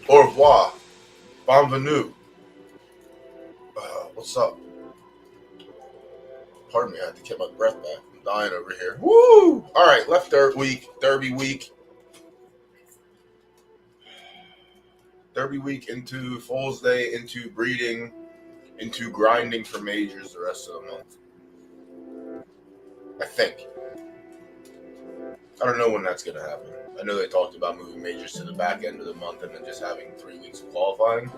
Au revoir. Bienvenue. What's up? Pardon me, I had to get my breath back. I'm dying over here. Woo! All right, left Derby week. Derby week into Foal's Day, into breeding, into grinding for majors the rest of the month. I think. I don't know when that's going to happen. I know they talked about moving majors to the back end of the month and then just having 3 weeks of qualifying.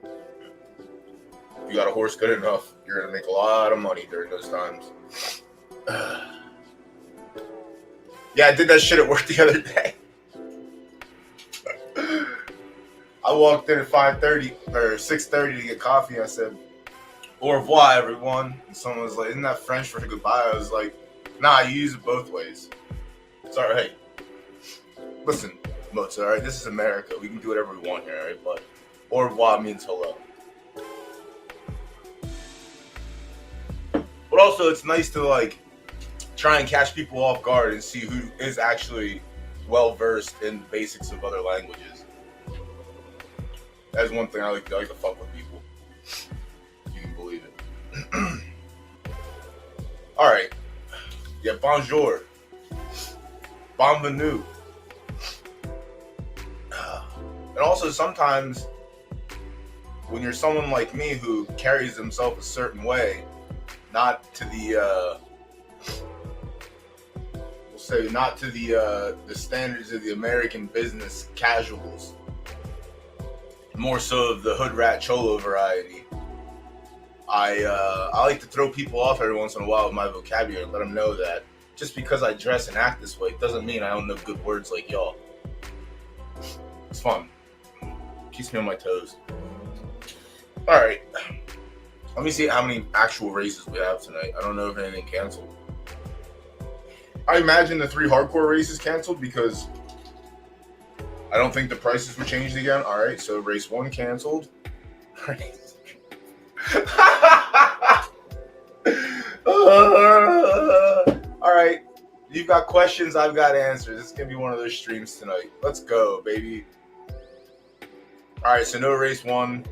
If you got a horse good enough, you're going to make a lot of money during those times. Yeah, I did that shit at work the other day. I walked in at 5:30 or 6:30 to get coffee. I said, "Au revoir, everyone." And someone was like, "Isn't that French for goodbye?" I was like, "Nah, you use it both ways." It's all right. Listen, Moats, all right? This is America. We can do whatever we want here, all right? But au revoir means hello. But also, it's nice to, like, try and catch people off guard and see who is actually well-versed in the basics of other languages. That's one thing I like to fuck with people. You can believe it. All right. Yeah, bonjour. Bienvenue. And also sometimes when you're someone like me who carries himself a certain way, not to the we'll say not to the standards of the American business casuals, more so of the hood rat cholo variety. I like to throw people off every once in a while with my vocabulary and let them know that just because I dress and act this way doesn't mean I don't know good words like y'all. It's fun. Keeps me on my toes. All right. Let me see how many actual races we have tonight. I don't know if anything canceled. I imagine the 3 hardcore races canceled because I don't think the prices were changed again. All right, so race 1 canceled. All right, you've got questions, I've got answers. It's gonna be one of those streams tonight. Let's go, baby. All right, so no race 1.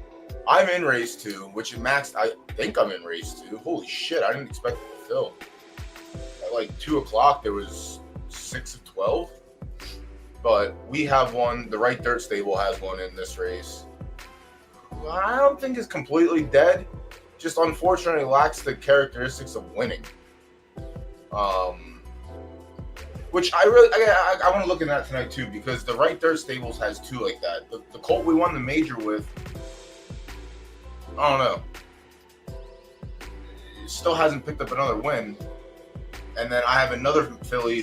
I'm in race 2, which is maxed. I think I'm in race 2. Holy shit, I didn't expect it to fill. At like 2 o'clock, there was 6 of 12. But we have one. The Right Dirt Stable has one in this race. I don't think it's completely dead. Just unfortunately lacks the characteristics of winning. Which I want to look at that tonight too, because the Right Dirt Stables has 2 like that. The colt we won the major with, I don't know. It still hasn't picked up another win. And then I have another filly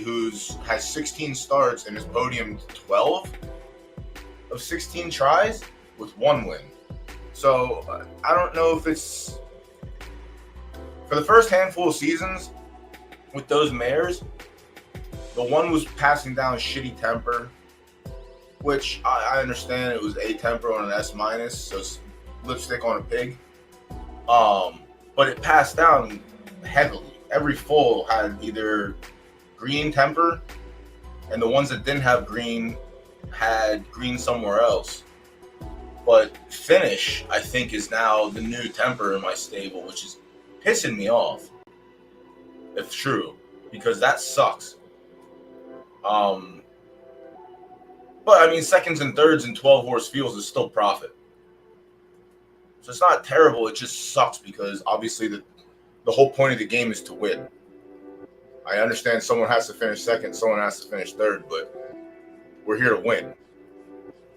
has 16 starts and is podiumed 12 of 16 tries with 1 win. So I don't know if it's for the first handful of seasons with those mares. The one was passing down shitty temper, which I understand it was A temper on an S minus, so lipstick on a pig. But it passed down heavily. Every foal had either green temper, and the ones that didn't have green had green somewhere else. But finish, I think, is now the new temper in my stable, which is pissing me off, if true, because that sucks. But I mean, seconds and thirds in 12 horse fields is still profit. So it's not terrible, it just sucks because obviously the whole point of the game is to win. I understand someone has to finish second, someone has to finish third, but we're here to win.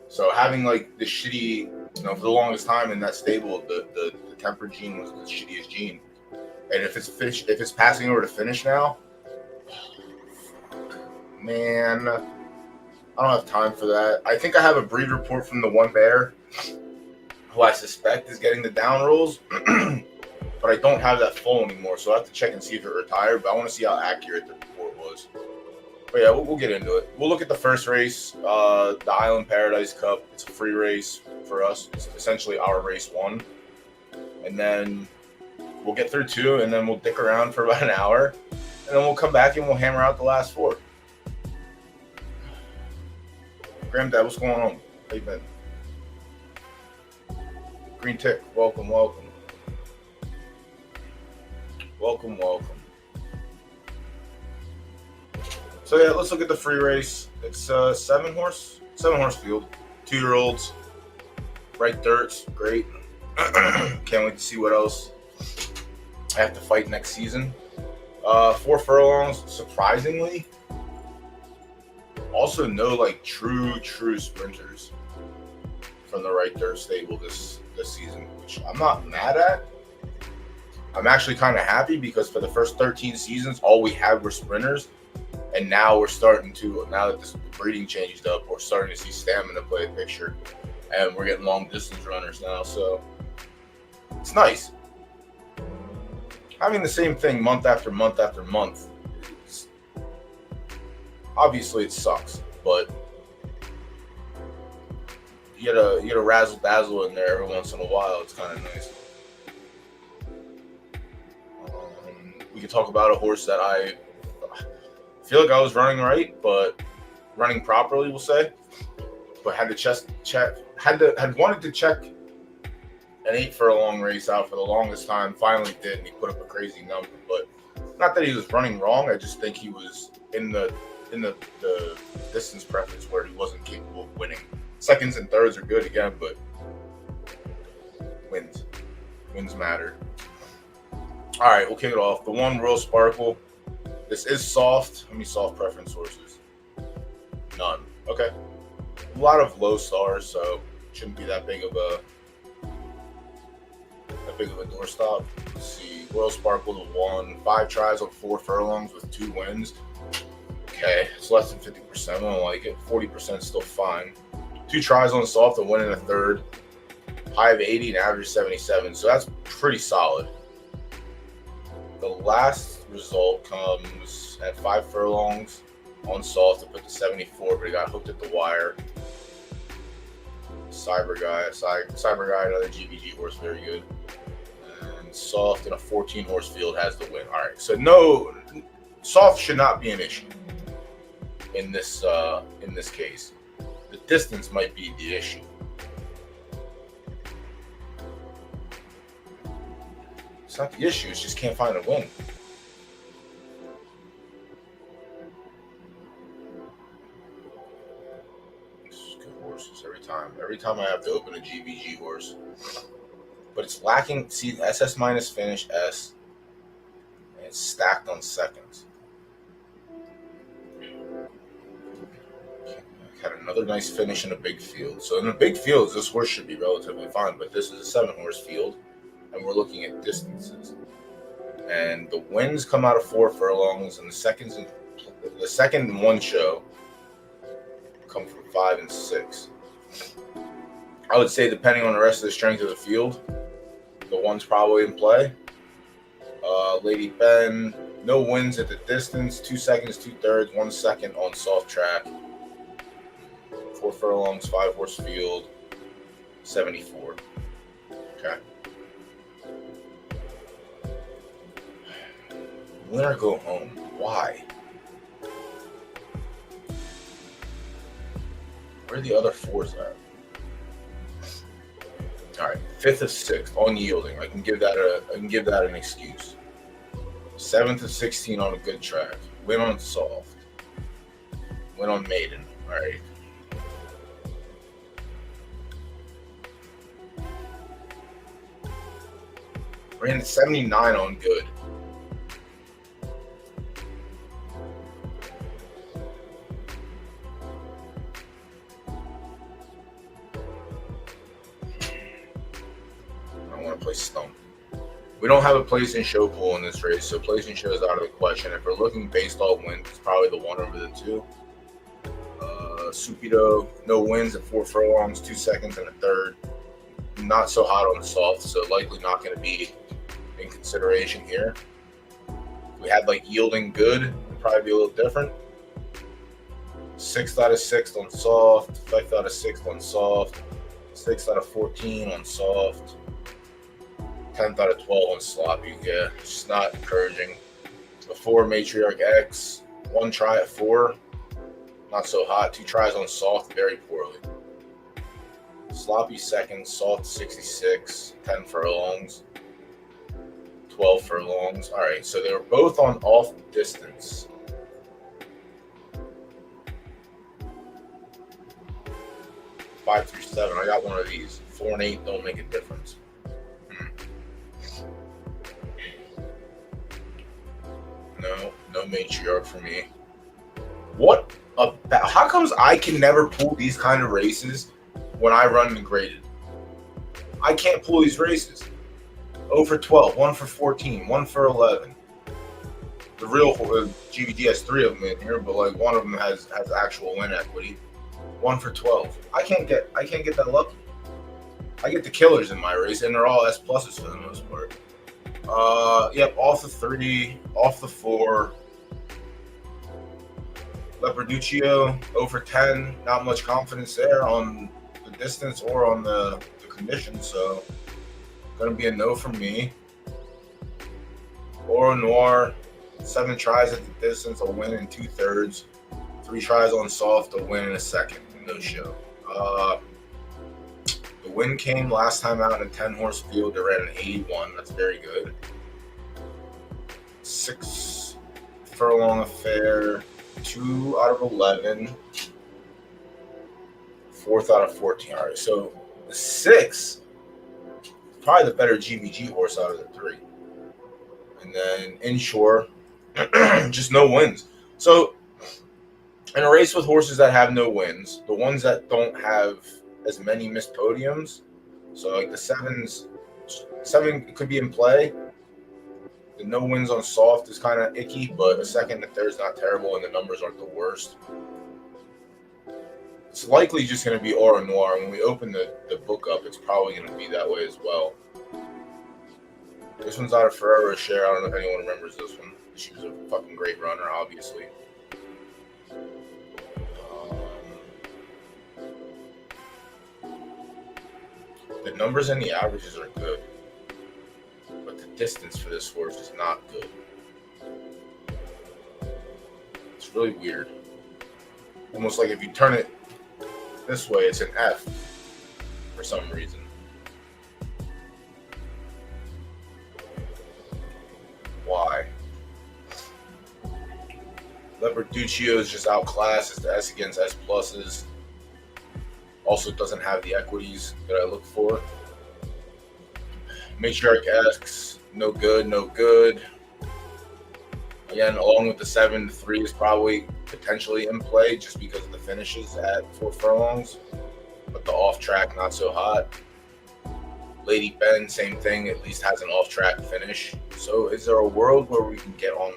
So having like the shitty, for the longest time in that stable, the temper gene was the shittiest gene. And if it's passing over to finish now, man, I don't have time for that. I think I have a breed report from the one bear who I suspect is getting the down rolls. But I don't have that full anymore, so I have to check and see if it retired. But I want to see how accurate the report was. But yeah, we'll get into it. We'll look at the first race, the Island Paradise Cup. It's a free race for us. It's essentially our race 1. And then we'll get through 2, and then we'll dick around for about an hour. And then we'll come back and we'll hammer out the last 4. Granddad, what's going on? How you been? Green Tick, welcome, welcome. Welcome, welcome. So yeah, let's look at the free race. It's 7 horse field. 2-year-olds, right dirts, great. Can't wait to see what else I have to fight next season. 4 furlongs, surprisingly. Also, no like true sprinters from the right dirt stable this season, which I'm not mad at. I'm actually kind of happy because for the first 13 seasons, all we had were sprinters, and now now that the breeding changed up, we're starting to see stamina play a picture, and we're getting long distance runners now. So it's nice having the same thing month after month after month. Obviously, it sucks, but you get a razzle dazzle in there every once in a while. It's kind of nice. We can talk about a horse that I feel like I was running right, but running properly, we'll say. But had wanted to check an 8 furlong race out for the longest time. Finally did, and he put up a crazy number. But not that he was running wrong. I just think he was in the distance preference where he wasn't capable of winning. Seconds and thirds are good again, but wins matter. All right, we'll kick it off. The one, Royal Sparkle. This is soft. How many soft preference horses? None. Okay. A lot of low stars, so shouldn't be that big of a doorstop. Let's see. Royal Sparkle, the 1. 5 tries on 4 furlongs with 2 wins. Okay, it's less than 50%. I don't like it. 40% still fine. 2 tries on soft, a win in a third. High of 80 and average 77. So that's pretty solid. The last result comes at 5 furlongs on soft to put to 74, but he got hooked at the wire. Cyber Guy, another GBG horse, very good. And soft in a 14 horse field has the win. All right, so no, soft should not be an issue in this case. The distance might be the issue. It's not the issue, it's just can't find a win. Good horses every time I have to open a GBG horse. But it's lacking, see, SS minus finish, S, and it's stacked on seconds. Had another nice finish in a big field. So in the big fields, this horse should be relatively fine, but this is a 7 horse field, and we're looking at distances. And the wins come out of 4 furlongs, and the second and 1 show come from 5 and 6. I would say, depending on the rest of the strength of the field, the 1's probably in play. Lady Ben, no wins at the distance, 2 seconds, 2 thirds, 1 second on soft track. 4 furlongs, 5 horse field, 74. Okay. Win or go home. Why? Where are the other 4s at? All right, 5th of 6th on yielding. I can give that an excuse. 7th of 16 on a good track. Win on soft. Win on maiden. All right. Ran 79 on good. I want to play stump. We don't have a place in show pool in this race, so place in show is out of the question. If we're looking based off wins, it's probably the 1 over the 2. Supido, no wins at 4 furlongs, 2 seconds and a third. Not so hot on the soft, so likely not going to be in consideration here. If we had like yielding good, it'd probably be a little different. 6th out of 6th on soft, 5th out of 6th on soft, 6th out of 14 on soft, 10th out of 12 on sloppy. Yeah, it's not encouraging. A 4 Matriarch X, 1 try at 4, not so hot. 2 tries on soft, very poorly. sloppy second, soft 66, 10 furlongs, 12 furlongs. All right, so they were both on off distance. Five through 7. I got one of these. 4 and 8 don't make a difference. No matriarch for me. What about? How comes I can never pull these kind of races when I run the graded? I can't pull these races. 0 for 12, 1 for 14, 1 for 11. The real GVD has 3 of them in here, but like one of them has actual win equity. 1 for 12. I can't get that lucky. I get the killers in my race, and they're all S pluses for the most part. Yep, off the 3, off the 4. Leproduccio, 0 for 10. Not much confidence there on the distance or on the conditions, so gonna be a no from me. Oro Noir, 7 tries at the distance, a win in 2/3. 3 tries on soft, a win in a second. No show. The win came last time out in a 10-horse field. They ran an 81. That's very good. 6 furlong affair. 2 out of 11. 4th out of 14. All right, so the 6, probably the better GVG horse out of the 3. And then Inshore, just no wins. So in a race with horses that have no wins, the ones that don't have as many missed podiums, so like the 7 could be in play. The no wins on soft is kind of icky, but a second and third is not terrible, and the numbers aren't the worst. It's likely just going to be Oro Noir. When we open the book up, it's probably going to be that way as well. This one's out of Ferrero Rocher. I don't know if anyone remembers this one. She was a fucking great runner, obviously. The numbers and the averages are good, but the distance for this horse is not good. It's really weird. Almost like if you turn it this way, it's an F for some reason. Why? Leproduccio is just outclassed. It's the S against S pluses. Also doesn't have the equities that I look for. Matriarch asks, no good, no good. Again, along with the 7, the 3 is probably potentially in play just because of the finishes at 4 furlongs. But the off track, not so hot. Lady Ben, same thing, at least has an off track finish. So is there a world where we can get on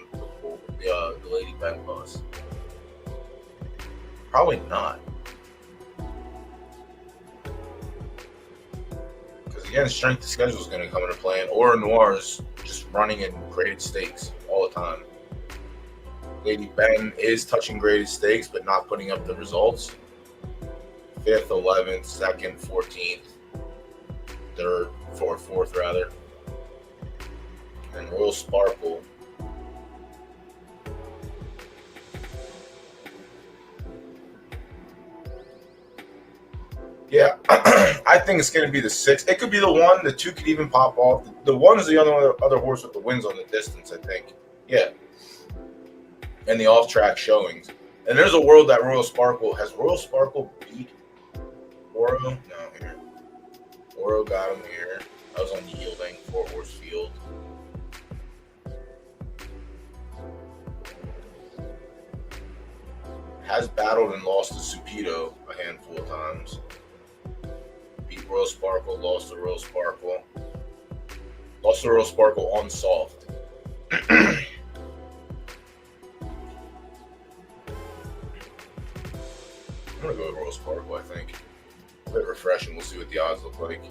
the Lady Ben bus? Probably not. Again, strength of schedule is going to come into play, and Oro Noir is just running in graded stakes all the time. Lady Ben is touching graded stakes, but not putting up the results. 5th, 11th, 2nd, 14th, 3rd, 4th rather. And Royal Sparkle. Yeah, I think it's going to be the 6. It could be the 1. The 2 could even pop off. The 1 is the other horse with the wins on the distance, I think. Yeah. And the off-track showings. And there's a world that Royal Sparkle... Has Royal Sparkle beat Oro? No, here. Oro got him here. I was on yielding, 4-horse field. Has battled and lost to Supito a handful of times. Beat Royal Sparkle, lost to Royal Sparkle. Lost to Royal Sparkle on soft. I'm going to go with Royal Sparkle, I think. A bit refreshing. We'll see what the odds look like.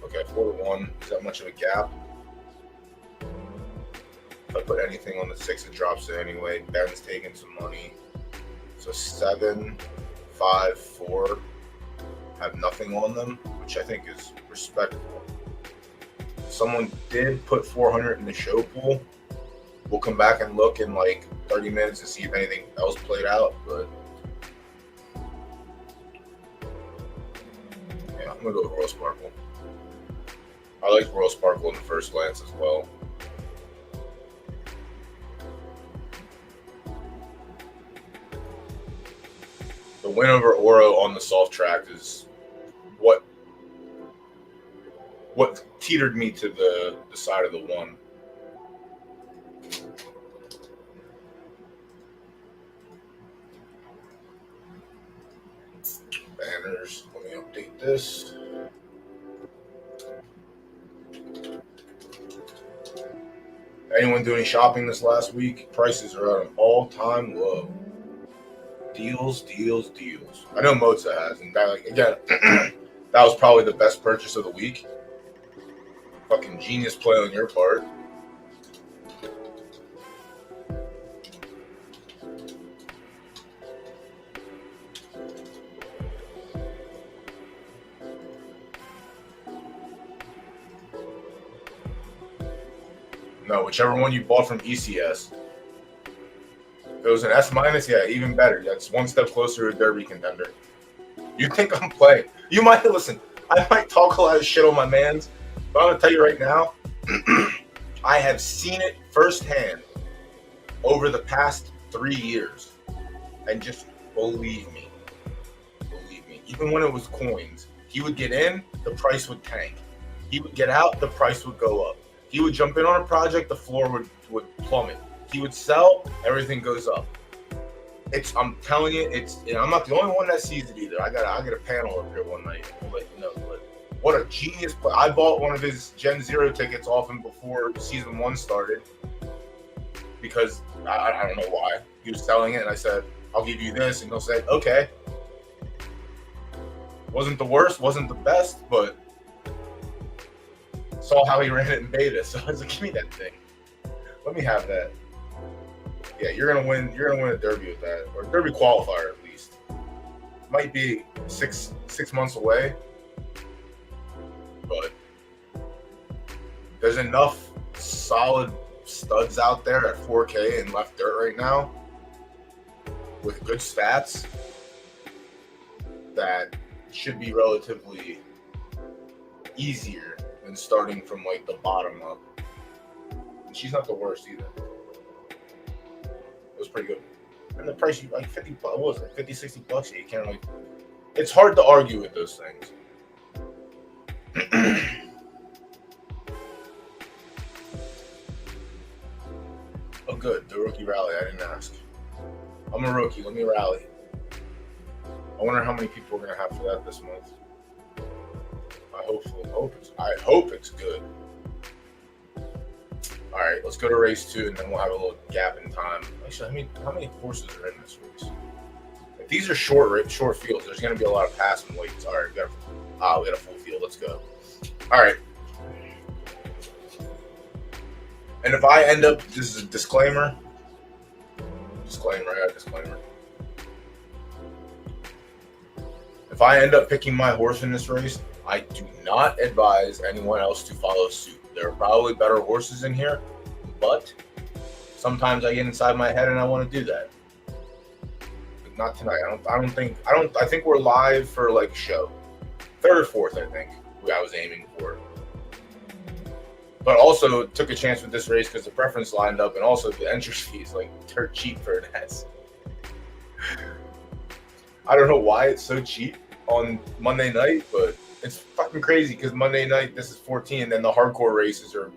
Okay, 4-1. Is that much of a gap? If I put anything on the 6, it drops it anyway. Ben's taking some money. So 7, 5, 4 have nothing on them, which I think is respectable. Someone did put 400 in the show pool. We'll come back and look in like 30 minutes to see if anything else played out, but Yeah, I'm going to go with Royal Sparkle. I like Royal Sparkle in the first glance as well. The win over Oro on the soft track is what teetered me to the side of the one. Banners. Let me update this. Anyone do any shopping this last week? Prices are at an all-time low. Deals, deals, deals. I know Moza has, and that, like, again, that was probably the best purchase of the week. Fucking genius play on your part. No, whichever one you bought from ECS. If it was an S minus, yeah, even better. That's one step closer to a Derby contender. You think I'm playing? You might listen. I might talk a lot of shit on my mans, but I'm gonna tell you right now, I have seen it firsthand over the past 3 years, and just believe me. Even when it was coins, he would get in, the price would tank. He would get out, the price would go up. He would jump in on a project, the floor would plummet. He would sell, everything goes up. I'm telling you, I'm not the only one that sees it either. I got a panel up here one night. I'll let you know. But what a genius play. I bought one of his Gen 0 tickets off him before Season 1 started because I don't know why. He was selling it, and I said, I'll give you this. And he'll say, okay. Wasn't the worst, wasn't the best, but saw how he ran it in beta. So I was like, give me that thing. Let me have that. Yeah, you're gonna win a Derby with that, or a Derby qualifier at least. Might be six months away, but there's enough solid studs out there at 4K and left dirt right now with good stats that should be relatively easier than starting from like the bottom up. And she's not the worst either. It was pretty good. And the price, like 50, what was it, 50, 60 bucks? You can't like, it's hard to argue with those things. Oh, good. The rookie rally. I didn't ask. I'm a rookie. Let me rally. I wonder how many people we're going to have for that this month. I hope it's good. All right, let's go to race 2, and then we'll have a little gap in time. Actually, how many horses are in this race? If these are short fields, there's going to be a lot of passing weights. All right, we got a full field. Let's go. All right. And if I end up, this is a disclaimer. I got a disclaimer. If I end up picking my horse in this race, I do not advise anyone else to follow suit. There are probably better horses in here, but sometimes I get inside my head and I want to do that. But not tonight. I think we're live for like a show. 3rd or 4th, I think I was aiming for. But also took a chance with this race because the preference lined up, and also the entry fee is like dirt cheap for an S. I don't know why it's so cheap on Monday night, but it's fucking crazy because Monday night this is 14, and then the hardcore races are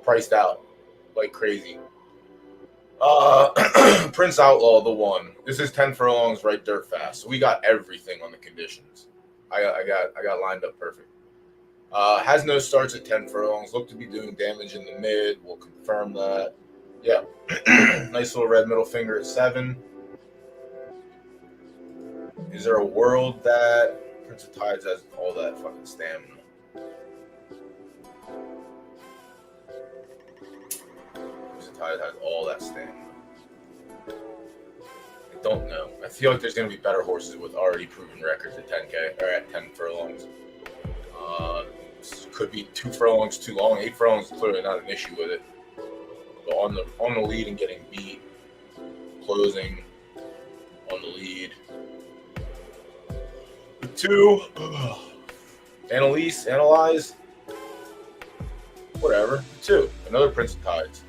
priced out like crazy. Prince Outlaw, the one. This is 10 furlongs, right dirt fast. So we got everything on the conditions. I got lined up perfect. Has no starts at 10 furlongs. Looked to be doing damage in the mid. We'll confirm that. Yeah. Nice little red middle finger at 7. Is there a world that Prince of Tides has all that fucking stamina? Prince of Tides has all that stamina. I don't know. I feel like there's going to be better horses with already proven records at 10K or at 10 furlongs. Could be 2 furlongs too long. 8 furlongs is clearly not an issue with it. But on the lead and getting beat, closing on the lead. 2, analyze, whatever. 2, another Prince of Tides.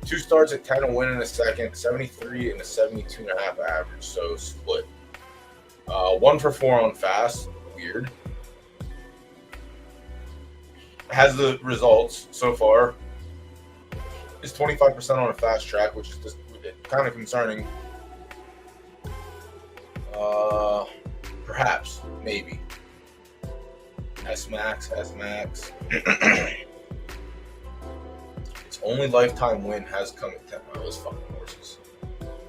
2 starts at 10, a win in a second, 73 and a 72.5 average, so split. 1 for 4 on fast, weird. Has the results so far. Is 25% on a fast track, which is just kind of concerning. Perhaps, maybe. S max. Its only lifetime win has come at 10. Oh, those fucking horses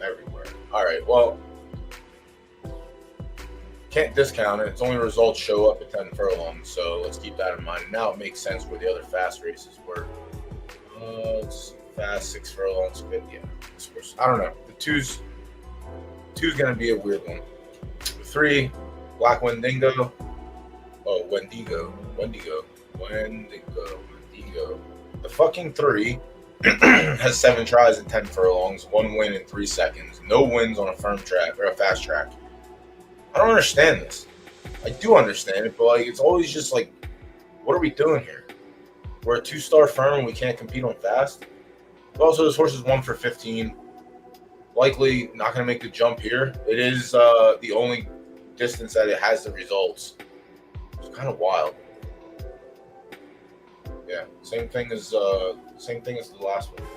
everywhere. All right, well, can't discount it. Its only results show up at 10 furlongs, so let's keep that in mind. Now it makes sense where the other fast races were. It's fast 6 furlongs, but yeah, this horse. I don't know. The two's gonna be a weird one. 3, Black Wendigo. Oh, Wendigo. The fucking 3 has 7 tries and 10 furlongs, 1 win in 3 seconds, no wins on a firm track or a fast track. I don't understand this. I do understand it, but like it's always just like, what are we doing here? We're a 2-star firm and we can't compete on fast. But also, this horse is 1 for 15. Likely not going to make the jump here. It is the only distance that it has the results. It's kind of wild. Yeah, same thing as the last one.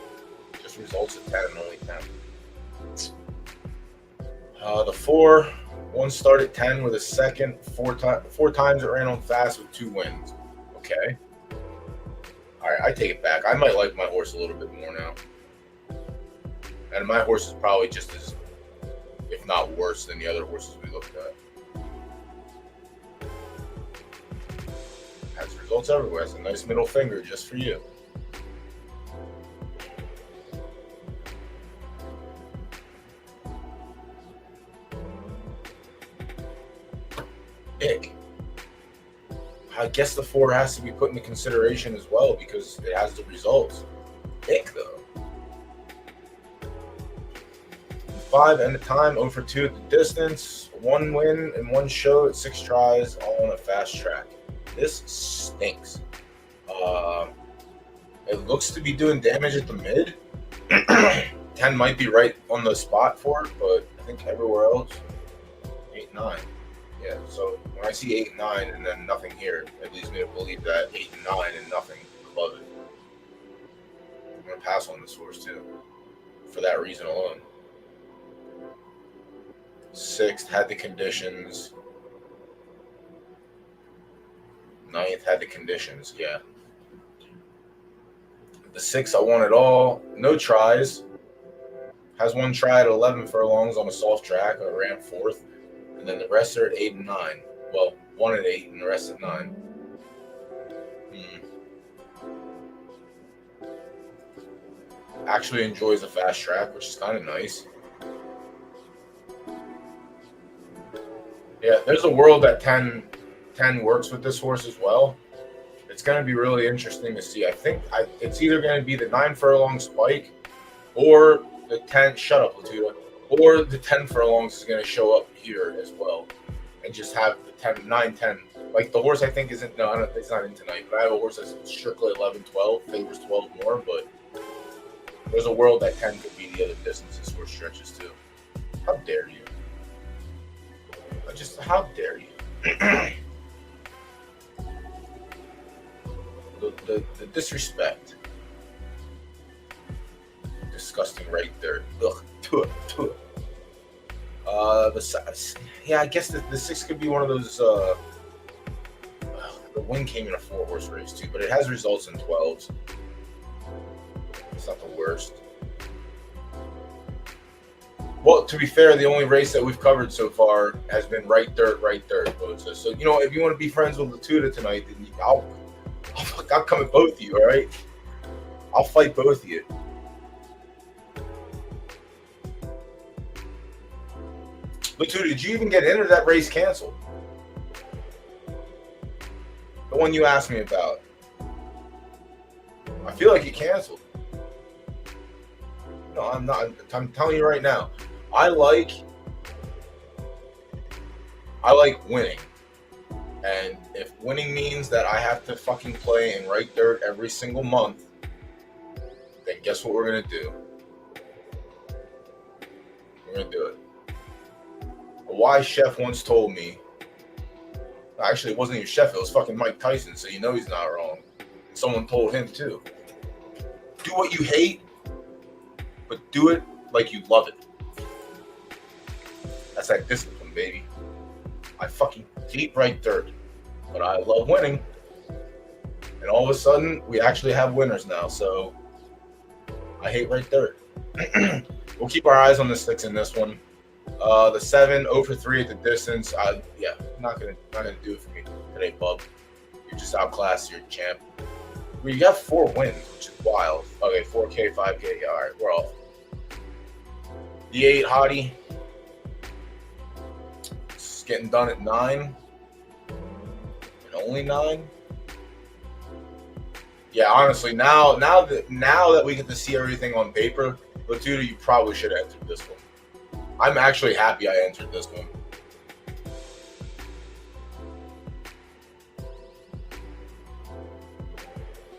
Just results at 10 and only 10. The 4, 1 start at 10 with a second, 4 times it ran on fast with 2 wins. Okay. All right, I take it back. I might like my horse a little bit more now. And my horse is probably just as, if not worse, than the other horses we looked at. Has results everywhere. It's a nice middle finger just for you. Ick. I guess the 4 has to be put into consideration as well because it has the results. Ick, though. 5 end of time, 0 for 2 at the distance, 1 win and 1 show at 6 tries, all on a fast track. This stinks. It looks to be doing damage at the mid. 10 might be right on the spot for it, but I think everywhere else, 8, 9. Yeah, so when I see 8 and 9 and then nothing here, it leads me to believe that 8 and 9 and nothing above it. I'm going to pass on this horse too, for that reason alone. 6th had the conditions. 9th had the conditions, yeah. The 6 I want it all. No tries. Has 1 try at 11 furlongs on a soft track. I ran 4th. And then the rest are at 8 and 9. Well, 1 at 8 and the rest at 9. Actually enjoys a fast track, which is kind of nice. Yeah, there's a world that 10 works with this horse as well. It's going to be really interesting to see. I think it's either going to be the 9 furlong spike or the 10. Shut up, Latuda. Or the 10 furlongs is going to show up here as well and just have the 9, 10. Like the horse I think isn't, no, it's not in tonight, but I have a horse that's strictly 11, 12, favors 12 more, but there's a world that 10 could be the other distance this horse stretches to. How dare you? How dare you? the disrespect. Disgusting right there. Ugh. I guess the 6 could be one of those. The win came in a 4-horse race too, but it has results in 12s. It's not the worst. Well, to be fair, the only race that we've covered so far has been right dirt. So you know, if you want to be friends with Latuda tonight, then I'll come at both of you. All right, I'll fight both of you. Latuda, did you even get in, or that race canceled? The one you asked me about. I feel like it canceled. No, I'm not. I'm telling you right now. I like winning. And if winning means that I have to fucking play in right dirt every single month, then guess what we're gonna do? We're gonna do it. A wise chef once told me, actually it wasn't even chef, it was fucking Mike Tyson, so you know he's not wrong. Someone told him too. Do what you hate, but do it like you love it. That's that discipline, baby. I fucking hate right dirt, but I love winning. And all of a sudden, we actually have winners now, so I hate right dirt. We'll keep our eyes on the sticks in this one. The 7, 0 for 3 at the distance. Not gonna do it for me today, bub. You're just outclassed. You're a champ. Well, you got 4 wins, which is wild. Okay, 4K, 5K. Yeah, all right, we're off. The 8 Hottie. It's getting done at 9. And only 9. Yeah, honestly, now that we get to see everything on paper, Latuda, you probably should have entered this one. I'm actually happy I entered this one.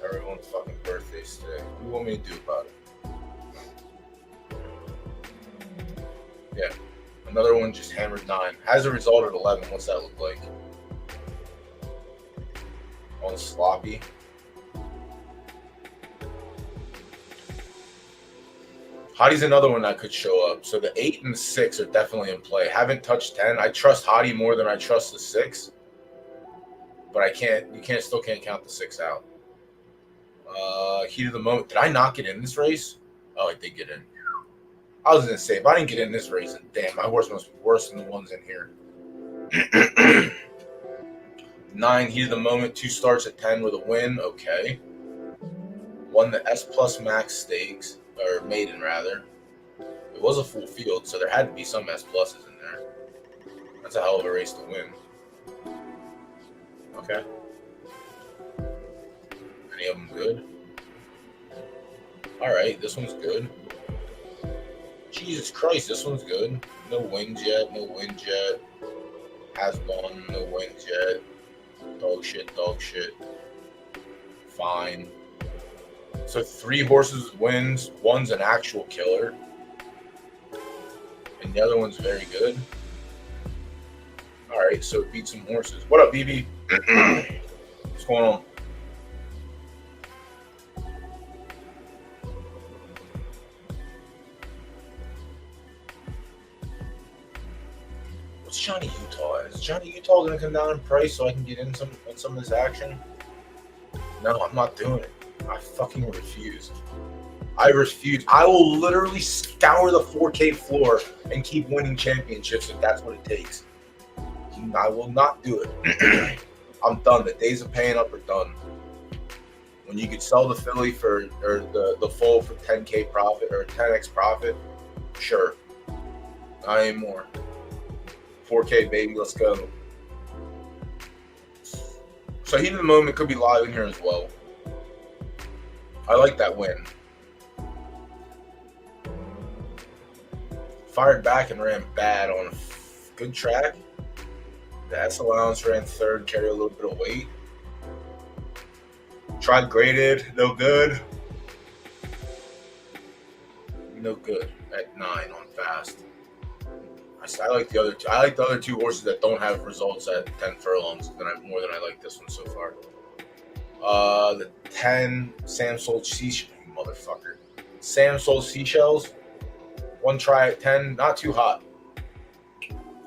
Everyone's fucking birthdays today. What do you want me to do about it? Yeah. Another one just hammered 9. Has a result at 11. What's that look like? On sloppy. Hottie's another one that could show up. So the 8 and the 6 are definitely in play. Haven't touched 10. I trust Hottie more than I trust the 6. But still can't count the 6 out. Heat of the moment. Did I not get in this race? Oh, I did get in. I was going to say, if I didn't get in this race, then damn, my horse must be worse than the ones in here. 9, heat of the moment. 2 starts at 10 with a win. Okay. Won the S Plus Max Stakes. Or maiden, rather. It was a full field, so there had to be some S pluses in there. That's a hell of a race to win. Okay. Any of them good? Alright, this one's good. Jesus Christ, this one's good. No wins yet, Has won, no wins yet. Dog shit. Fine. So 3 horses wins, one's an actual killer, and the other one's very good. All right, so it beat some horses. What up, BB? What's going on? What's Johnny Utah? Is Johnny Utah going to come down in price so I can get in some of this action? No, I'm not doing it. I fucking refuse. I refuse. I will literally scour the 4K floor and keep winning championships if that's what it takes. I will not do it. I'm done. The days of paying up are done. When you could sell the filly or the foal for 10K profit or 10X profit, sure. Not anymore. 4K, baby. Let's go. So heat of the moment could be live in here as well. I like that win. Fired back and ran bad on a good track. The S allowance ran 3rd, carried a little bit of weight. Tried graded, no good. No good at 9 on fast. I like the other two. I like the other 2 horses that don't have results at 10 furlongs more than I like this one so far. The 10 Sam sold seashells, motherfucker. Sam sold seashells. 1 try at 10, not too hot.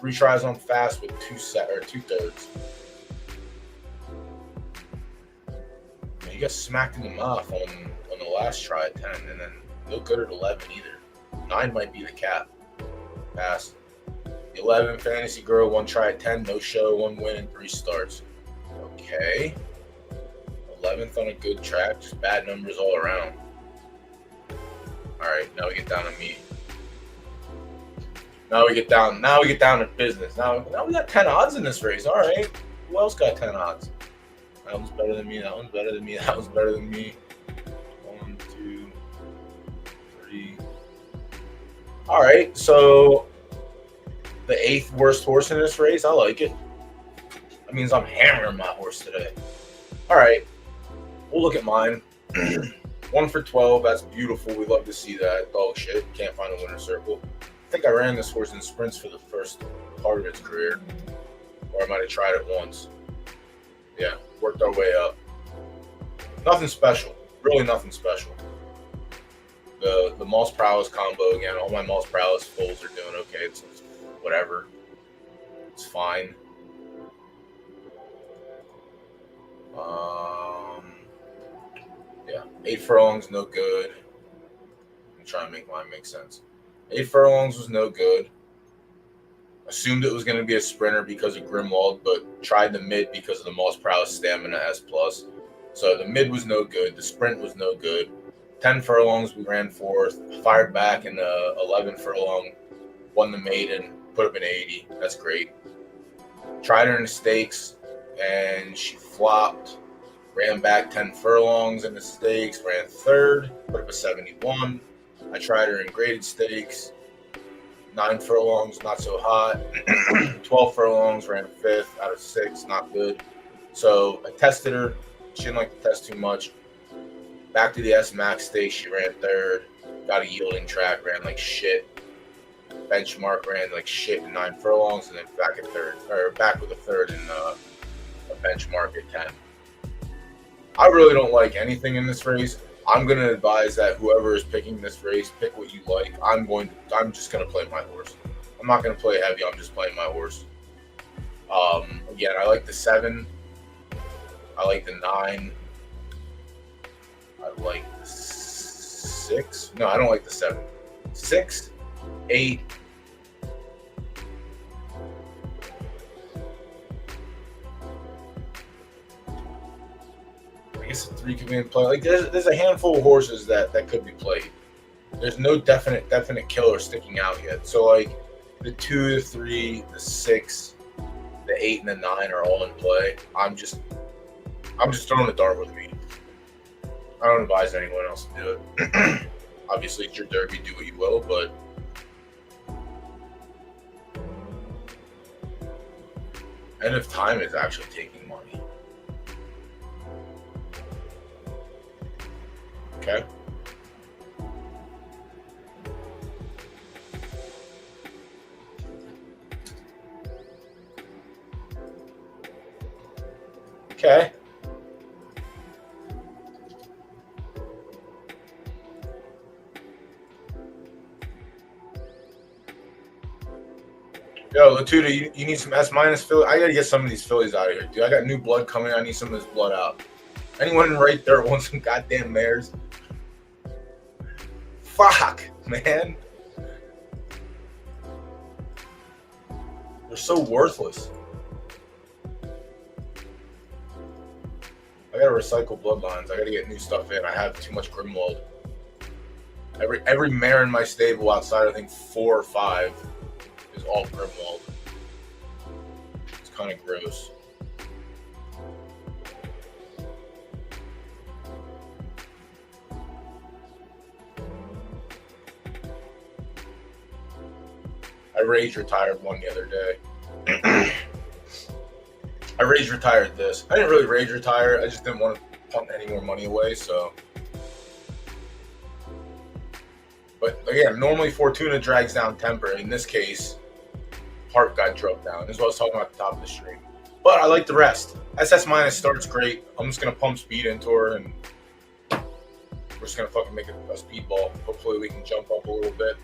3 tries on fast with 2/3. You got smacked in the mouth on the last try at 10, and then no good at 11 either. 9 might be the cap. Pass. 11 Fantasy Girl, 1 try at 10, no show, 1 win, and 3 starts. Okay. 11th on a good track, just bad numbers all around. All right, now we get down to me. Now we get down to business. Now we got 10 odds in this race. All right, who else got 10 odds? That one's better than me. That one's better than me. That one's better than me. 1, 2, 3. All right, so the 8th worst horse in this race. I like it. That means I'm hammering my horse today. All right, we'll look at mine. 1 for 12. That's beautiful. We love to see that. Dog shit. Can't find a winner's circle. I think I ran this horse in sprints for the first part of its career, or I might have tried it once. Yeah, worked our way up. Nothing special. Really nothing special. The Moss Prowess combo again. All my Moss Prowess foals are doing okay. It's whatever. It's fine. Yeah, 8 furlongs, no good. I'm trying to make mine make sense. 8 furlongs was no good. Assumed it was going to be a sprinter because of Grimwald, but tried the mid because of the Moss Prowess Stamina S+. So the mid was no good. The sprint was no good. 10 furlongs, we ran fourth. Fired back in the 11 furlong. Won the maiden. Put up an 80. That's great. Tried her in the stakes, and she flopped. Ran back 10 furlongs in the stakes. Ran third. Put up a 71. I tried her in graded stakes. 9 furlongs, not so hot. 12 furlongs, ran 5th out of 6, not good. So I tested her. She didn't like to test too much. Back to the S Max stakes, she ran 3rd. Got a yielding track, ran like shit. Benchmark ran like shit in 9 furlongs, and then back at 3rd, or back with a 3rd in a benchmark at 10. I really don't like anything in this race. I'm going to advise that whoever is picking this race, pick what you like. I'm just going to play my horse. I'm not going to play heavy. I'm just playing my horse. Again, I like the 7. I like the 9. I like the 6. No, I don't like the 7. 6, 8. I guess the 3 could be in play. Like there's a handful of horses that could be played. There's no definite killer sticking out yet. So like the 2, the 3, the 6, the 8, and the 9 are all in play. I'm just throwing a dart with me. I don't advise anyone else to do it. Obviously, it's your derby. Do what you will, but end of time is actually taking money. Okay. Okay. Yo, Latuda, you need some S minus Philly. I gotta get some of these Phillies out of here, dude. I got new blood coming. I need some of this blood out. Anyone right there wants some goddamn mares? Fuck, man. They're so worthless. I gotta recycle bloodlines. I gotta get new stuff in. I have too much Grimwald. Every mare in my stable outside, I think 4 or 5, is all Grimwald. It's kind of gross. I rage retired one the other day. I rage retired this. I didn't really rage retire. I just didn't want to punt any more money away. So, but again, normally Fortuna drags down temper. In this case, Heart got drugged down. This is what I was talking about at the top of the stream. But I like the rest. SS minus starts great. I'm just gonna pump speed into her, and we're just gonna fucking make a speed ball. Hopefully, we can jump up a little bit.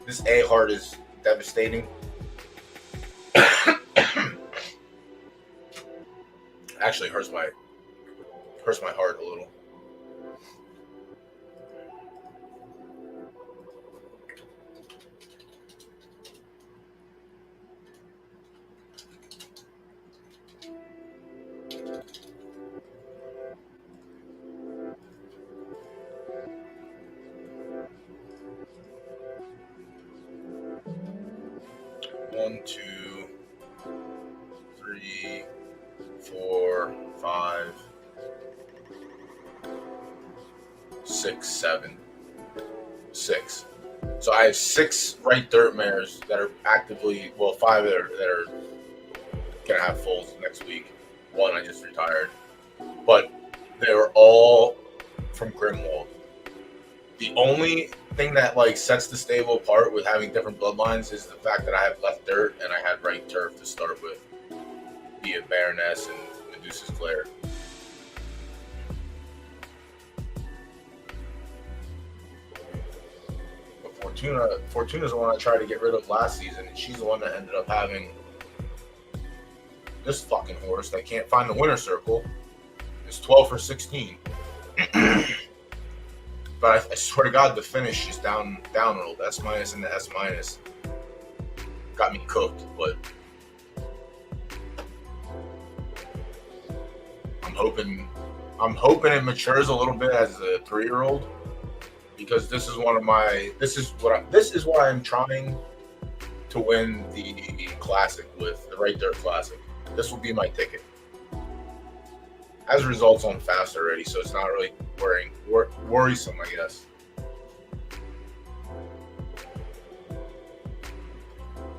This A Heart is devastating. Actually hurts my heart a little. One, 2, 3, 4, 5, 6, 7, 6. So I have 6 right dirt mares that are actively, well, 5 that are gonna have foals next week. One I just retired, but they were all from Grimwald. The only thing that like sets the stable apart with having different bloodlines is the fact that I have left dirt and I had right turf to start with, be it Baroness and Medusa's Glare. But Fortuna's the one I tried to get rid of last season, and she's the one that ended up having this fucking horse that can't find the winner circle. It's 12 for 16. But I swear to God, the finish is down rolled. S minus and the S minus got me cooked. But I'm hoping it matures a little bit as a 3-year-old, because this is why I'm trying to win the classic with the Right Dirt Classic. This will be my ticket. Has results on fast already, so it's not really worrisome, I guess.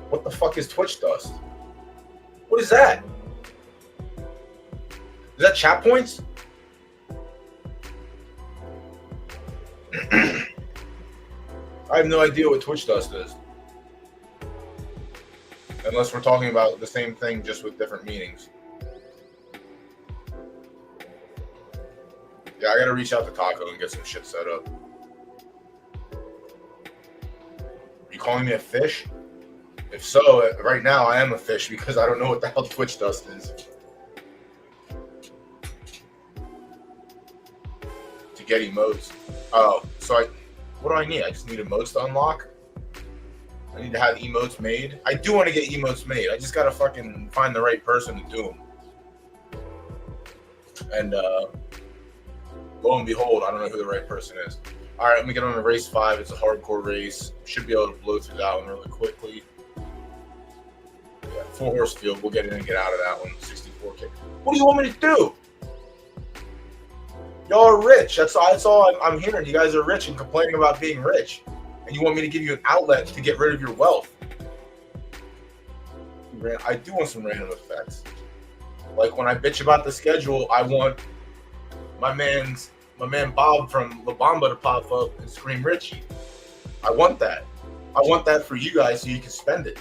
What the fuck is Twitch Dust? What is that? Is that chat points? I have no idea what Twitch Dust is. Unless we're talking about the same thing, just with different meanings. Yeah, I gotta reach out to Taco and get some shit set up. Are you calling me a fish? If so, right now I am a fish because I don't know what the hell Twitch Dust is. To get emotes. Oh, so what do I need? I just need emotes to unlock? I need to have emotes made. I do want to get emotes made. I just gotta fucking find the right person to do them. And lo and behold, I don't know who the right person is. All right, let me get on to race 5. It's a hardcore race. Should be able to blow through that one really quickly. Yeah, 4-horse field. We'll get in and get out of that one. 64K. What do you want me to do? Y'all are rich. That's all I'm hearing. You guys are rich and complaining about being rich. And you want me to give you an outlet to get rid of your wealth. I do want some random effects. Like when I bitch about the schedule, I want my man Bob from La Bamba to pop up and scream Richie. I want that. I want that for you guys so you can spend it.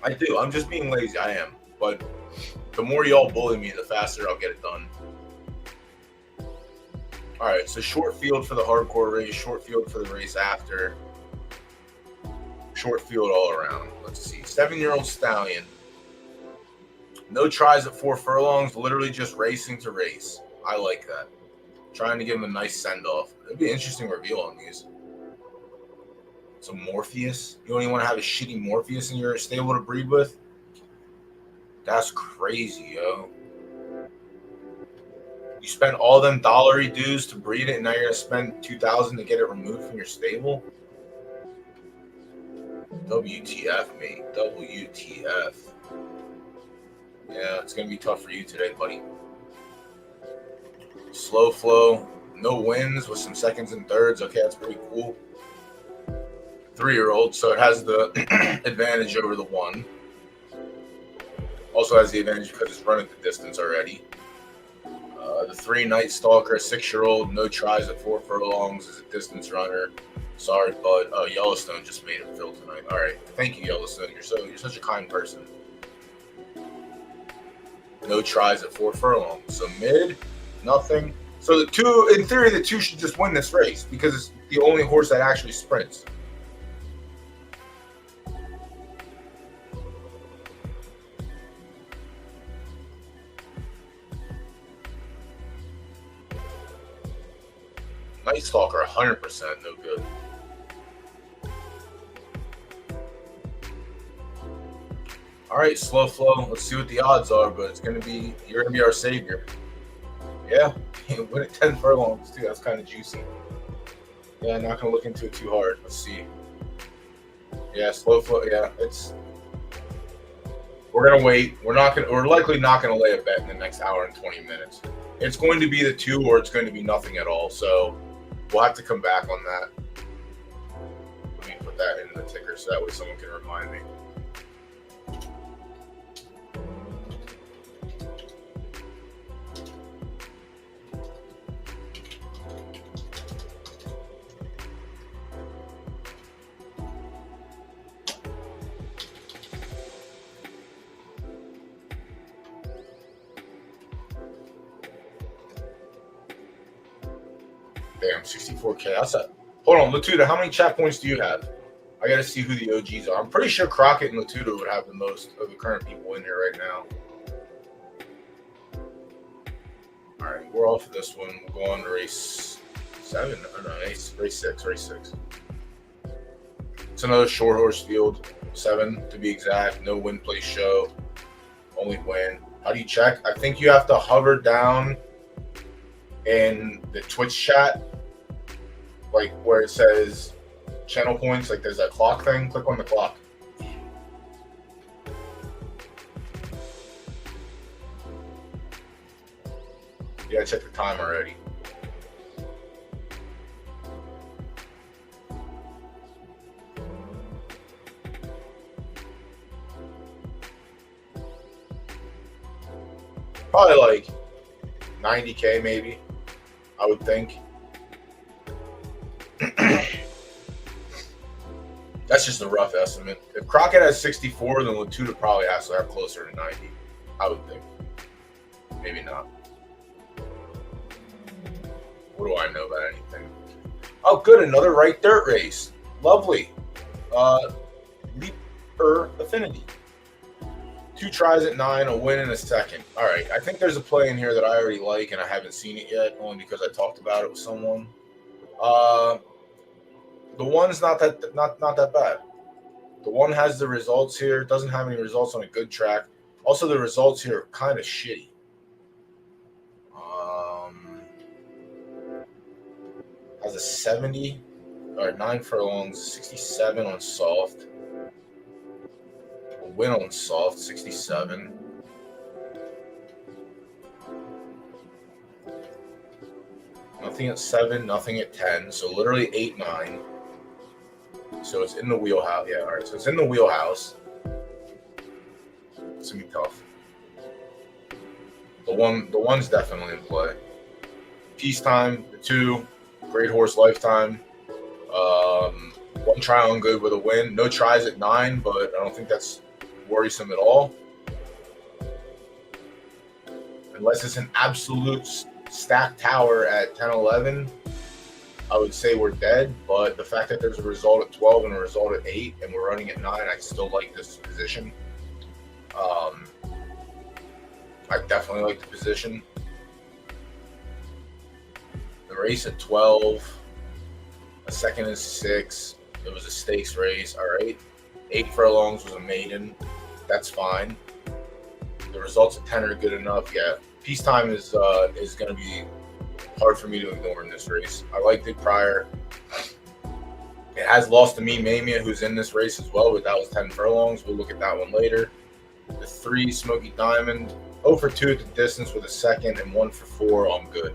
I do. I'm just being lazy. I am. But the more y'all bully me, the faster I'll get it done. All right, so short field for the hardcore race, short field for the race after, short field all around. Let's see. 7-year-old stallion. No tries at 4 furlongs, literally just racing to race. I like that. Trying to give him a nice send-off. It'd be an interesting reveal on these. Some Morpheus. You don't even want to have a shitty Morpheus in your stable to breed with? That's crazy, yo. You spent all them dollary dues to breed it, and now you're gonna spend $2,000 to get it removed from your stable? WTF, mate. WTF. Yeah, it's gonna be tough for you today, buddy. Slow flow, no wins with some seconds and thirds. Okay, that's pretty cool. 3-year-old, so it has the advantage over the 1. Also has the advantage because it's running the distance already. The 3 Night Stalker, 6-year-old, no tries at 4 furlongs, is a distance runner. Sorry, bud. Yellowstone just made him fill tonight. All right, thank you, Yellowstone. You're such a kind person. No tries at 4 furlongs. So mid, nothing. So the 2, in theory, the 2 should just win this race because it's the only horse that actually sprints. Night Stalker, 100% no good. All right, slow flow. Let's see what the odds are, but you're gonna be our savior. Yeah, win at 10 furlongs too. That's kind of juicy. Yeah, I'm not gonna look into it too hard. Let's see. Yeah, slow flow. Yeah, we're gonna wait. We're likely not gonna lay a bet in the next hour and 20 minutes. It's going to be the 2, or it's going to be nothing at all. So we'll have to come back on that. Let me put that in the ticker so that way someone can remind me. Damn, 64K. Hold on, Latuda, how many chat points do you have? I got to see who the OGs are. I'm pretty sure Crockett and Latuda would have the most of the current people in here right now. All right, we're off of this one. We'll go on to race 7. Oh, no, race 6. It's another short horse field. 7 to be exact. No win, place, show. Only win. How do you check? I think you have to hover down in the Twitch chat, like where it says channel points, like there's that clock thing. Click on the clock. Yeah, check the time already. Probably like 90K maybe, I would think. That's just a rough estimate. If Crockett has 64, then Latuda probably has to have closer to 90, I would think. Maybe not. What do I know about anything? Oh, good. Another right dirt race. Lovely. Leaper Affinity. 2 tries at 9, a win in a second. All right. I think there's a play in here that I already like, and I haven't seen it yet, only because I talked about it with someone. The one's not that bad. The one has the results here. It doesn't have any results on a good track. Also, the results here are kind of shitty. Has a 70 or 9 furlongs, 67 on soft. A win on soft, 67. Nothing at 7, nothing at 10. So literally 8, 9. So it's in the wheelhouse. Yeah, all right. So it's in the wheelhouse. It's gonna be tough. The one's definitely in play. Peacetime, the 2, Great Horse Lifetime. 1 try on good with a win. No tries at 9, but I don't think that's worrisome at all. Unless it's an absolute stacked tower at 10, 11, I would say we're dead. But the fact that there's a result at 12 and a result at 8, and we're running at 9, I still like this position. I definitely like the position. The race at 12, a second is 6. It was a stakes race. All right. 8 furlongs was a maiden. That's fine. The results at 10 are good enough. Yeah. Peacetime is going to be hard for me to ignore in this race. I liked it prior. It has lost to me, Mayhem, who's in this race as well, but that was 10 furlongs. We'll look at that one later. The 3, Smoky Diamond, 0 for 2 at the distance with a second, and 1 for 4 on good.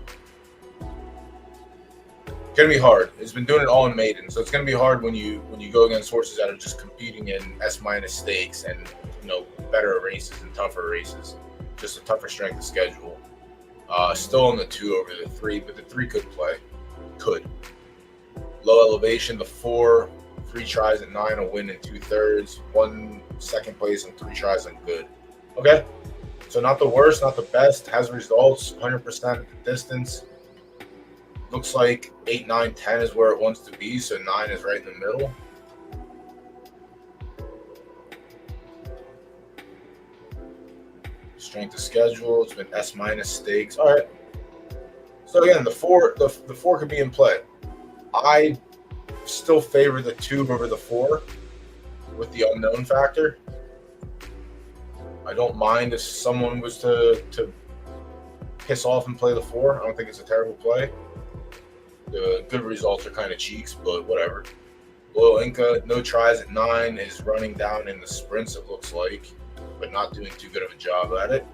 Gonna be hard. It's been doing it all in maiden, so it's gonna be hard when you go against horses that are just competing in S- stakes and better races and tougher races. Just a tougher strength of schedule. Still on the 2 over the 3, but the 3 could play. Could. Low elevation, the 4, 3 tries at 9, a win in 2/3, 1 second place and 3 tries on good. Okay, so not the worst, not the best. Has results, 100% at the distance. Looks like 8, 9, 10 is where it wants to be, so 9 is right in the middle. Strength of schedule, it's been S- stakes. All right. So again, the 4 could be in play. I still favor the 2 over the 4 with the unknown factor. I don't mind if someone was to piss off and play the 4. I don't think it's a terrible play. The good results are kind of cheeks, but whatever. Loyal Inca, no tries at 9, is running down in the sprints, it looks like, but not doing too good of a job at it.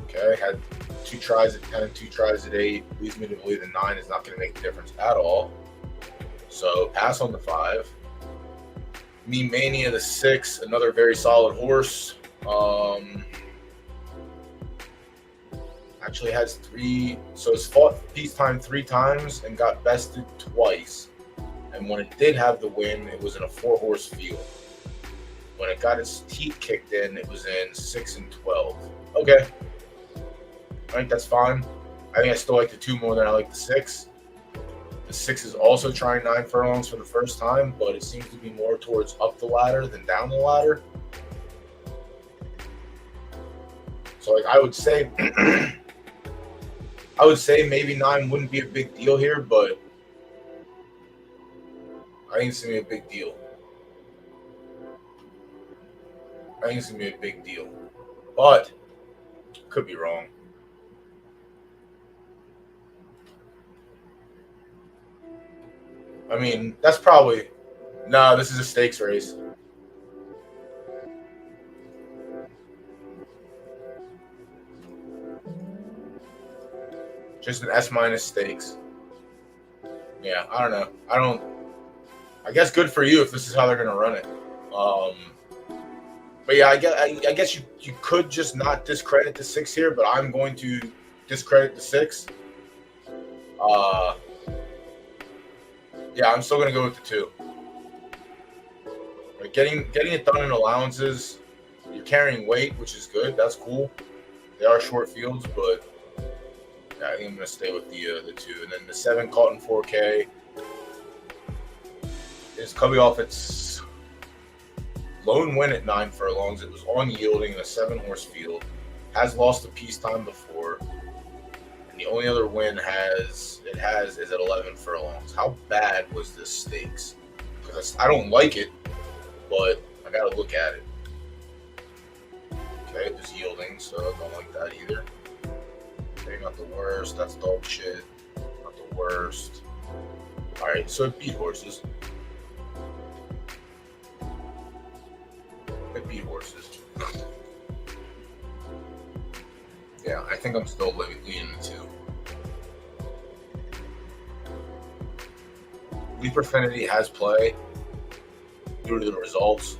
Okay, had 2 tries at 10, 2 tries at 8. Leads me to believe the 9 is not going to make a difference at all. So pass on the 5. Me Mania the 6, another very solid horse. Actually has 3, so it's fought peacetime 3 times and got bested twice. And when it did have the win, it was in a 4-horse field. When it got its teeth kicked in, it was in 6 and 12. Okay, I think that's fine. I think I still like the 2 more than I like the 6. The 6 is also trying 9 furlongs for the first time, but it seems to be more towards up the ladder than down the ladder. So, like, I would say maybe 9 wouldn't be a big deal here, but I think it's gonna be a big deal. But could be wrong. I mean, that's probably no. This is a stakes race. Just an S- stakes. Yeah, I don't know. I guess good for you if this is how they're gonna run it. But yeah, I guess you could just not discredit the 6 here, but I'm going to discredit the 6. Yeah, I'm still gonna go with the 2. Like getting it done in allowances, you're carrying weight, which is good. That's cool. They are short fields, but yeah, I think I'm gonna stay with the 2. And then the 7 caught in 4K is coming off its lone win at 9 furlongs. It was on yielding in a 7-horse field. Has lost a peacetime before. The only other win is at 11 furlongs. How bad was this stakes? Because I don't like it, but I got to look at it. Okay, it was yielding, so I don't like that either. Okay, not the worst. That's dog shit. Not the worst. All right, so it beat horses. Yeah, I think I'm still leaning the 2. Leap Affinity has play due to the results.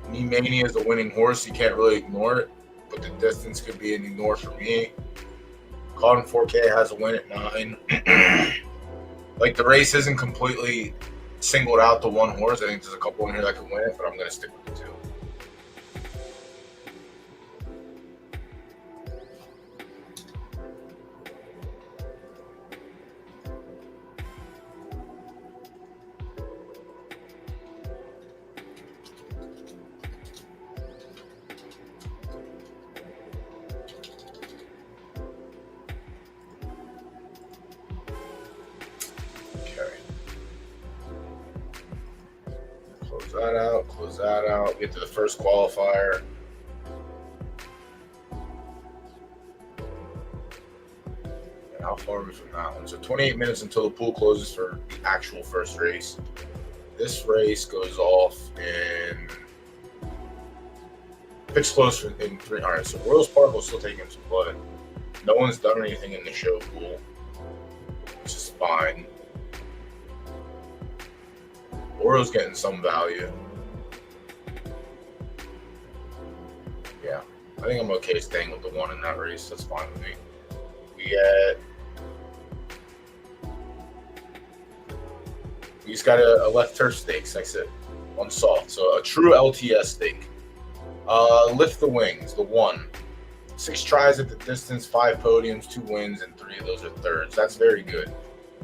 Me Mania is a winning horse. You can't really ignore it, but the distance could be an ignore for me. Caught in 4K has a win at 9. Like, the race isn't completely singled out to one horse. I think there's a couple in here that could win it, but I'm going to stick with the 2. Close that out. Get to the first qualifier. And how far are we from that one? So 28 minutes until the pool closes for the actual first race. This race goes off in pitch close in 3. All right, so Royals Park will still take him to play. No one's done anything in the show pool, which is fine. Orioles getting some value. Yeah, I think I'm okay staying with the 1 in that race. That's fine with me. We just got a left turf stakes. Like I said, on soft. So a true LTS stake. Lift the Wings, the 1. 6 tries at the distance, 5 podiums, 2 wins, and 3 of those are thirds. That's very good.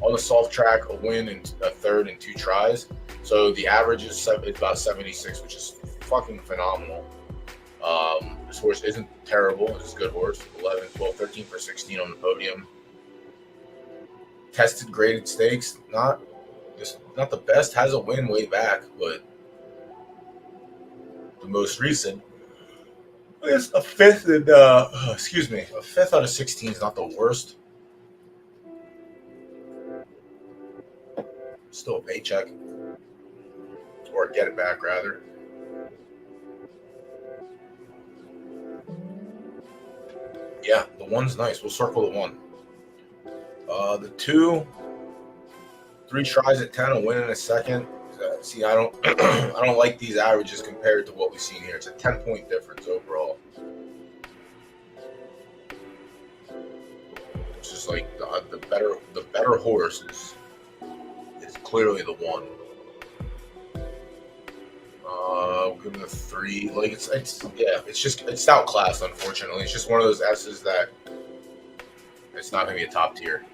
On the soft track, a win and a third and 2 tries. So the average is about 76, which is fucking phenomenal. This horse isn't terrible. It's a good horse. 11, 12, 13 for 16 on the podium. Tested graded stakes. Not the best. Has a win way back, but the most recent is a 5th and a 5th out of 16 is not the worst. Still a paycheck. Or get it back, rather. Yeah, the 1's nice. We'll circle the 1. The 2, 3 tries at 10, a win in a second. See, I don't, I don't like these averages compared to what we've seen here. It's a 10-point difference overall. It's just like the better horse is clearly the 1. Give it a 3. Like it's outclassed. Unfortunately, it's just one of those S's that it's not going to be a top tier.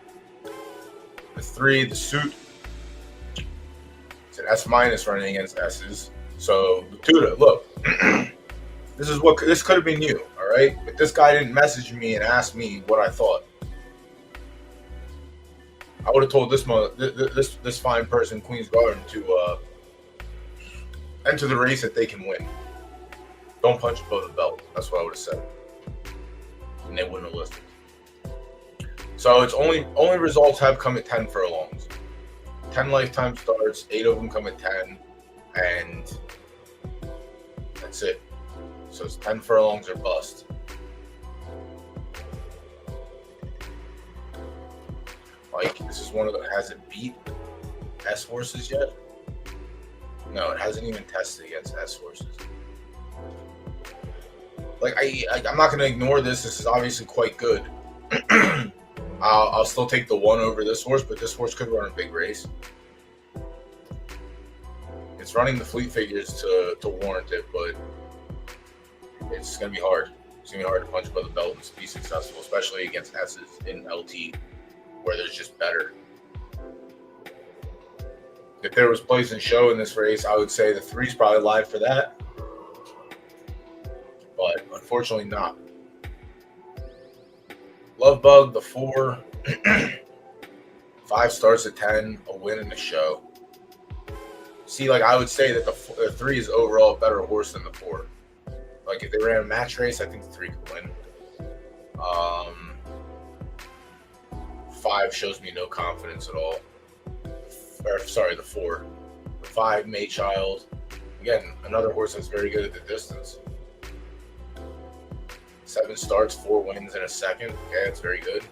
The 3, the suit, it's an S- running against S's. So the Tuda, look, this could have been you, all right? But this guy didn't message me and ask me what I thought. I would have told this fine person, Queen's Garden, to enter the race that they can win. Don't punch above the belt. That's what I would have said, and they wouldn't have listened. So it's only results have come at 10 furlongs. 10 lifetime starts, 8 of them come at 10, and that's it. So it's 10 furlongs or bust. Like, this is one of the, has it beat S horses yet? No, it hasn't even tested against S horses. Like, I'm not going to ignore this. This is obviously quite good. I'll still take the 1 over this horse, but this horse could run a big race. It's running the fleet figures to warrant it, but it's going to be hard. It's going to be hard to punch above the belt and be successful, especially against S's in LT, where there's just better. If there was place and show in this race, I would say the 3's probably live for that. But unfortunately not. Love Bug, the 4. 5 starts at 10, a win in the show. See, like, I would say that the 3 is overall a better horse than the 4. Like, if they ran a match race, I think the 3 could win. 5 shows me no confidence at all. Sorry, the 4. The 5, Maychild. Again, another horse that's very good at the distance. 7 starts, 4 wins in a second. Okay, that's very good.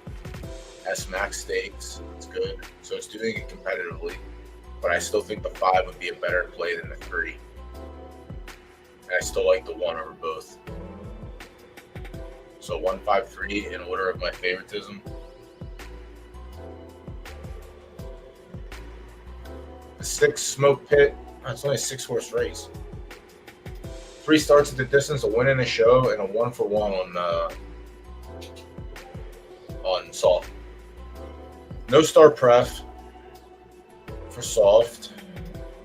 S Max Stakes, it's good. So it's doing it competitively. But I still think the 5 would be a better play than the 3. And I still like the 1 over both. So 1, 5, 3 in order of my favoritism. The 6 Smoke Pit. It's only a 6-horse race. 3 starts at the distance, a win in a show, and a 1-for-1 on soft. No star pref for soft.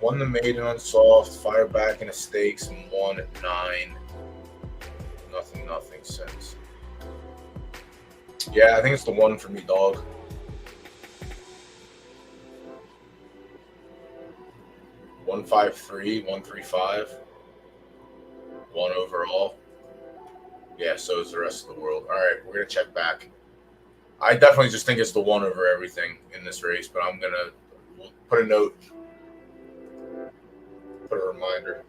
1 the maiden on soft, fire back in a stakes, and 1 at 9. Nothing since. Yeah, I think it's the 1 for me, dog. One, 5, 3, 1, 3, 5. 1 overall. Yeah, so is the rest of the world. All right, we're going to check back. I definitely just think it's the 1 over everything in this race, but I'm going to put a note, put a reminder.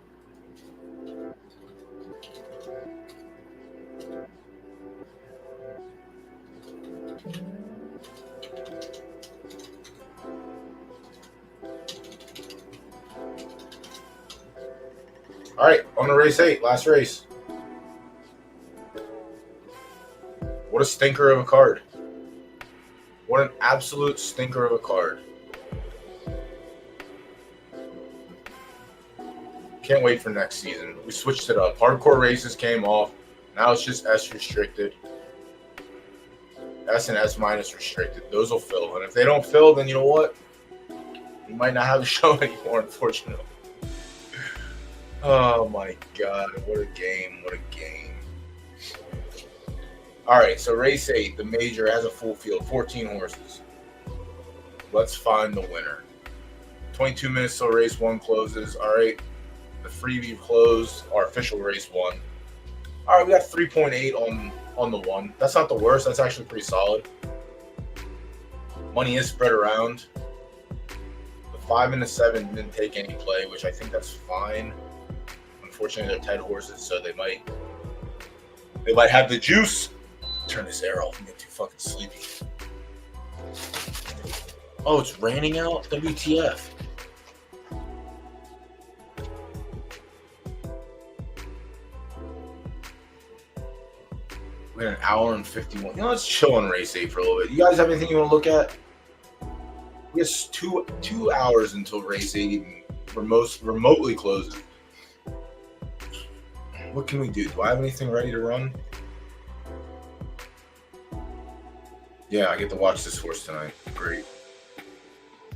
All right, on to race 8, last race. What a stinker of a card. What an absolute stinker of a card. Can't wait for next season. We switched it up. Hardcore races came off. Now it's just S restricted. S and S minus restricted. Those will fill. And if they don't fill, then you know what? We might not have a show anymore, unfortunately. Oh my God, what a game, what a game. All right, so race 8, the major has a full field, 14 horses. Let's find the winner. 22 minutes till race 1 closes. All right, the freebie closed, our official race 1. All right, we got 3.8 on the 1. That's not the worst, that's actually pretty solid. Money is spread around. The 5 and the 7 didn't take any play, which I think that's fine. Unfortunately, they're tight horses, so they might have the juice. Turn this air off and get too fucking sleepy. Oh, it's raining out? WTF. We got an hour and 51. Let's chill on race 8 for a little bit. You guys have anything you want to look at? We have two hours until race 8 even remotely closes. What can we do? Do I have anything ready to run? Yeah, I get to watch this horse tonight. Great.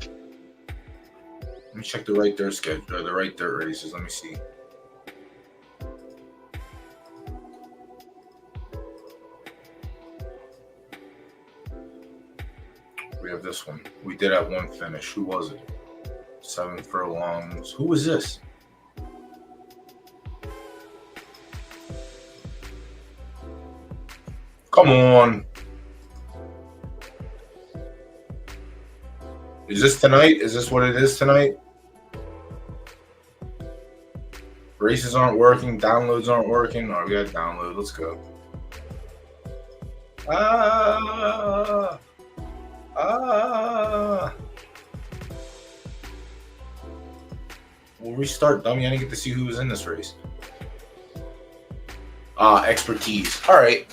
Let me check the right dirt schedule, or the right dirt races. Let me see. We have this one. We did have one finish. Who was it? 7 furlongs. Who was this? Come on. Is this tonight? Is this what it is tonight? Races aren't working. Downloads aren't working. Oh, we got to download. Let's go. We'll restart, dummy. I didn't get to see who was in this race. Expertise. All right.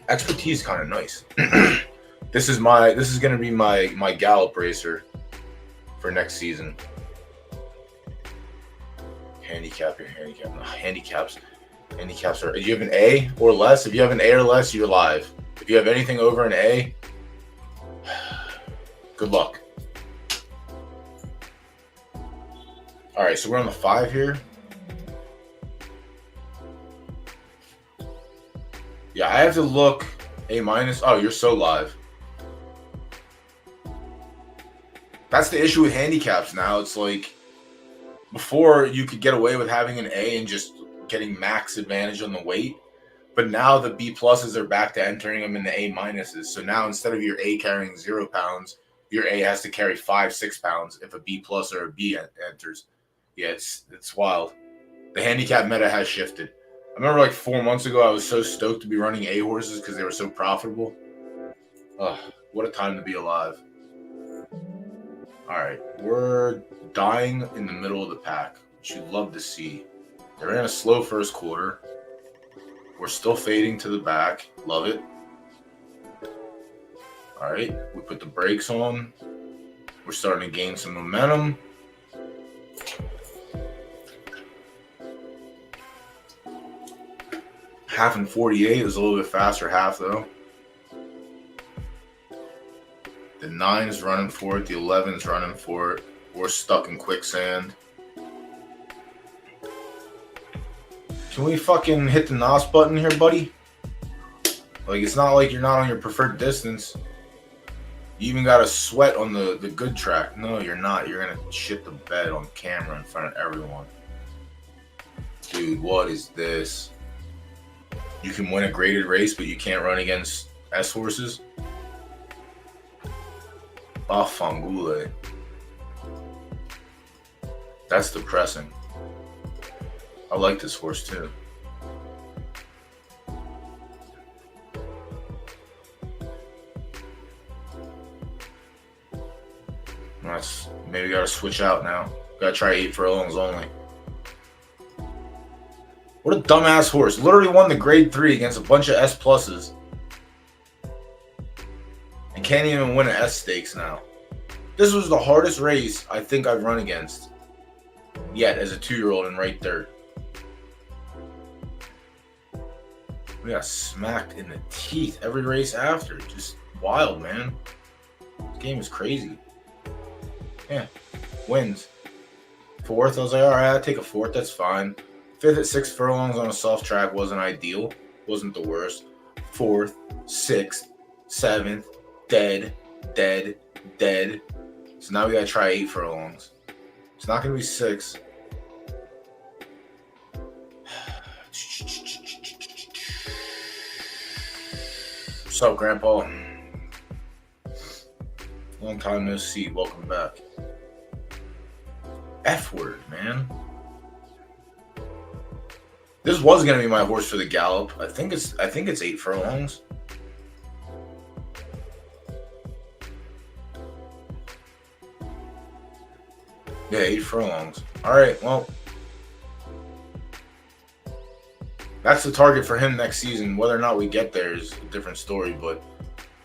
Expertise kind of nice. This is gonna be my Gallop racer for next season. Handicaps. Handicaps are. You have an A or less. If you have an A or less, you're live. If you have anything over an A, good luck. All right, so we're on the 5 here. Yeah, I have to look A minus. Oh, you're so live. That's the issue with handicaps now. It's like before you could get away with having an A and just getting max advantage on the weight. But now the B pluses are back to entering them in the A minuses. So now instead of your A carrying 0 pounds, your A has to carry 5-6 pounds if a B plus or a B enters. Yeah, it's wild. The handicap meta has shifted. I remember like 4 months ago, I was so stoked to be running A horses because they were so profitable. Ugh, what a time to be alive. All right, we're dying in the middle of the pack, which you'd love to see. They ran a slow first quarter. We're still fading to the back. Love it. All right, we put the brakes on. We're starting to gain some momentum. Half and 48 is a little bit faster half, though. The 9's running for it. The 11's running for it. We're stuck in quicksand. Can we fucking hit the NOS button here, buddy? Like, it's not like you're not on your preferred distance. You even got to sweat on the good track. No, you're not. You're going to shit the bed on camera in front of everyone. Dude, what is this? You can win a graded race, but you can't run against S horses? Fangule. That's depressing. I like this horse too. Nice. Maybe gotta switch out now. Gotta try 8 furlongs only. What a dumbass horse. Literally won the grade 3 against a bunch of S pluses. And can't even win an S stakes now. This was the hardest race I think I've run against yet as a 2-year-old in right dirt. We got smacked in the teeth every race after. Just wild, man. This game is crazy. Yeah. Wins. 4th, I was like, all right, I'll take a 4th. That's fine. 5th at 6 furlongs on a soft track wasn't ideal. Wasn't the worst. 4th, 6th, 7th, dead. So now we gotta try 8 furlongs. It's not gonna be 6. What's up, Grandpa? Long time no see. Welcome back. F word, man. This was gonna be my horse for the Gallop. I think it's 8 furlongs. Yeah, 8 furlongs. All right, well, that's the target for him next season. Whether or not we get there is a different story. But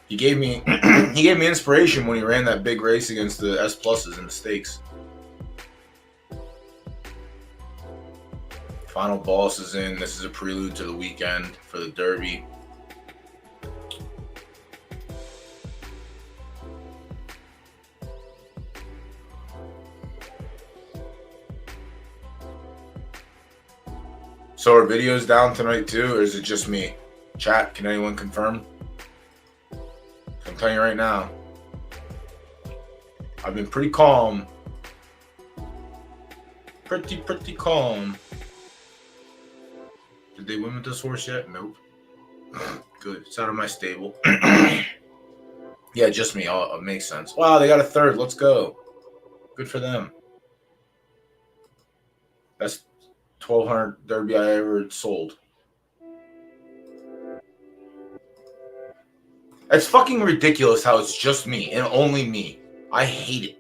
he gave me inspiration when he ran that big race against the S pluses in the stakes. Final Boss is in. This is a prelude to the weekend for the Derby. So are videos down tonight too, or is it just me? Chat, can anyone confirm? I'm telling you right now, I've been pretty calm. Pretty calm. Did they win with this horse yet? Nope. Good. It's out of my stable. Yeah, just me. Oh, it makes sense. Wow, they got a third. Let's go. Good for them. That's 1,200 Derby I ever sold. It's fucking ridiculous how it's just me and only me. I hate it.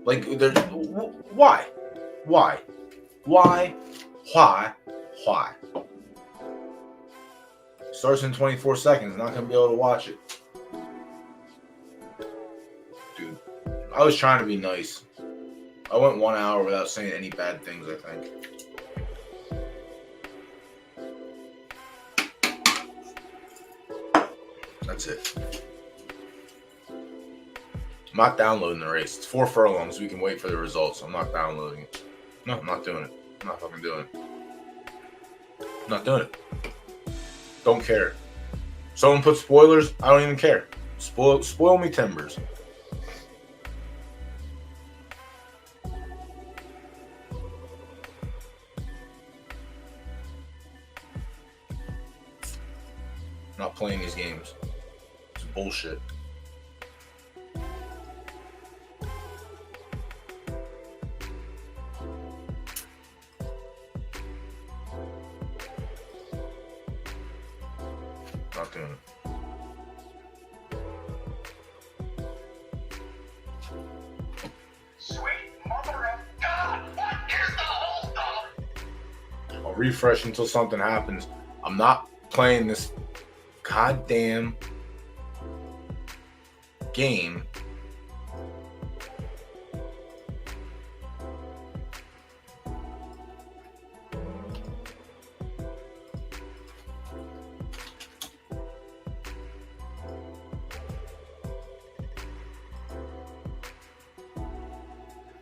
Like, there's why? Why? Starts in 24 seconds. Not gonna be able to watch it. Dude, I was trying to be nice. I went 1 hour without saying any bad things, I think. That's it. I'm not downloading the race. It's 4 furlongs. We can wait for the results. I'm not downloading it. No, I'm not doing it. I'm not fucking doing it. I'm not doing it. Don't care. Someone put spoilers. I don't even care. Spoil me timbers. Not playing these games. It's bullshit. Not doing it. Sweet mother of God! What is the hold up? I'll refresh until something happens. I'm not playing this goddamn game.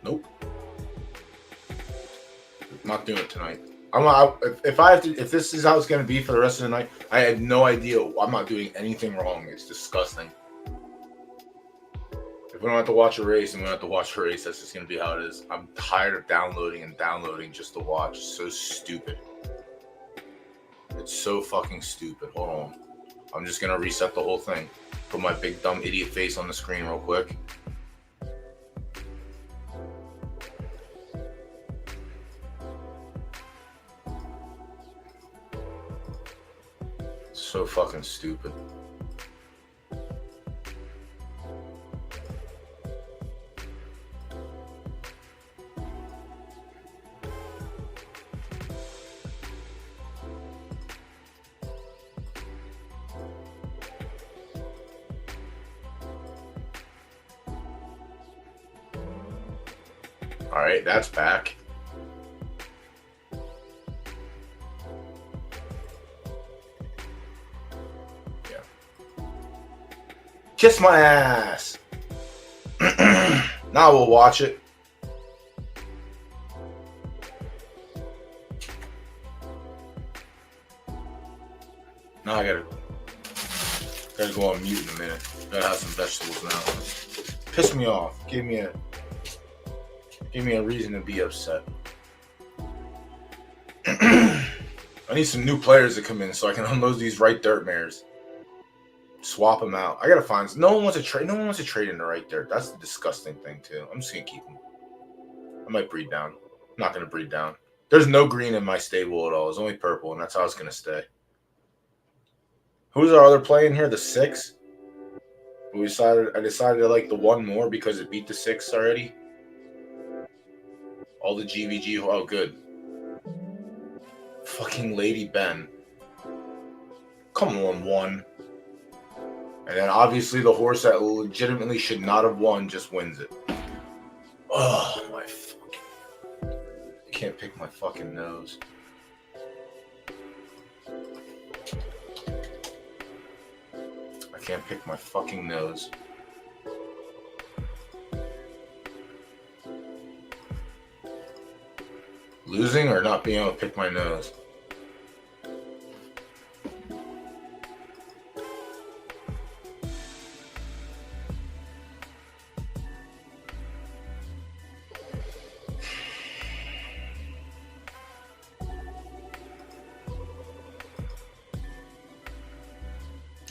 Nope. Not doing it tonight. I'm not, if this is how it's gonna be for the rest of the night, I had no idea. I'm not doing anything wrong. It's disgusting. If we don't have to watch a race and we don't have to watch a race, that's just gonna be how it is. I'm tired of downloading just to watch. It's so stupid. It's so fucking stupid. Hold on. I'm just gonna reset the whole thing. Put my big dumb idiot face on the screen real quick. So fucking stupid. All right, that's back. Kiss my ass. Now we'll watch it. Now I gotta go on mute in a minute. Gotta have some vegetables now. Piss me off. Give me a reason to be upset. I need some new players to come in so I can unload these right dirt mares. Swap them out. I gotta find. No one wants to trade. No one wants to trade in the right dirt. That's the disgusting thing too. I'm just gonna keep them. I might breed down. I'm not gonna breed down. There's no green in my stable at all. It's only purple, and that's how it's going to stay. Who's our other play in here? The 6? I decided to like the 1 more because it beat the 6 already. All the GVG. Oh, good. Fucking Lady Ben. Come on, 1. And then obviously the horse that legitimately should not have won just wins it. Oh, my fucking... I can't pick my fucking nose. I can't pick my fucking nose. Losing or not being able to pick my nose?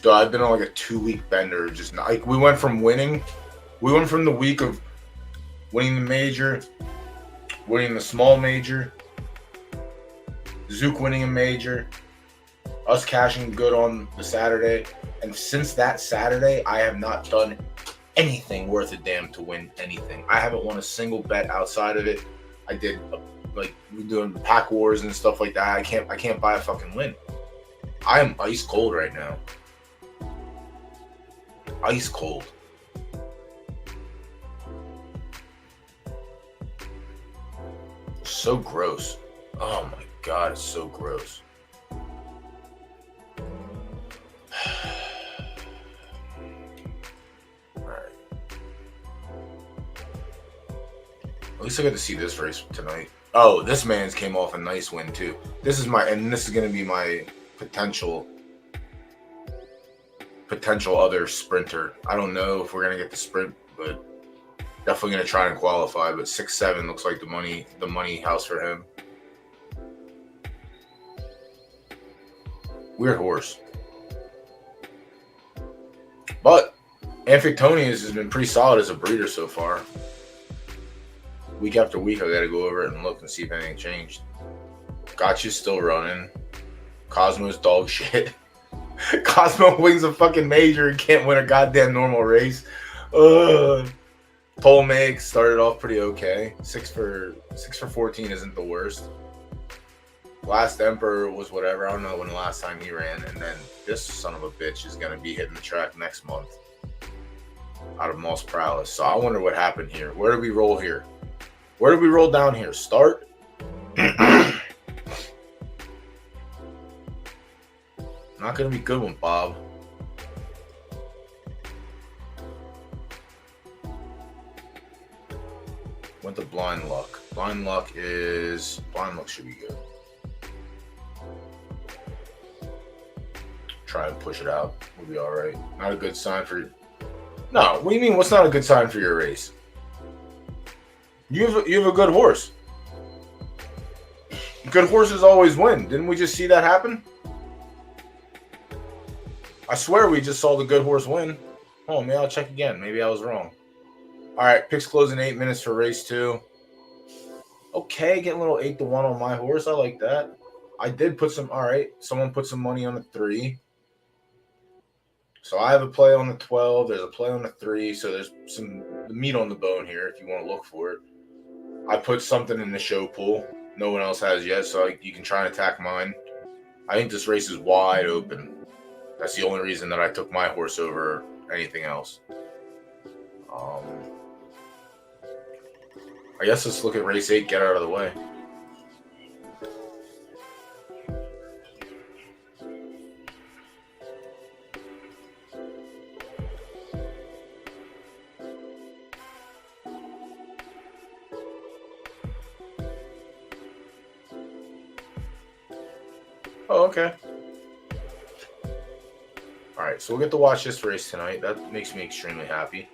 Dude, I've been on like a 2-week bender. Just like we went from the week of winning the major, winning the small major, Zook winning a major, us cashing good on the Saturday, and since that Saturday, I have not done anything worth a damn to win anything. I haven't won a single bet outside of it. I did like we're doing pack wars and stuff like that. I can't buy a fucking win. I am ice cold right now. Ice cold. So gross. Oh my god, it's so gross. Alright. At least I got to see this race tonight. Oh, this man's came off a nice win too. This is gonna be my potential other sprinter. I don't know if we're gonna get the sprint, but definitely gonna try and qualify. But 6-7 looks like the money house for him. Weird horse, but Amphictonius has been pretty solid as a breeder so far. Week after week, I gotta go over it and look and see if anything changed. Gotcha's still running. Cosmo's dog shit. Cosmo wins a fucking major and can't win a goddamn normal race. Tolmake started off pretty okay. 6 for 14 isn't the worst. Last Emperor was whatever. I don't know when the last time he ran. And then this son of a bitch is gonna be hitting the track next month out of Moss Prowess. So I wonder what happened here. Where do we roll here? Where do we roll down here? Start. Not gonna be a good one, Bob. Went to blind luck. Blind luck should be good. Try and push it out. We'll be all right. Not a good sign for. No, what do you mean? What's not a good sign for your race? You have a good horse. Good horses always win. Didn't we just see that happen? I swear we just saw the good horse win. Oh, maybe I'll check again. Maybe I was wrong. All right, picks closing 8 minutes for race 2. Okay, getting a little 8-1 on my horse. I like that. I did put some. All right, someone put some money on the 3. So I have a play on the 12. There's a play on the 3. So there's some meat on the bone here if you want to look for it. I put something in the show pool. No one else has yet, so you can try and attack mine. I think this race is wide open. That's the only reason that I took my horse over anything else. I guess let's look at race 8, get out of the way. Oh, okay. All right, so we'll get to watch this race tonight. That makes me extremely happy.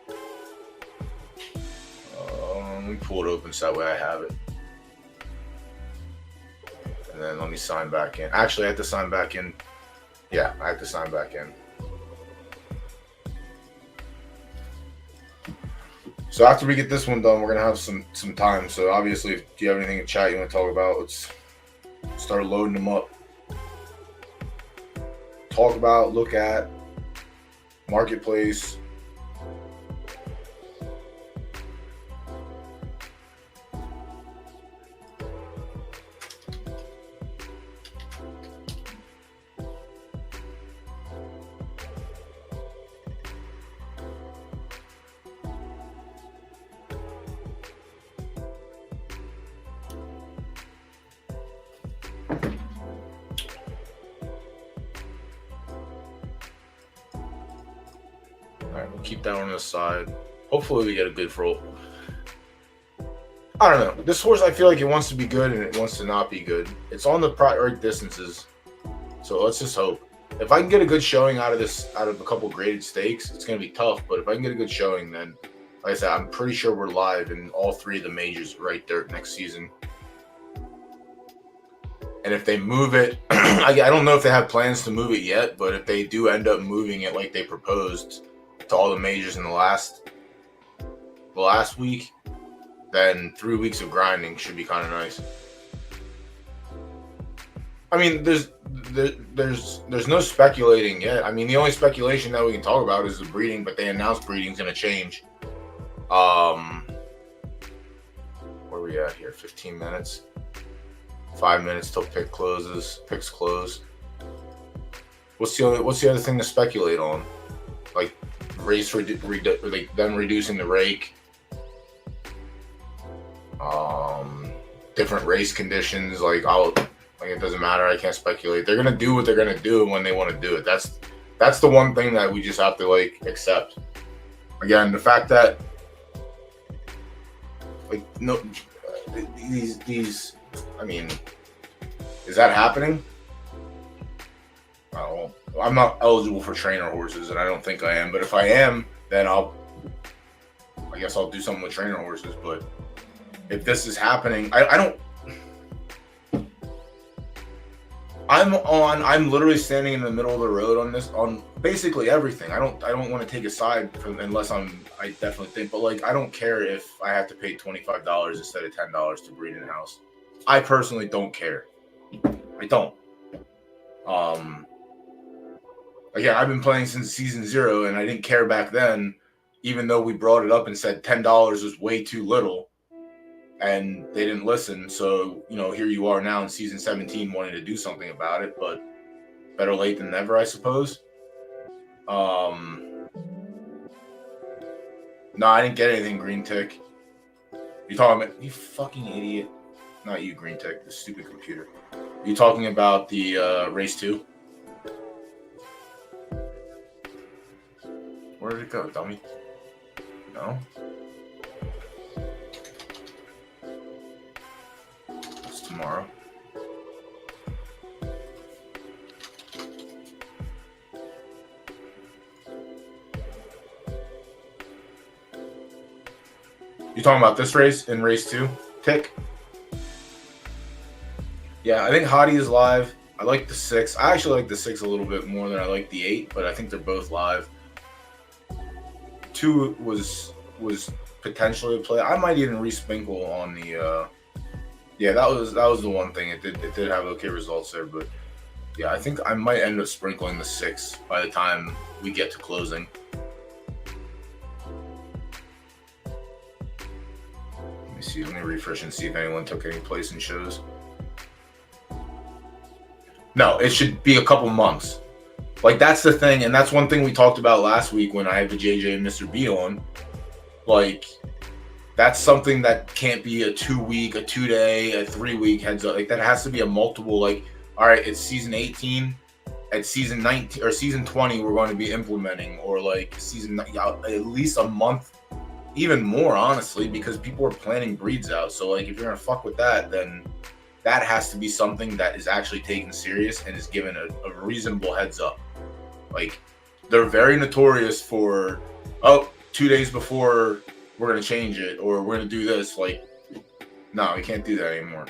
Let me pull it open so that way I have it. And then let me sign back in. Actually, I have to sign back in. Yeah, I have to sign back in. So after we get this one done, we're gonna have some time. So obviously, if you have anything in chat you want to talk about, let's start loading them up. Talk about, look at, marketplace. Alright, we'll keep that on the side. Hopefully we get a good roll. I don't know. This horse, I feel like it wants to be good and it wants to not be good. It's on the priority distances. So let's just hope. If I can get a good showing out of a couple graded stakes, it's going to be tough. But if I can get a good showing, then, like I said, I'm pretty sure we're live in all 3 of the majors right there next season. And if they move it, I don't know if they have plans to move it yet, but if they do end up moving it like they proposed to all the majors in the last week, then 3 weeks of grinding should be kind of nice. I mean, there's no speculating yet. I mean, the only speculation that we can talk about is the breeding, but they announced breeding's going to change. Where are we at here? 15 minutes. 5 minutes till picks close. What's the other thing to speculate on? Like race like them reducing the rake. Different race conditions. Like it doesn't matter. I can't speculate. They're gonna do what they're gonna do when they want to do it. That's the one thing that we just have to like accept. Again, the fact that these. I mean, is that happening? I'm not eligible for trainer horses, and I don't think I am. But if I am, then I guess I'll do something with trainer horses. But if this is happening, I'm literally standing in the middle of the road on basically everything. I don't want to take a side unless I definitely think, but like I don't care if I have to pay $25 instead of $10 to breed in a house. I personally don't care. I don't. Again, I've been playing since season 0, and I didn't care back then, even though we brought it up and said $10 was way too little, and they didn't listen. So, here you are now in season 17 wanting to do something about it, but better late than never, I suppose. No, I didn't get anything, Green Tick. You talking about, you fucking idiot. Not you, Green Tick, the stupid computer. You talking about the race 2? Where did it go, dummy? No? It's tomorrow. You talking about this race in race 2? Tick? Yeah, I think Hottie is live. I like the 6. I actually like the 6 a little bit more than I like the 8, but I think they're both live. 2 was potentially a play. I might even resprinkle on the yeah, that was the one thing. It did have okay results there, but yeah, I think I might end up sprinkling the 6 by the time we get to closing. Let me see. Let me refresh and see if anyone took any place in shows. No, it should be a couple months. Like, that's the thing, and that's one thing we talked about last week when I had the JJ and Mr. B on. Like, that's something that can't be a 2-week, a 2-day, a 3-week heads up. Like, that has to be a multiple, like, all right, it's season 18, at season 19 or season 20 we're going to be implementing, or like season at least a month, even more, honestly, because people are planning breeds out. So like, if you're gonna fuck with that, then that has to be something that is actually taken serious and is given a reasonable heads up. Like, they're very notorious for, 2 days before we're going to change it, or we're going to do this. Like, no, we can't do that anymore.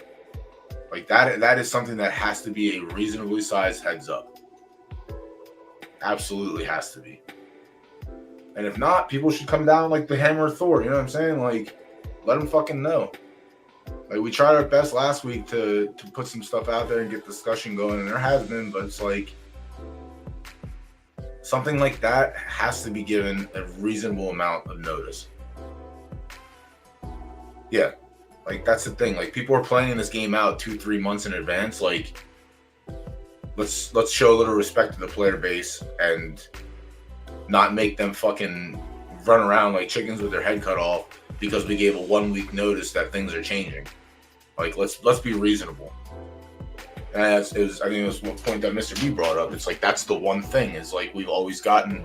Like, that is something that has to be a reasonably sized heads up. Absolutely has to be. And if not, people should come down like the hammer of Thor. You know what I'm saying? Like, let them fucking know. Like, we tried our best last week to put some stuff out there and get discussion going, and there has been, but it's like something like that has to be given a reasonable amount of notice. Yeah, like that's the thing. Like, people are planning this game out 2-3 months in advance. Like, let's show a little respect to the player base and not make them fucking run around like chickens with their head cut off because we gave a 1 week notice that things are changing. Like, let's be reasonable. And I think it was one point that Mr. B brought up. It's like, that's the one thing. Is like, we've always gotten,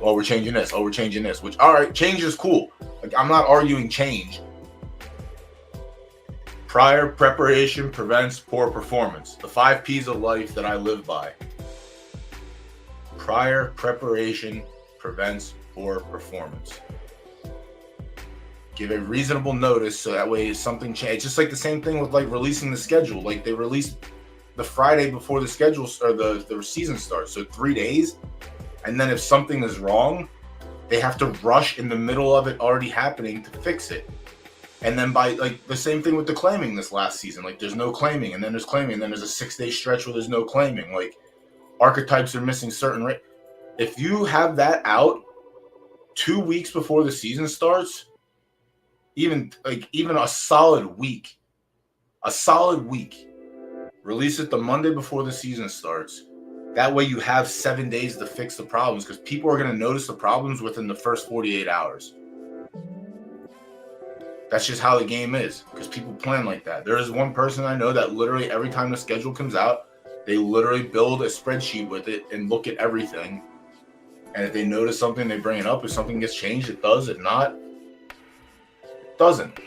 oh, we're changing this. Oh, we're changing this. Which, all right, change is cool. Like, I'm not arguing change. Prior preparation prevents poor performance. The 5 P's of life that I live by. Prior preparation prevents poor performance. Give a reasonable notice so that way something changes. It's just like the same thing with like releasing the schedule. Like, they released the Friday before the schedule or the season starts, so 3 days. And then if something is wrong, they have to rush in the middle of it already happening to fix it. And then by like the same thing with the claiming this last season. Like, there's no claiming, and then there's claiming, and then there's a 6-day stretch where there's no claiming. Like, archetypes are missing certain. If you have that out 2 weeks before the season starts, even a solid week, release it the Monday before the season starts. That way you have 7 days to fix the problems, because people are going to notice the problems within the first 48 hours. That's just how the game is, because people plan like that. There is one person I know that literally every time the schedule comes out, they literally build a spreadsheet with it and look at everything. And if they notice something, they bring it up. If something gets changed, it does. If not, it doesn't.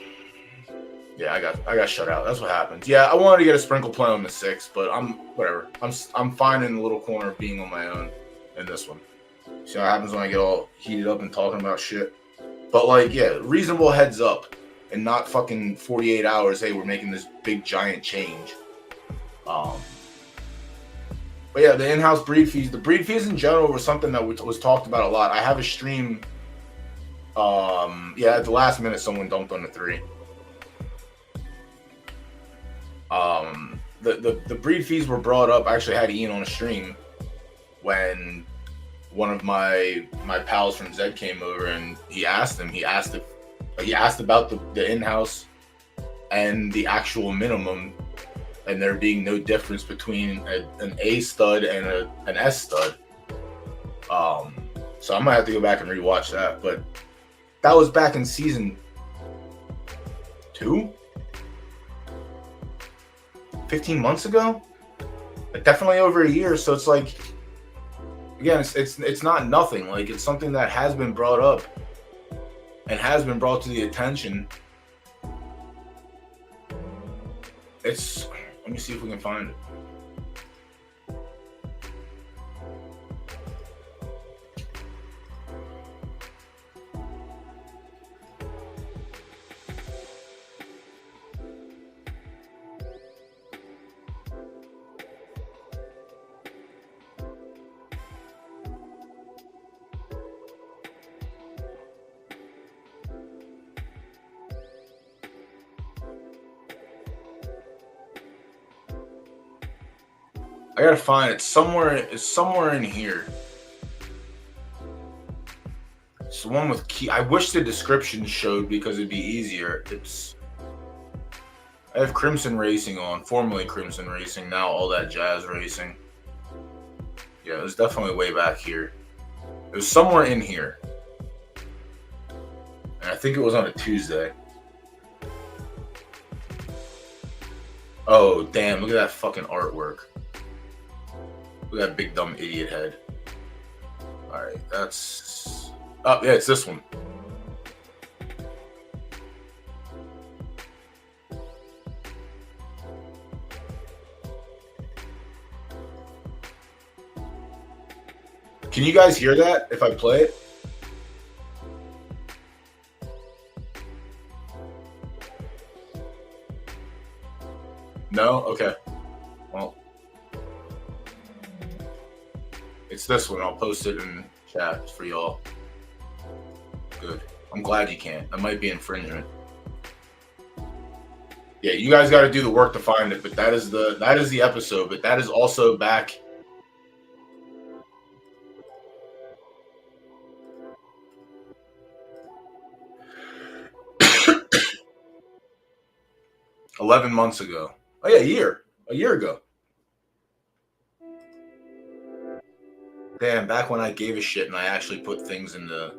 Yeah, I got shut out. That's what happens. Yeah, I wanted to get a sprinkle play on the 6, but whatever. I'm fine in the little corner of being on my own in this one. See what happens when I get all heated up and talking about shit. But like, yeah, reasonable heads up and not fucking 48 hours. Hey, we're making this big giant change. But yeah, the in-house breed fees. The breed fees in general were something that was talked about a lot. I have a stream. Yeah, at the last minute, someone dumped on the 3. The breed fees were brought up. I actually had Ian on a stream when one of my pals from Zed came over, and he asked about the in-house and the actual minimum, and there being no difference between an A stud and an S stud. So I might have to go back and rewatch that, but that was back in season 2, 15 months ago, like definitely over a year. So it's like, again, it's not nothing. Like, it's something that has been brought up and has been brought to the attention. Let me see if we can find it. I gotta find it somewhere. It's somewhere in here. It's the one with key. I wish the description showed because it'd be easier. I have Crimson Racing on, formerly Crimson Racing, now All That Jazz Racing. Yeah, it was definitely way back here. It was somewhere in here. And I think it was on a Tuesday. Oh, damn, look at that fucking artwork. Look at that big dumb idiot head. Alright, that's... Oh, yeah, it's this one. Can you guys hear that if I play it? No? Okay. Well, it's this one. I'll post it in chat for y'all. Good. I'm glad you can't. That might be infringement. Yeah, you guys got to do the work to find it, but that is the episode. But that is also back. $11 months ago. Oh yeah, a year ago. Damn, back when I gave a shit and I actually put things in the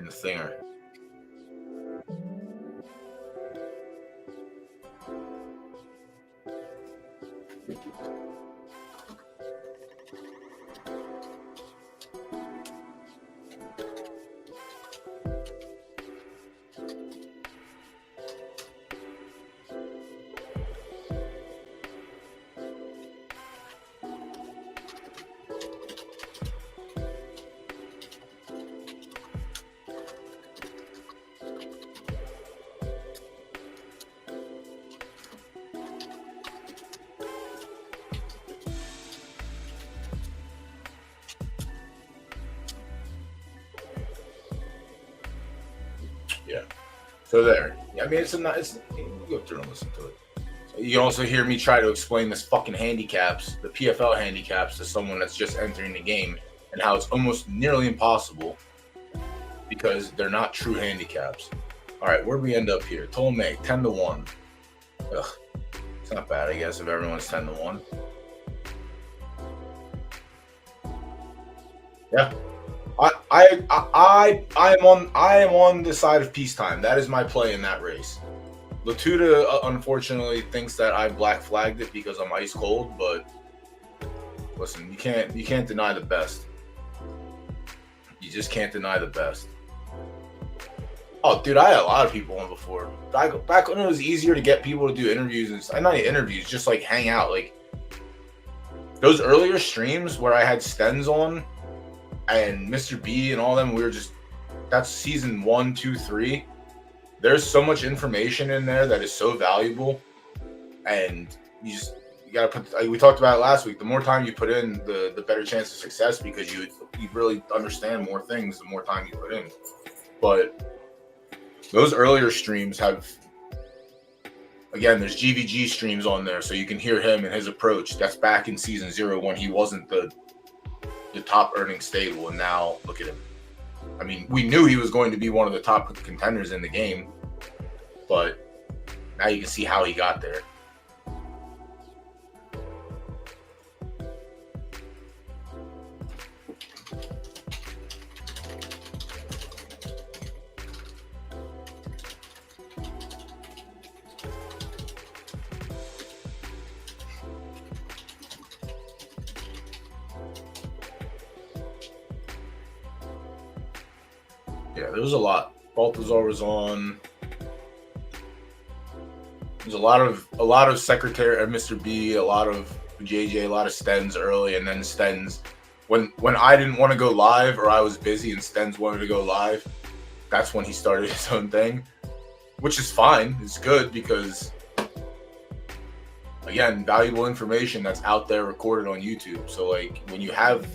thinger. Yeah. So there. Yeah, I mean, it's you go through and listen to it. So you can also hear me try to explain this fucking handicaps, the PFL handicaps, to someone that's just entering the game, and how it's almost nearly impossible because they're not true handicaps. All right, where'd we end up here? Ptolemy, 10-1. Ugh, it's not bad, I guess, if everyone's 10-1. Yeah. I am on the side of peacetime. That is my play in that race. Latuda unfortunately thinks that I black flagged it because I'm ice cold, but listen, you can't deny the best. You just can't deny the best. Oh, dude, I had a lot of people on before. Back when it was easier to get people to do interviews and not interviews, just like hang out. Like those earlier streams where I had Stens on. And Mr. B and all them, that's season 1, 2, 3. There's so much information in there that is so valuable. And you gotta put, we talked about it last week, the more time you put in, the better chance of success, because you really understand more things the more time you put in. But those earlier streams have, again, there's GVG streams on there, so you can hear him and his approach. That's back in season 0 when he wasn't the top earning stable, and now look at him. I mean, we knew he was going to be one of the top contenders in the game, but now you can see how he got there. Yeah, there was a lot. Baltazar was on. There's a lot of Secretary Mr. B, a lot of JJ, a lot of Stens early, and then Stens when I didn't want to go live or I was busy and Stens wanted to go live, that's when he started his own thing, which is fine. It's good because, again, valuable information that's out there recorded on YouTube. So like when you have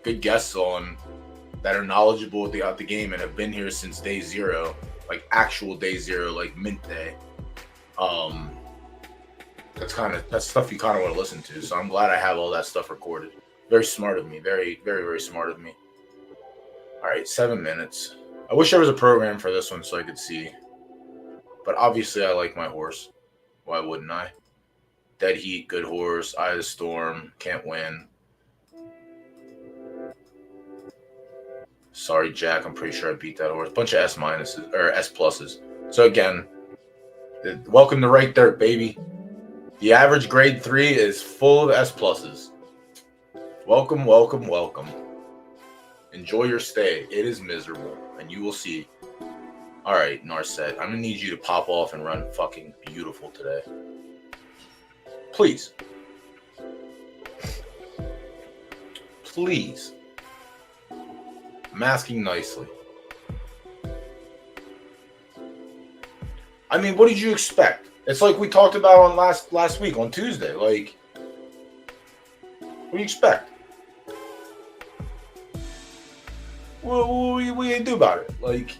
good guests on that are knowledgeable about the game and have been here since day 0, like actual day 0, like mint day, that's stuff you kind of want to listen to. So I'm glad I have all that stuff recorded. Very smart of me. Very, very, very smart of me. All right, 7 minutes. I wish there was a program for this one so I could see. But obviously I like my horse. Why wouldn't I? Dead Heat, good horse. Eye of the Storm, can't win. Sorry, Jack. I'm pretty sure I beat that horse. Bunch of S minuses or S pluses. So again, welcome to Right Dirt, baby. The average grade 3 is full of S pluses. Welcome, welcome, welcome. Enjoy your stay. It is miserable, and you will see. All right, Narset, I'm gonna need you to pop off and run fucking beautiful today, please. Please. Masking nicely. I mean, what did you expect? It's like we talked about on last week on Tuesday. Like, what do you expect? What we gonna do about it? Like,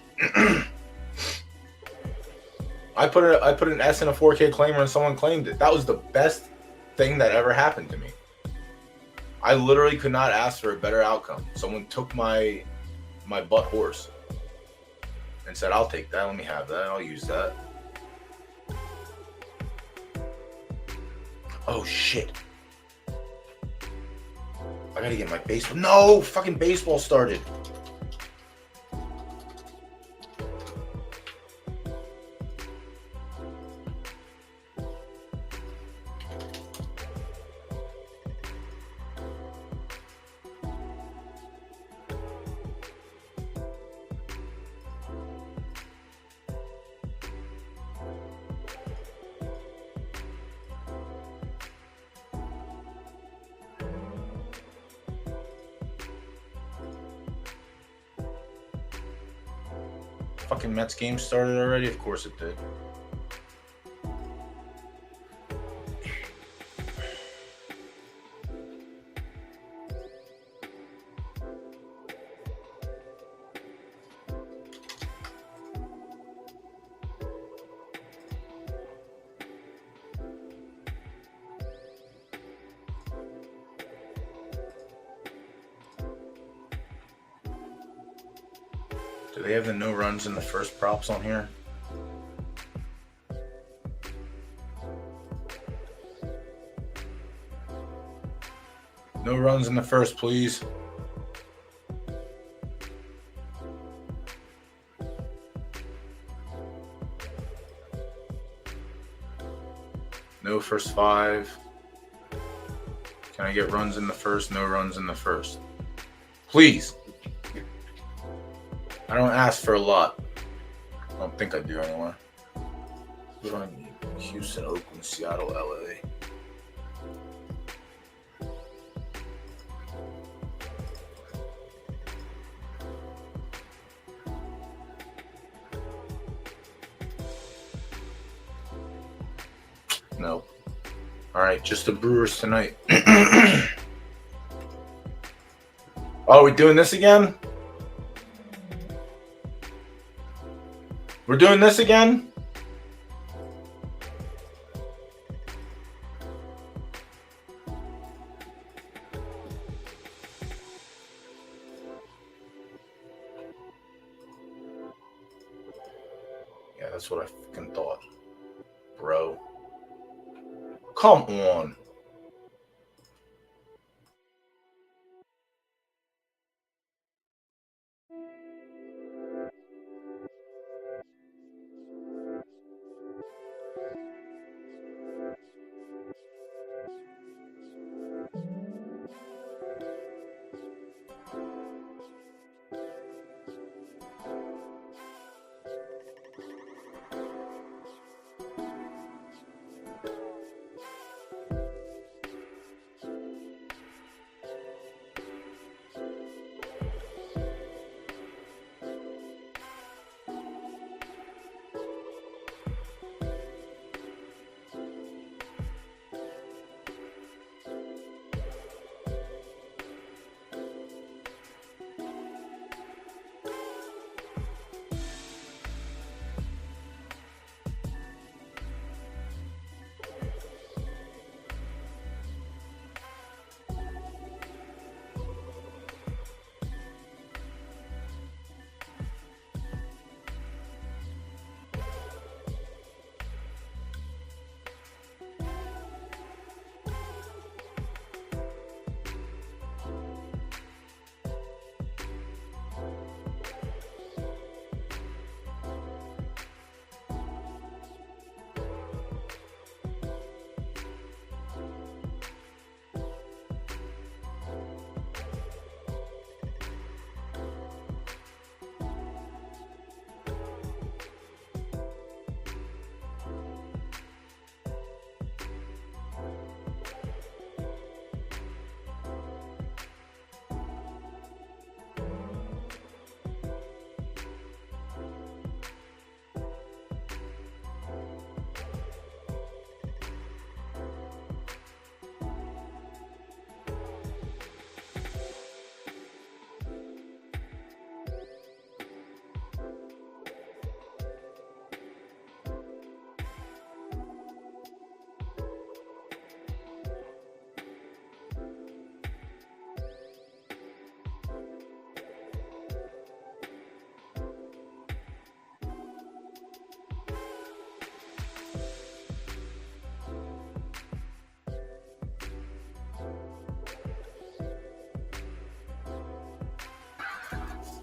I put an S in a 4K claimer and someone claimed it. That was the best thing that ever happened to me. I literally could not ask for a better outcome. Someone took my butt horse and said, "I'll take that. Let me have that. I'll use that." Oh shit! I gotta get my baseball. No, fucking baseball started. Fucking Mets game started already? Of course it did. Do they have the no runs in the first props on here? No runs in the first, please. No first 5. Can I get runs in the first? No runs in the first. Please. I don't ask for a lot. I don't think I do anyway. We don't have Houston, Oakland, Seattle, LA. No. All right, just the Brewers tonight. Oh, we doing this again? We're doing this again? Yeah, that's what I fucking thought. Bro. Come on.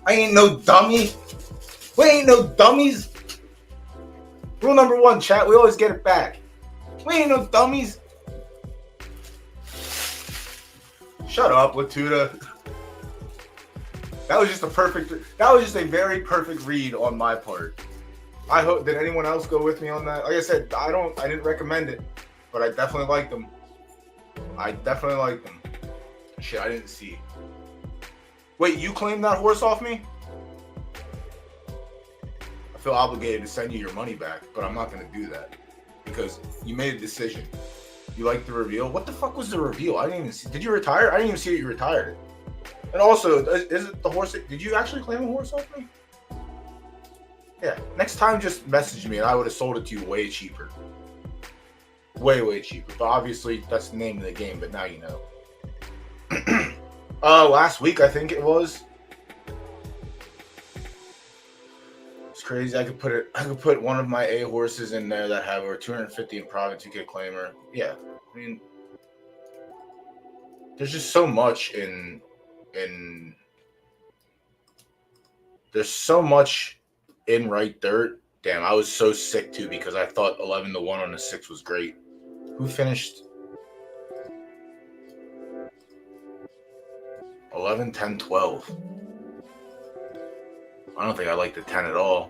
I ain't no dummy. We ain't no dummies. Rule number 1, chat. We always get it back. We ain't no dummies. Shut up, Latuda. That was just a very perfect read on my part. I hope, did anyone else go with me on that? Like I said, I didn't recommend it, but I definitely liked them. Shit, I didn't see. Wait, you claimed that horse off me? I feel obligated to send you your money back, but I'm not going to do that because you made a decision. You liked the reveal? What the fuck was the reveal? I didn't even see. Did you retire? I didn't even see that you retired it. And also, is it the horse? Did you actually claim a horse off me? Yeah. Next time, just message me and I would have sold it to you way cheaper. Way, way cheaper. But obviously, that's the name of the game, but now you know. Last week, I think it was. It's crazy. I could put one of my A horses in there that have over 250 in private 2K claimer. Yeah. I mean, there's just so much in there's so much in right dirt. Damn, I was so sick too because I thought 11-1 on the 6 was great. Who finished 11, 10, 12? I don't think I like the 10 at all.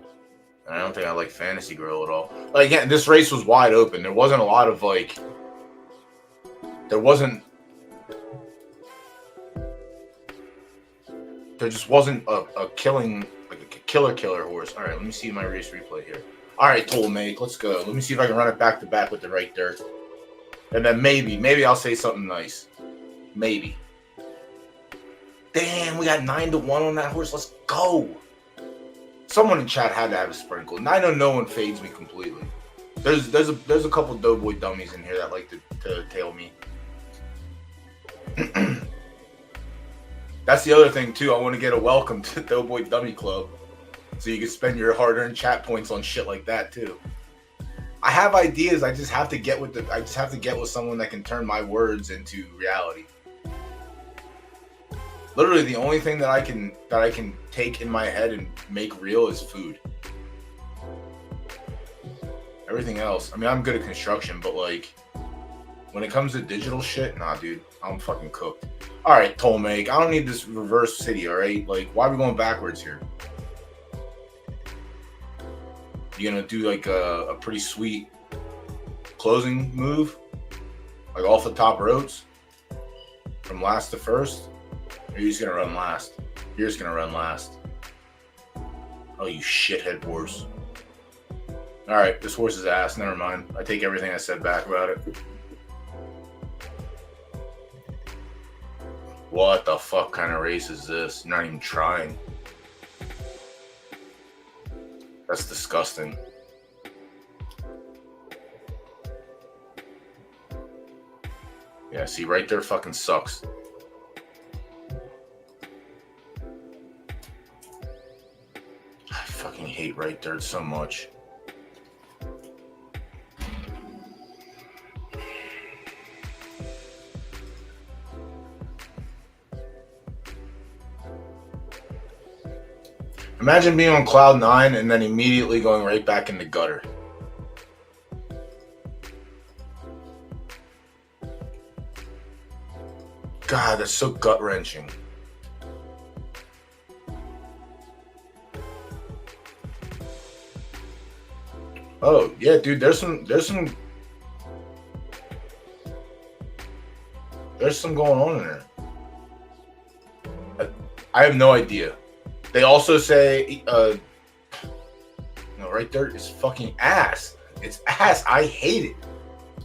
And I don't think I like Fantasy Girl at all. Like, again, this race was wide open. There wasn't a lot of like there just wasn't a killer horse. All right, let me see my race replay here. All right, Ptolemaic, let's go. Let me see if I can run it back to back with the right dirt. And then maybe I'll say something nice. Maybe. Damn, we got 9-1 on that horse. Let's go. Someone in chat had to have a sprinkle. And I know no one fades me completely. There's a couple doughboy dummies in here that like to tail me. That's the other thing too. I want to get a welcome to Doughboy Dummy Club, so you can spend your hard-earned chat points on shit like that too. I have ideas. I just have to get with someone that can turn my words into reality. Literally, the only thing that I can take in my head and make real is food. Everything else, I mean, I'm good at construction, but like, when it comes to digital shit, nah, dude, I'm fucking cooked. All right, Ptolemaic, I don't need this reverse city, all right? Like, why are we going backwards here? You gonna do like a pretty sweet closing move? Like off the top ropes? From last to first? Or are you just gonna run last? You're just gonna run last. Oh, you shithead horse. All right, this horse is ass. Never mind. I take everything I said back about it. What the fuck kind of race is this? You're not even trying. That's disgusting. Yeah, see, right there fucking sucks. I fucking hate right dirt so much. Imagine being on cloud 9 and then immediately going right back in the gutter. God, that's so gut-wrenching. Oh, yeah, dude, there's some going on in there. I have no idea. They also say, right there is fucking ass. It's ass. I hate it.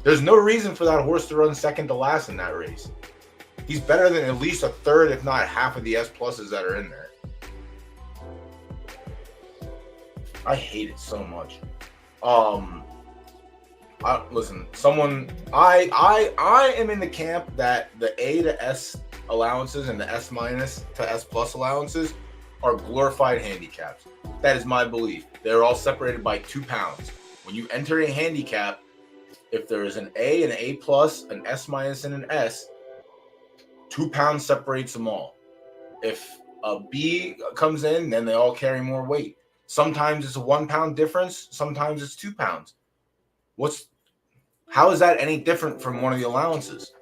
There's no reason for that horse to run second to last in that race. He's better than at least a third, if not half of the S pluses that are in there. I hate it so much. Listen, I am in the camp that the A to S allowances and the S minus to S plus allowances are glorified handicaps. That is my belief. They're all separated by 2 pounds. When you enter a handicap, if there is an A, an A plus, an S minus, and an S, 2 pounds separates them all. If a B comes in, then they all carry more weight. Sometimes it's a 1 pound difference. Sometimes it's 2 pounds. How is that any different from one of the allowances?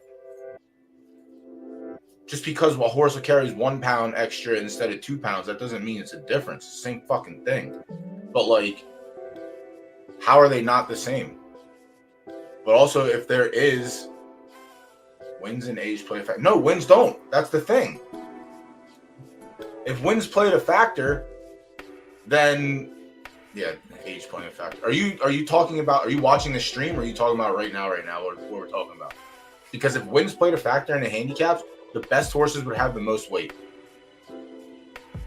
Just because a horse carries 1 pound extra instead of 2 pounds, that doesn't mean it's a difference. It's the same fucking thing. But like, how are they not the same? But also, if there is wins and age play a factor. No, wins don't. That's the thing. If wins played a factor, then yeah, age playing a factor. Are you talking about? Are you watching the stream? Or are you talking about right now? What we're talking about? Because if wins played a factor in the handicaps, the best horses would have the most weight.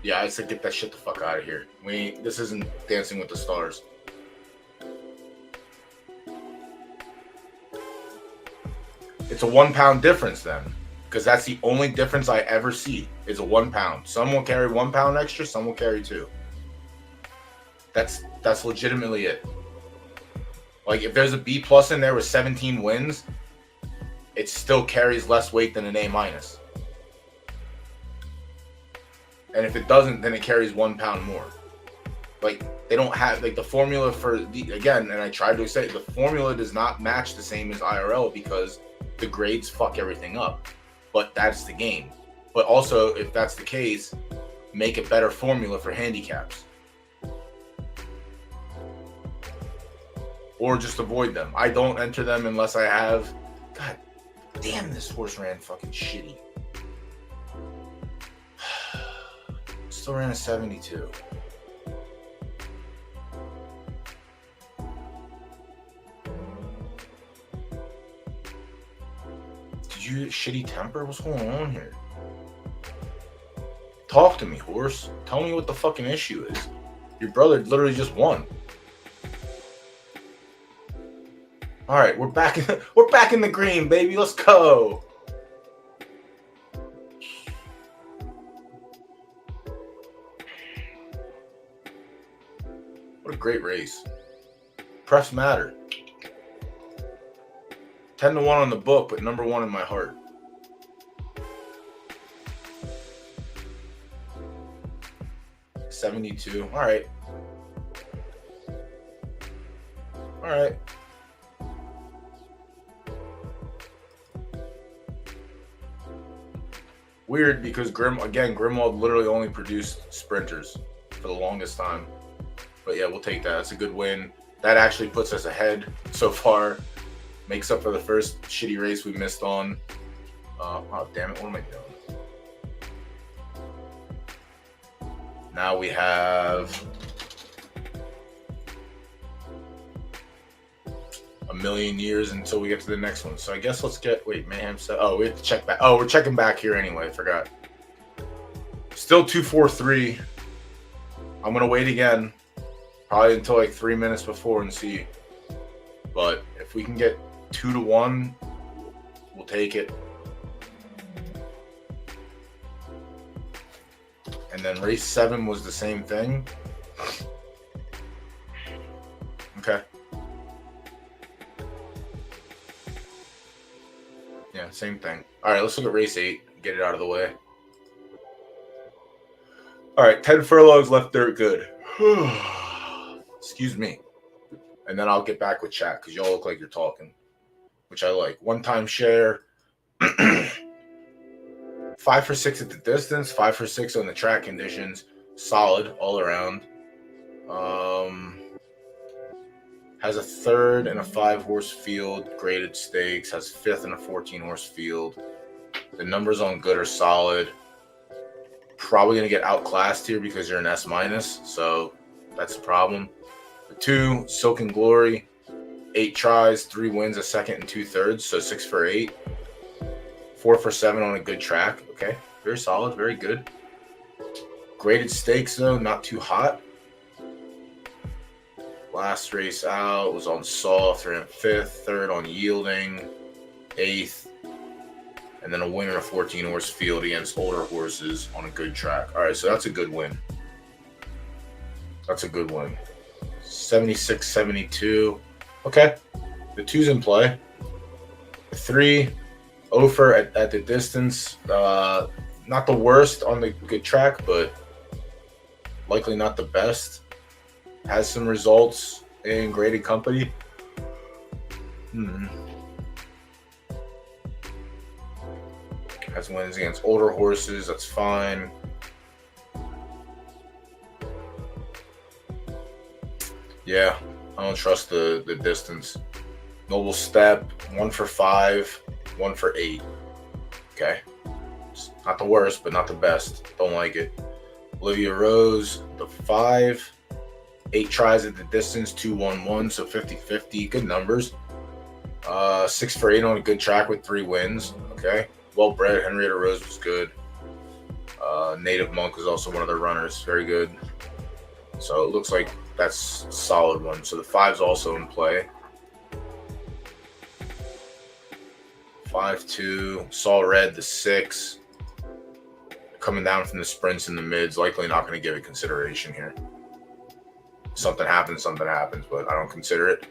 Yeah, I said get that shit the fuck out of here. This isn't Dancing with the Stars. It's a 1 pound difference then, because that's the only difference I ever see is a 1 pound. Some will carry 1 pound extra, some will carry 2. That's legitimately it. Like if there's a B plus in there with 17 wins, it still carries less weight than an A minus. And if it doesn't, then it carries 1 pound more. Like they don't have like the formula for again, and I tried to say the formula does not match the same as IRL because the grades fuck everything up. But that's the game. But also, if that's the case, make a better formula for handicaps. Or just avoid them. I don't enter them unless I have. God damn, this horse ran fucking shitty. Still ran a 72. Did you shitty temper? What's going on here? Talk to me, horse. Tell me what the fucking issue is. Your brother literally just won. All right, we're back in the green, baby. Let's go. What a great race. Prefs matter. 10-1 on the book, but number 1 in my heart. $72. All right. All right. Weird because Grimwald literally only produced sprinters for the longest time. But yeah, we'll take that. That's a good win. That actually puts us ahead so far. Makes up for the first shitty race we missed on. Oh, damn it. What am I doing? Now we have a million years until we get to the next one. So I guess let's get, Mayhem said, oh, we have to check back. Oh, we're checking back here anyway. I forgot. Still 243. I'm going to wait again. Probably until like 3 minutes before and see. But if we can get 2-1, we'll take it. And then race 7 was the same thing. Okay. Yeah, same thing. All right, let's look at race 8. Get it out of the way. All right, 10 furlongs left dirt good. Excuse me. And then I'll get back with chat because y'all look like you're talking, which I like. 1-time share. 5 for 6 at the distance, 5 for 6 on the track conditions. Solid all around. Has a 3rd and a 5-horse field, graded stakes. Has 5th and a 14-horse field. The numbers on good are solid. Probably going to get outclassed here because you're an S-, so that's the problem. The 2, Silk and Glory, 8 tries, 3 wins, a 2nd and 2/3, so 6 for 8. 4 for 7 on a good track. Okay, very solid, very good. Graded stakes, though, not too hot. Last race out was on soft, ran 5th, 3rd on yielding, 8th, and then a win in a 14-horse field against older horses on a good track. All right, so that's a good win. That's a good one. 76, 72. Okay, the 2's in play. The 3, Ofer at the distance. Not not the worst on the good track, but likely not the best. Has some results in graded company. Has wins against older horses. That's fine. Yeah, I don't trust the distance. Noble Step, 1 for 5, 1 for 8. Okay. It's not the worst, but not the best. Don't like it. Olivia Rose, the 5. 8 tries at the distance, 2-1-1, so 50-50. Good numbers. 6 for 8 on a good track with 3 wins. Okay. Well bred. Henrietta Rose was good. Native Monk was also one of their runners. Very good. So it looks like that's a solid one. So the 5's also in play. 5-2. Saw Red, the 6. Coming down from the sprints in the mids. Likely not going to give it consideration here. Something happens, but I don't consider it.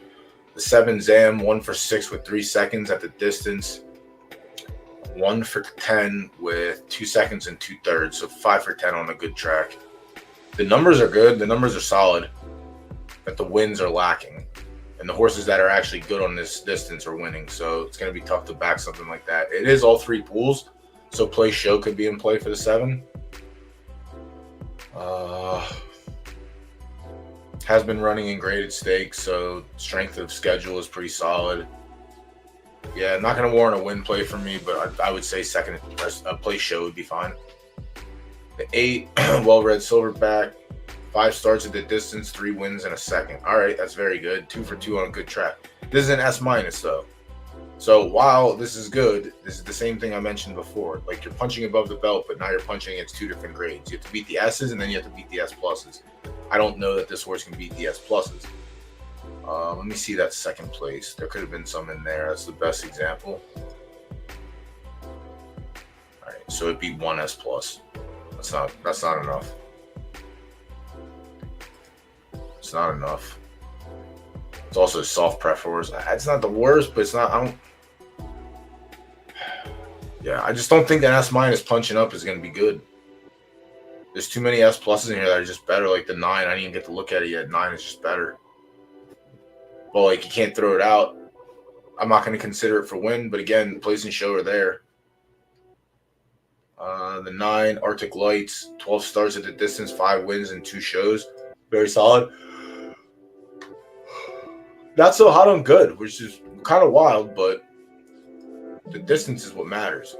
The 7 Zam, 1 for 6 with 3 seconds at the distance. 1 for 10 with 2 seconds and 2/3. So 5 for 10 on a good track. The numbers are good. The numbers are solid. But the wins are lacking. And the horses that are actually good on this distance are winning. So it's going to be tough to back something like that. It is all 3 pools. So play show could be in play for the 7. Has been running in graded stakes, so strength of schedule is pretty solid. Yeah, not going to warrant a win play for me, but I would say second play show would be fine. The 8, well-read Silverback, 5 starts at the distance, 3 wins and a second. All right, that's very good. 2 for 2 on a good track. This is an S- though. So while this is good, this is the same thing I mentioned before. Like you're punching above the belt, but now you're punching against 2 different grades. You have to beat the S's and then you have to beat the S pluses. I don't know that this horse can beat the S pluses. Let me see that second place. There could have been some in there. That's the best example. All right, so it'd be 1 S plus. That's not enough. It's not enough. It's also a soft prep horse. It's not the worst, but it's not. Yeah, I just don't think that S- punching up is going to be good. There's too many S pluses in here that are just better. Like the 9, I didn't even get to look at it yet. 9 is just better. Well, like you can't throw it out. I'm not going to consider it for win, but again, place and show are there. The 9, Arctic Lights, 12 starts at the distance, 5 wins and 2 shows. Very solid. Not so hot on good, which is kind of wild, but the distance is what matters.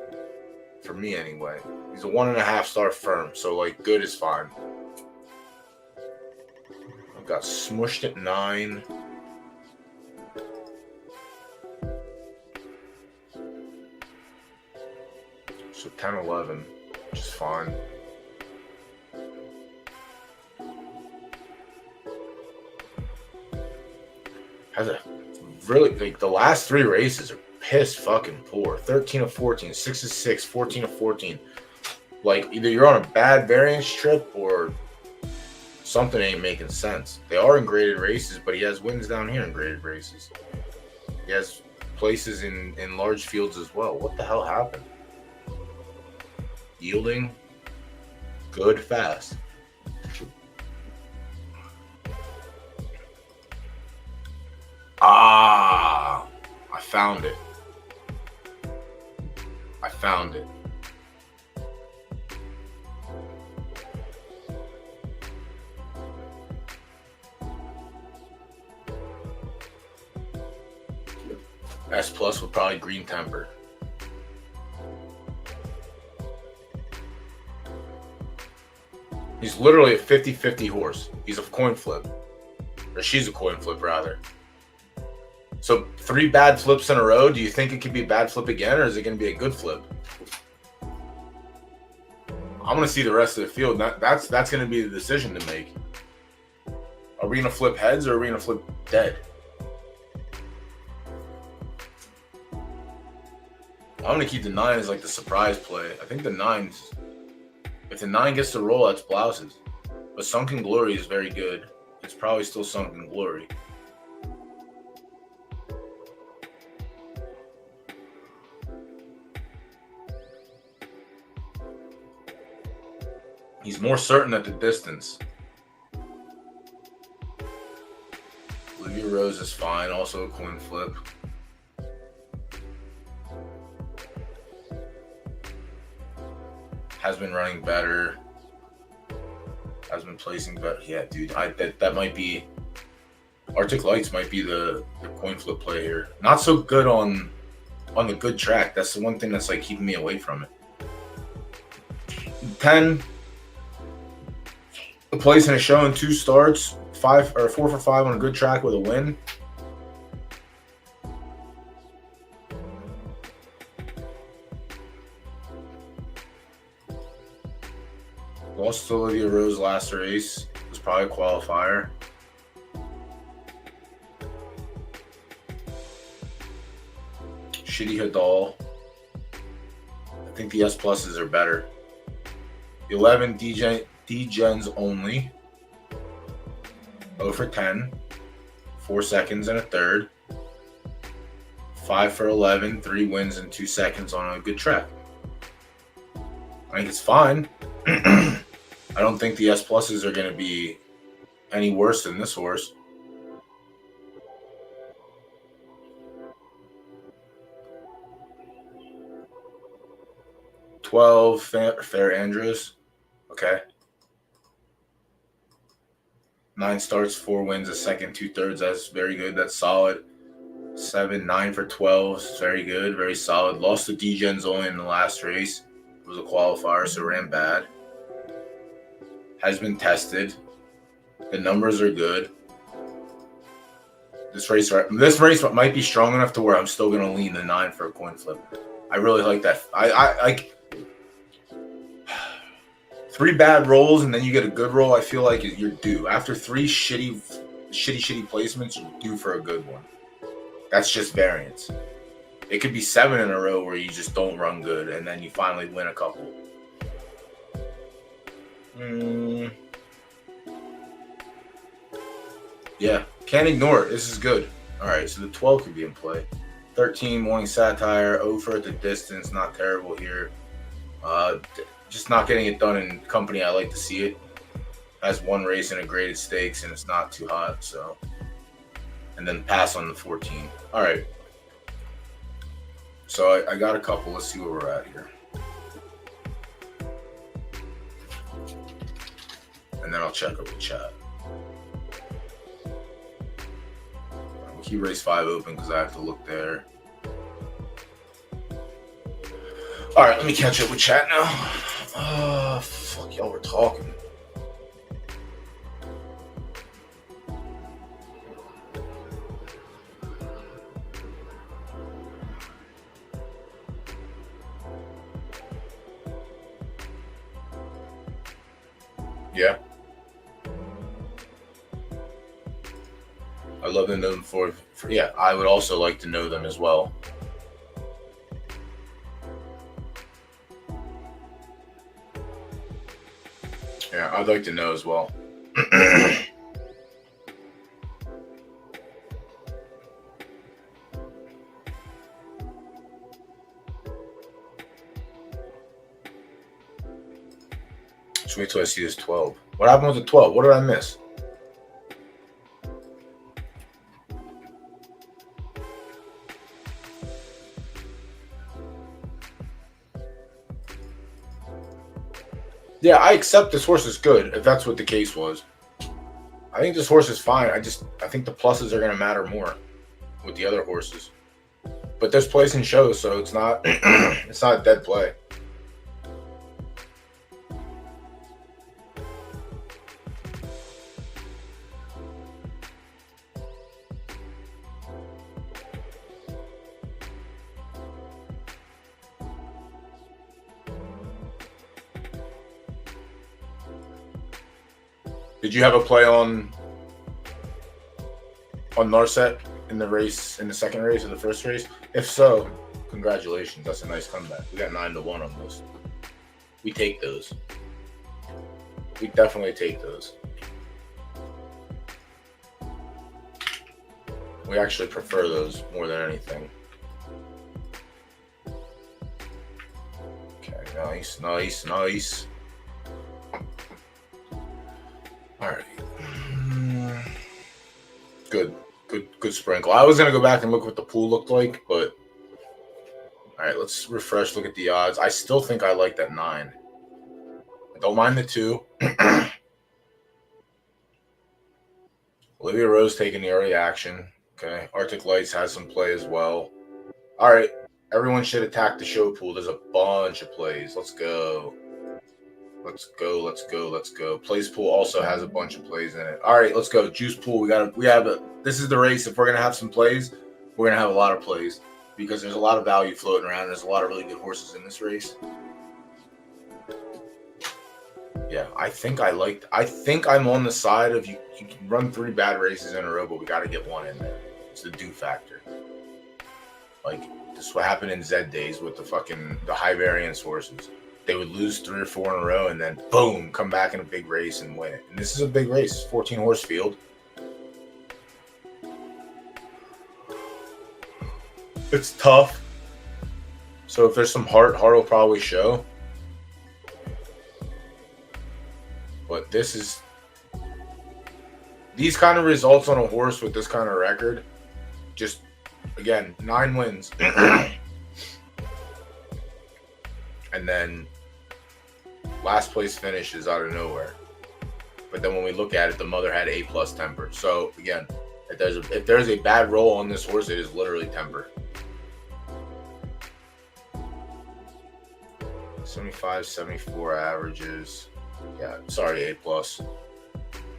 For me, anyway. He's a 1.5 star firm, so like good is fine. I've got smushed at 9. So 10, 11, which is fine. Has a really like the last 3 races are piss fucking poor. 13 of 14, 6 of 6, 14 of 14. Like either you're on a bad variance trip or something ain't making sense. They are in graded races, but he has wins down here in graded races. He has places in large fields as well. What the hell happened? Yielding, good, fast. Ah, I found it. I found it. S plus with probably green temper. He's literally a 50-50 horse. He's a coin flip. Or she's a coin flip, rather. So 3 bad flips in a row. Do you think it could be a bad flip again, or is it going to be a good flip? I'm going to see the rest of the field. That's going to be the decision to make. Are we going to flip heads, or are we going to flip dead? I'm going to keep the 9 as like the surprise play. I think the 9's... If the 9 gets to roll, that's blouses. But Sunken Glory is very good. It's probably still Sunken Glory. more certain at the distance. Olivia Rose is fine. Also a coin flip. Has been running better. Has been placing better. Yeah, dude. That might be. Arctic Lights might be the coin flip play here. Not so good on the good track. That's the one thing that's like keeping me away from it. 10. A place in a show in 2 starts. 4 for 5 on a good track with a win. Lost to Olivia Rose last race. It was probably a qualifier. Shitty Hadal. I think the S pluses are better. 11 D-Gens only. 0 for 10. 4 seconds and a third. 5 for 11. 3 wins and 2 seconds on a good track. I think it's fine. I don't think the S pluses are going to be any worse than this horse. Fair Andrews. Okay. 9 starts, 4 wins, a second, 2/3. That's very good. That's solid. 7, 9 for 12. Very good. Very solid. Lost to D-Gens only in the last race. It was a qualifier, so ran bad. Has been tested. The numbers are good. This race might be strong enough to where I'm still going to lean the 9 for a coin flip. I really like that. I like 3 bad rolls and then you get a good roll. I feel like you're due. After 3 shitty placements, you're due for a good one. That's just variance. It could be 7 in a row where you just don't run good and then you finally win a couple. Yeah, can't ignore it. This is good. All right, so the 12 could be in play. 13, Morning Satire, 0 for at the distance. Not terrible here. Just not getting it done in company I like to see it. Has 1 race in a graded stakes, and it's not too hot, so. And then pass on the 14. All right. So I got a couple. Let's see where we're at here. And then I'll check up with chat. We'll keep race 5 open because I have to look there. All right, let me catch up with chat now. Fuck, y'all were talking. Yeah. I'd love to know them for yeah, I would also like to know them as well. Yeah, I'd like to know as well. Just wait till I see this 12. What happened with the 12? What did I miss? Yeah, I accept this horse is good, if that's what the case was. I think this horse is fine. I think the pluses are going to matter more with the other horses. But there's place in shows, so it's not it's not a dead play. Did you have a play on Narset in the second race or the first race? If so, congratulations. That's a nice comeback. We got 9-1 on those. We take those. We definitely take those. We actually prefer those more than anything. Okay, nice. good. Good sprinkle. I was going to go back and look what the pool looked like, but all right, let's refresh, look at the odds. I still think I like that 9. I don't mind the 2. Olivia Rose taking the early action. Okay. Arctic Lights has some play as well. All right. Everyone should attack the show pool. There's a bunch of plays. Let's go. Let's go. Plays pool also has a bunch of plays in it. All right, let's go. Juice pool. This is the race. If we're gonna have some plays, we're gonna have a lot of plays because there's a lot of value floating around. There's a lot of really good horses in this race. Yeah, I think I'm on the side of you can run 3 bad races in a row, but we got to get 1 in there. It's the do factor. Like this is what happened in Z days with the high variance horses. They would lose 3 or 4 in a row and then boom, come back in a big race and win it. And this is a big race, 14 horse field. It's tough. So if there's some heart will probably show. But these kind of results on a horse with this kind of record, just again, 9 wins. And then last place finish is out of nowhere. But then when we look at it, the mother had A+ temper. So again, if there's a bad roll on this horse, it is literally temper. 75, 74 averages. Yeah, sorry, A+.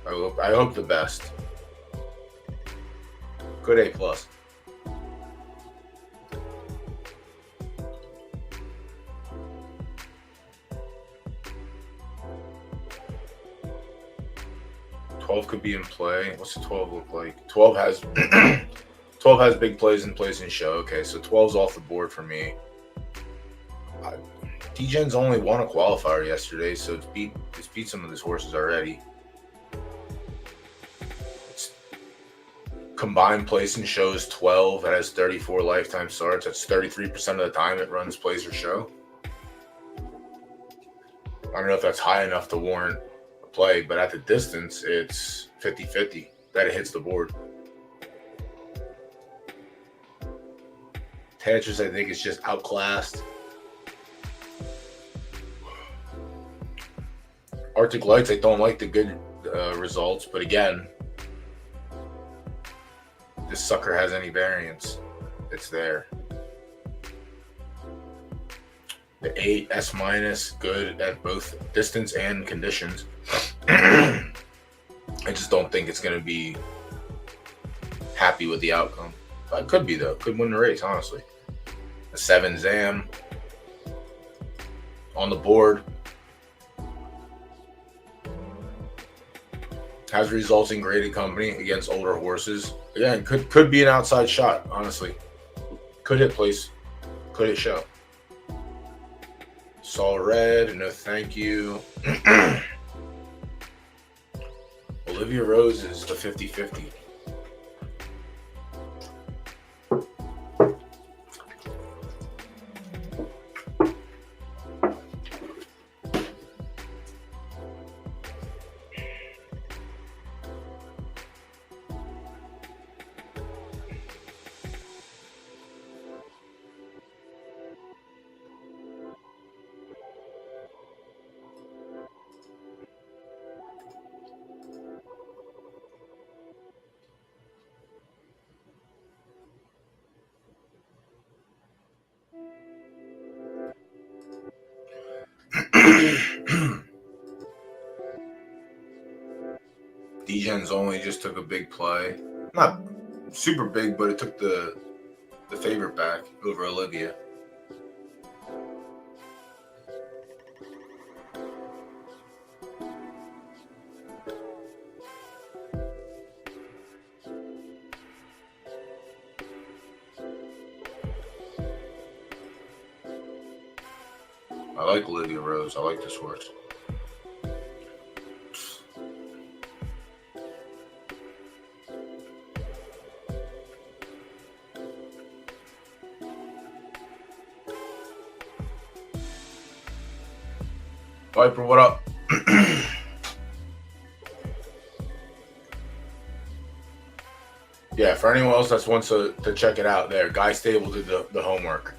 I hope the best. Good A+. 12 could be in play. What's the 12 look like? 12 has big plays in place and show. Okay, so 12's off the board for me. D-Gen's only won a qualifier yesterday, so it's beat some of these horses already. It's combined place and shows 12. It has 34 lifetime starts. That's 33% of the time it runs plays or show. I don't know if that's high enough to warrant a play, but at the distance, it's 50-50 that it hits the board. Tetris, I think, is just outclassed. Arctic Lights, I don't like the good results, but again, this sucker has any variance. It's there. The 8 S-, good at both distance and conditions. I just don't think it's going to be happy with the outcome. It could be, though. Could win the race, honestly. A 7 Zam on the board. Has results in graded company against older horses. Again, could be an outside shot, honestly. Could hit place. Could hit show. Saw red, no thank you. Olivia Rose is the 50-50. D-Gen's only just took a big play. Not super big, but it took the favorite back over Olivia. I like Olivia Rose. I like this horse. Viper, what up? Yeah, for anyone else that wants to check it out, there, Guy Stable did the homework.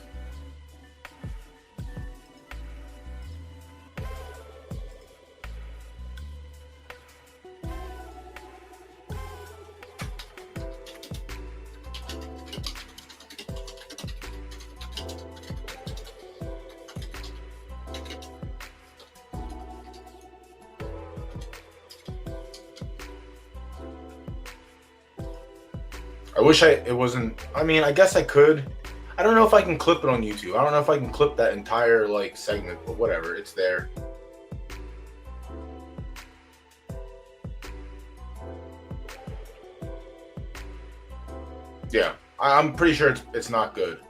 I wish it wasn't. I mean, I guess I could. I don't know if I can clip it on YouTube. I don't know if I can clip that entire like segment, but whatever, it's there. Yeah, I'm pretty sure it's not good.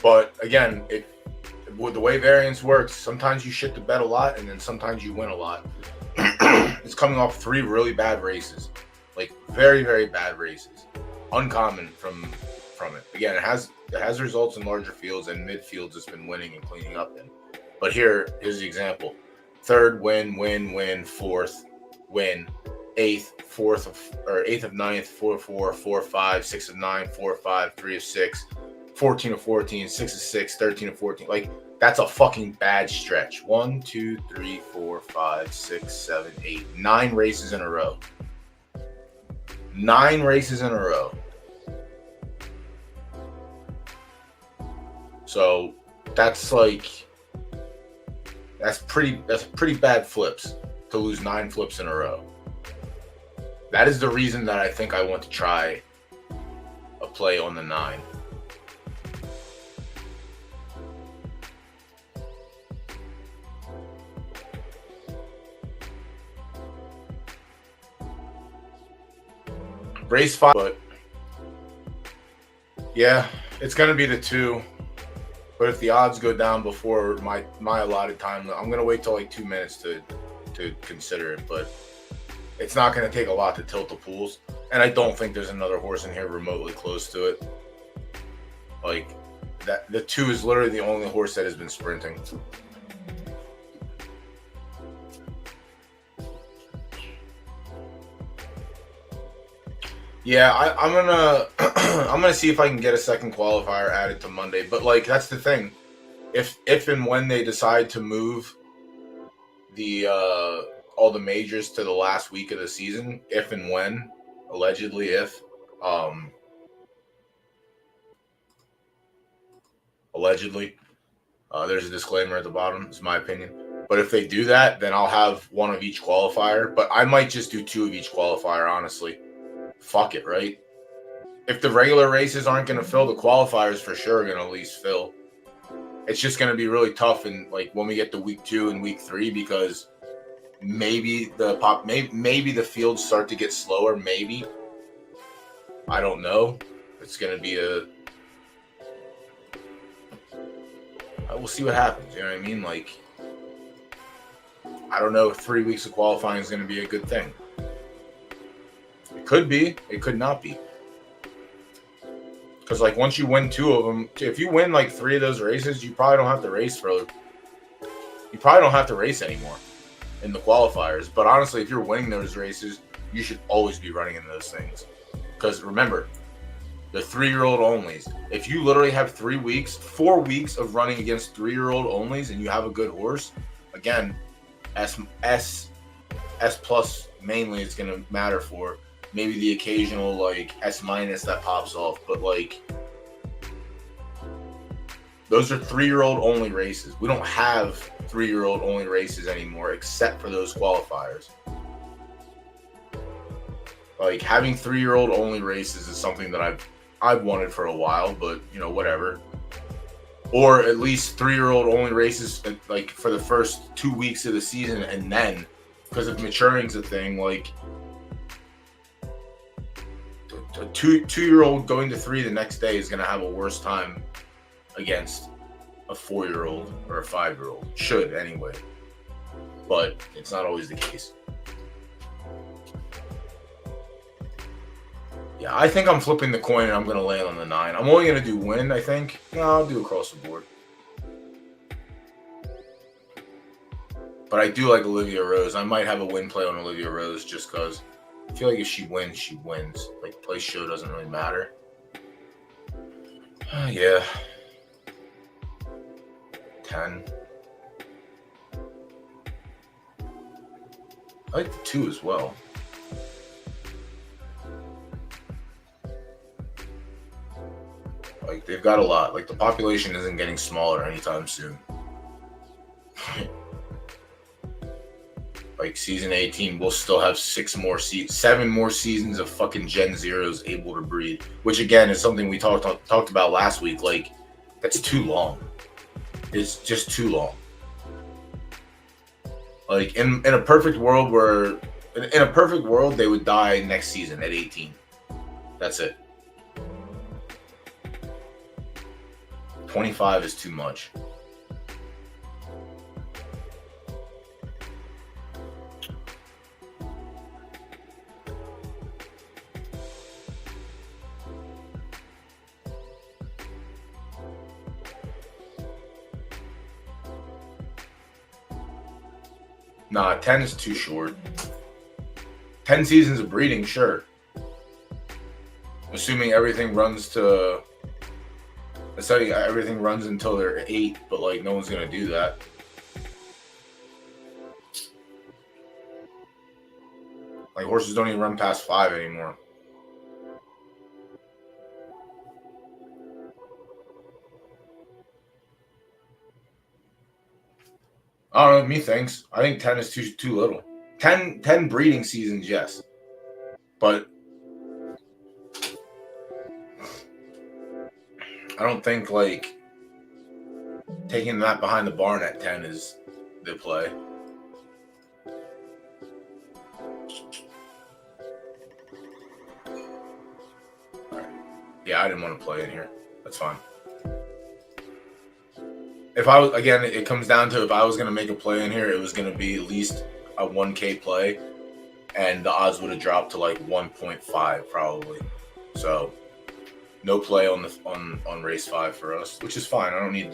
But again, with the way variance works, sometimes you shit the bed a lot, and then sometimes you win a lot. It's coming off 3 really bad races, like very, very bad races. Uncommon from it. Again, it has results in larger fields, and midfields it's been winning and cleaning up in. But here's the example: 3rd win, 4th win, 8th, 8th of 9th, 4-4, 4-5, 6 of 9, 4-5, 3 of 6, 14 of 14, 6 of 6, 13 of 14. Like, that's a fucking bad stretch. 1, 2, 3, 4, 5, 6, 7, 8, 9 races in a row. 9 races in a row. So that's pretty bad flips to lose 9 flips in a row. That is the reason that I think I want to try a play on the 9. Race 5, but yeah, it's going to be the 2. But if the odds go down before my allotted time, I'm going to wait till like 2 minutes to consider it. But it's not going to take a lot to tilt the pools. And I don't think there's another horse in here remotely close to it. Like, that, the 2 is literally the only horse that has been sprinting. Yeah, I'm gonna I'm gonna see if I can get a second qualifier added to Monday. But like, that's the thing. If and when they decide to move the all the majors to the last week of the season, if and when, allegedly allegedly, there's a disclaimer at the bottom, it's my opinion. But if they do that, then I'll have one of each qualifier. But I might just do 2 of each qualifier, honestly. Fuck it, right? If the regular races aren't going to fill, the qualifiers for sure are going to at least fill. It's just going to be really tough in like when we get to week 2 and week 3, because maybe the fields start to get slower. Maybe, I don't know. It's going to be we'll see what happens. You know what I mean? Like, I don't know if 3 weeks of qualifying is going to be a good thing. It could be. It could not be. Because, like, once you win 2 of them, if you win, like, 3 of those races, you probably don't have to race you probably don't have to race anymore in the qualifiers. But honestly, if you're winning those races, you should always be running in those things. Because remember, the 3-year-old onlys. If you literally have 4 weeks of running against 3-year-old onlys, and you have a good horse, again, S plus mainly it's going to matter for. Maybe the occasional like S- that pops off, but like those are 3-year-old only races. We don't have 3-year-old only races anymore, except for those qualifiers. Like, having 3-year-old only races is something that I've wanted for a while, but you know, whatever. Or at least 3-year-old only races like for the first 2 weeks of the season, and then because if maturing's a thing, like a two-year-old going to 3 the next day is going to have a worse time against a 4-year-old or a 5-year-old. Should, anyway. But it's not always the case. Yeah, I think I'm flipping the coin and I'm going to land on the 9. I'm only going to do win, I think. No, I'll do across the board. But I do like Olivia Rose. I might have a win play on Olivia Rose just because feel like if she wins, she wins. Like, place show doesn't really matter. Yeah. 10. I like the 2 as well. Like, they've got a lot. Like, the population isn't getting smaller anytime soon. Like, season 18, we'll still have 7 more seasons of fucking Gen Zeros able to breed. Which, again, is something we talked about last week. Like, that's too long. It's just too long. Like, in a perfect world they would die next season at 18. That's it. 25 is too much. Nah, 10 is too short. 10 seasons of breeding, sure. Assuming everything runs to... everything runs until they're 8, but, like, no one's going to do that. Like, horses don't even run past 5 anymore. I don't know, methinks. I think 10 is too little. 10 breeding seasons, yes. But I don't think, like, taking that behind the barn at 10 is the play. All right. Yeah, I didn't want to play in here. That's fine. If I was, again, it comes down to if I was going to make a play in here, it was going to be at least a 1K play, and the odds would have dropped to like 1.5 probably. So no play on race 5 for us, which is fine. You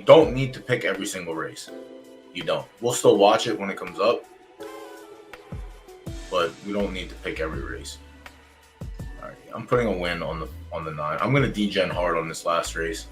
don't need to pick every single race. You don't. We'll still watch it when it comes up, but we don't need to pick every race. All right, I'm putting a win on the 9. I'm going to degen hard on this last race.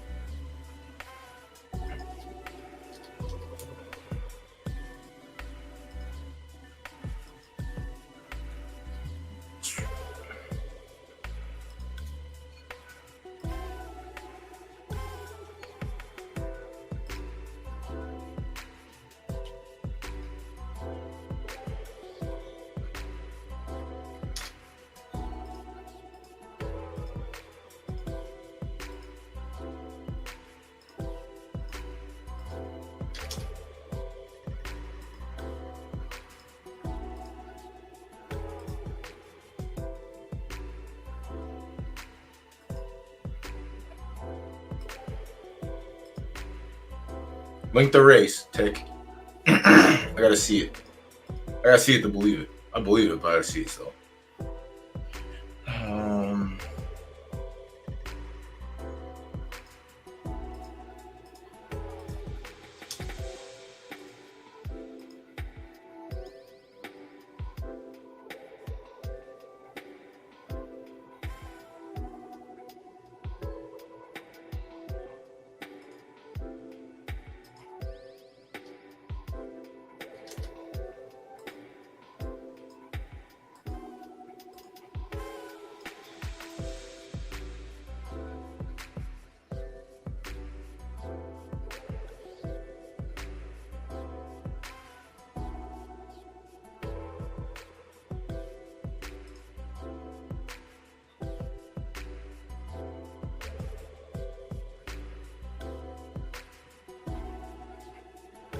Link the race, Tick. I gotta see it. I gotta see it to believe it. I believe it, but I gotta see it still.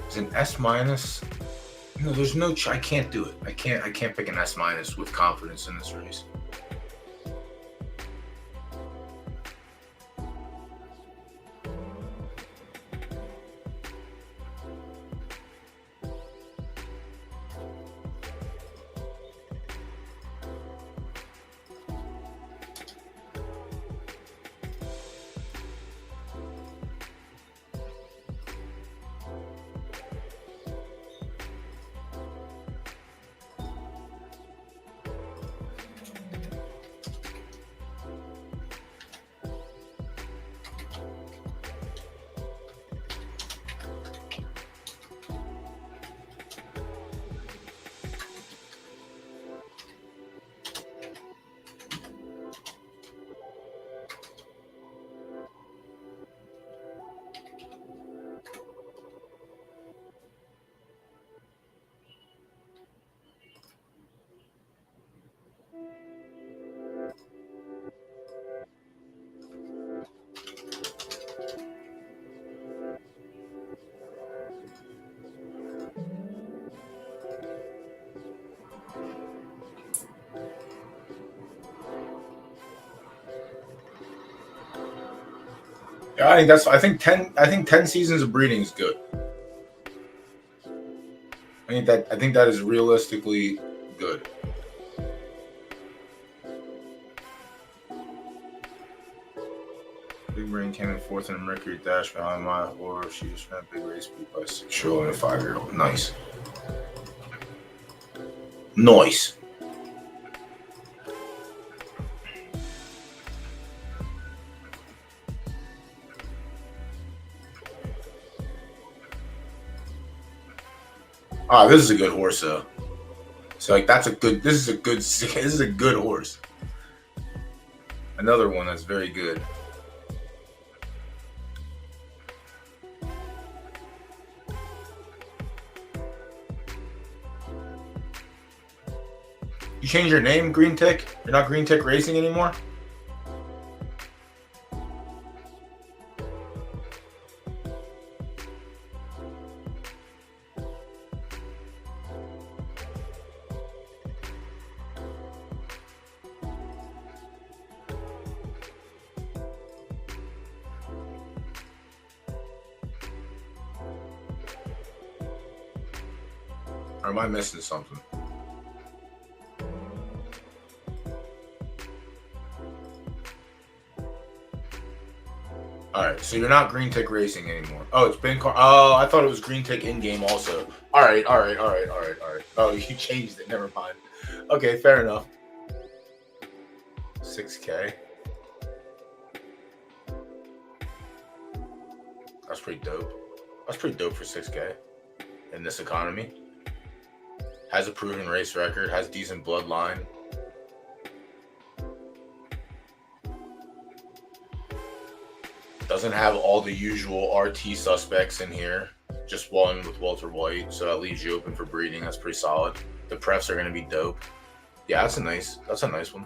Is an S minus? No, there's no. I can't do it. I can't pick an S minus with confidence in this race. Yeah, I think 10 seasons of breeding is good. I think that is realistically good. Big Brain came in fourth in a Mercury Dash behind my horse. She just ran a big race beat by 6-year-old and a 5-year-old. Nice. Nice. Ah, this is a good horse though. So like this is a good horse. Another one that's very good. You changed your name, Green Tick? You're not Green Tick Racing anymore? Or am I missing something? Alright, so you're not Green Tick Racing anymore. Oh, it's been oh, I thought it was Green Tick in-game also. Alright. Oh, you changed it. Never mind. Okay, fair enough. 6K. That's pretty dope. That's pretty dope for 6K in this economy. Has a proven race record, has decent bloodline. Doesn't have all the usual RT suspects in here. Just one with Walter White, so that leaves you open for breeding. That's pretty solid. The prefs are going to be dope. Yeah, that's a nice one.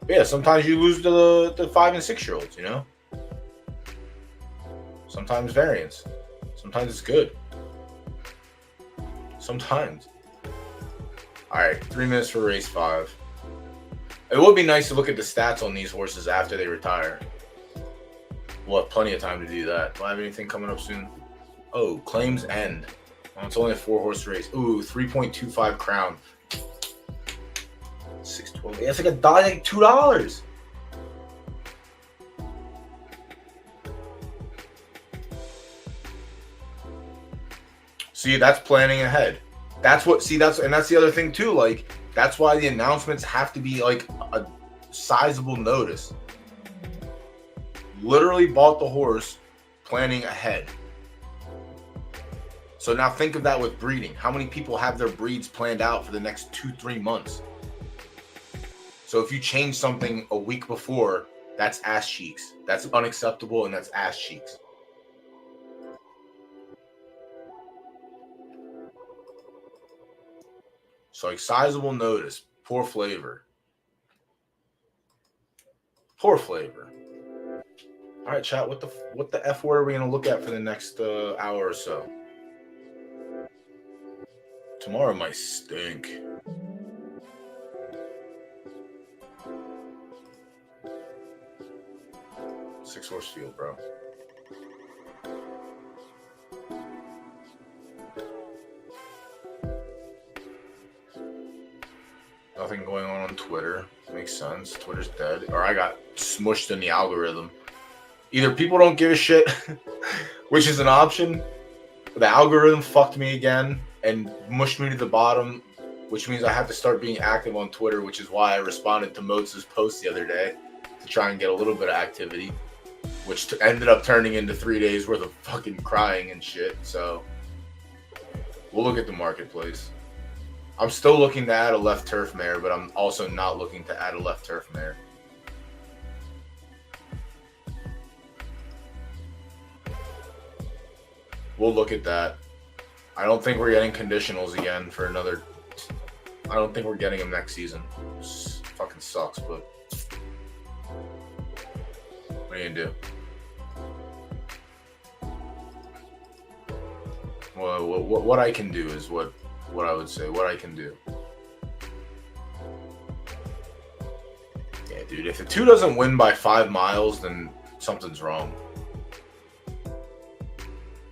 But yeah, sometimes you lose the 5 and 6 year olds, you know? Sometimes variance. Sometimes it's good. Sometimes. Alright, 3 minutes for race 5. It would be nice to look at the stats on these horses after they retire. We'll have plenty of time to do that. Do I have anything coming up soon? Oh, claims end. Oh, it's only a 4-horse race. Ooh, 3.25 crown. 612. Yeah, it's like $2. See, that's planning ahead. That's the other thing too. Like, that's why the announcements have to be like a sizable notice. Literally bought the horse planning ahead. So now think of that with breeding. How many people have their breeds planned out for the next 2-3 months? So if you change something a week before, that's ass cheeks. That's unacceptable, and that's ass cheeks. So like sizable notice, poor flavor. Poor flavor. All right, chat. What the F word are we gonna look at for the next hour or so? Tomorrow might stink. Six-horse field, bro. Nothing going on Twitter. Makes sense. Twitter's dead. Or I got smushed in the algorithm. Either people don't give a shit, which is an option. The algorithm fucked me again and mushed me to the bottom, which means I have to start being active on Twitter, which is why I responded to Moats' post the other day to try and get a little bit of activity, which ended up turning into 3 days worth of fucking crying and shit. So we'll look at the marketplace. I'm still looking to add a left turf mare, but I'm also not looking to add a left turf mare. We'll look at that. I don't think we're getting conditionals again for another... I don't think we're getting them next season. This fucking sucks, but... What are you gonna do? Well, what I can do is what I would say. What I can do. Yeah, dude. If the 2 doesn't win by 5 miles, then something's wrong.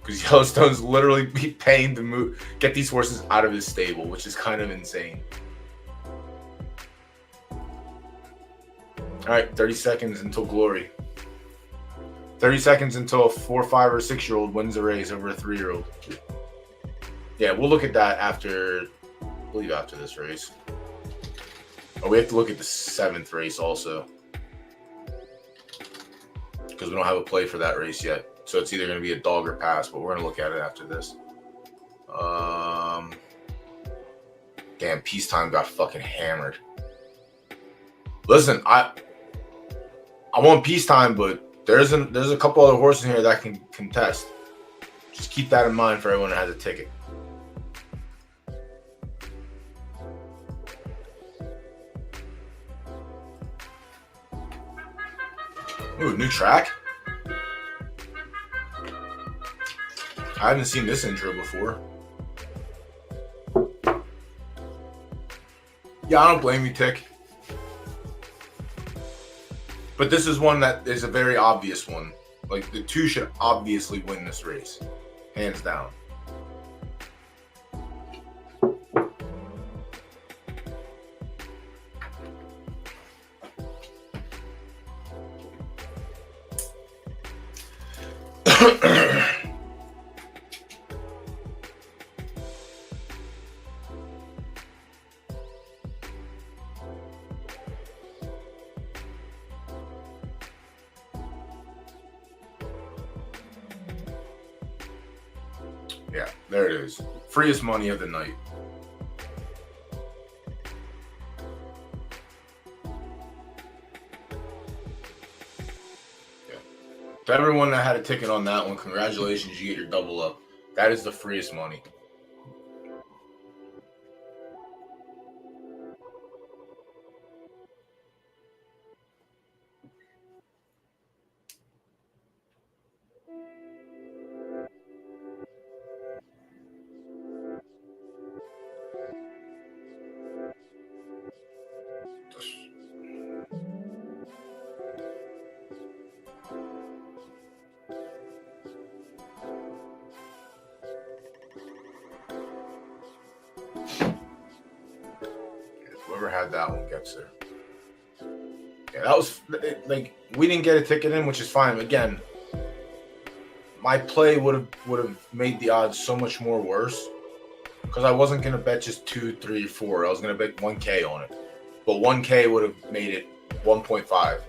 Because Yellowstone's literally paying to get these horses out of his stable, which is kind of insane. All right, 30 seconds until glory. 30 seconds until a 4, 5, or 6-year-old wins a race over a 3-year-old. Yeah, we'll look at that after. I believe after this race. Oh, we have to look at the 7th race also, because we don't have a play for that race yet. So it's either going to be a dog or pass, but we're going to look at it after this. Damn, Peacetime got fucking hammered. Listen, I want Peacetime, but there's a couple other horses in here that can contest. Just keep that in mind for everyone that has a ticket. Ooh, new track. I haven't seen this intro before. Yeah, I don't blame you, Tick. But this is one that is a very obvious one. Like, the 2 should obviously win this race. Hands down. Yeah, there it is. Freest money of the night. Yeah. To everyone that had a ticket on that one, congratulations, you get your double up. That is the freest money. Whoever had that one gets there. Yeah, that was like, we didn't get a ticket in, which is fine. Again, my play would have made the odds so much more worse, because I wasn't gonna bet just 2, 3, 4. I was gonna bet 1K on it, but 1K would have made it 1.5,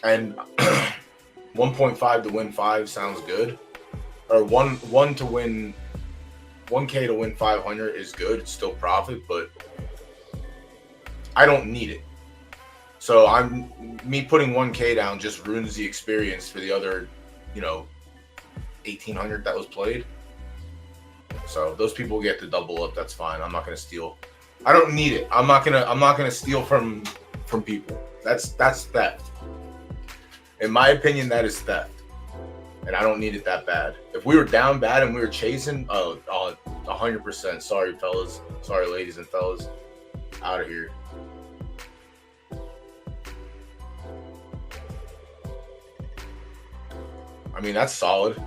and 1.5 to win 5 sounds good, or one to win 1K to win 500 is good. It's still profit, but I don't need it. So me putting 1K down just ruins the experience for the other, 1,800 that was played. So those people get the double up. That's fine. I'm not gonna steal. I don't need it. I'm not gonna steal from people. That's theft. In my opinion, that is theft, and I don't need it that bad. If we were down bad and we were chasing, 100%. Sorry, fellas. Sorry, ladies and fellas. Out of here. I mean, that's solid.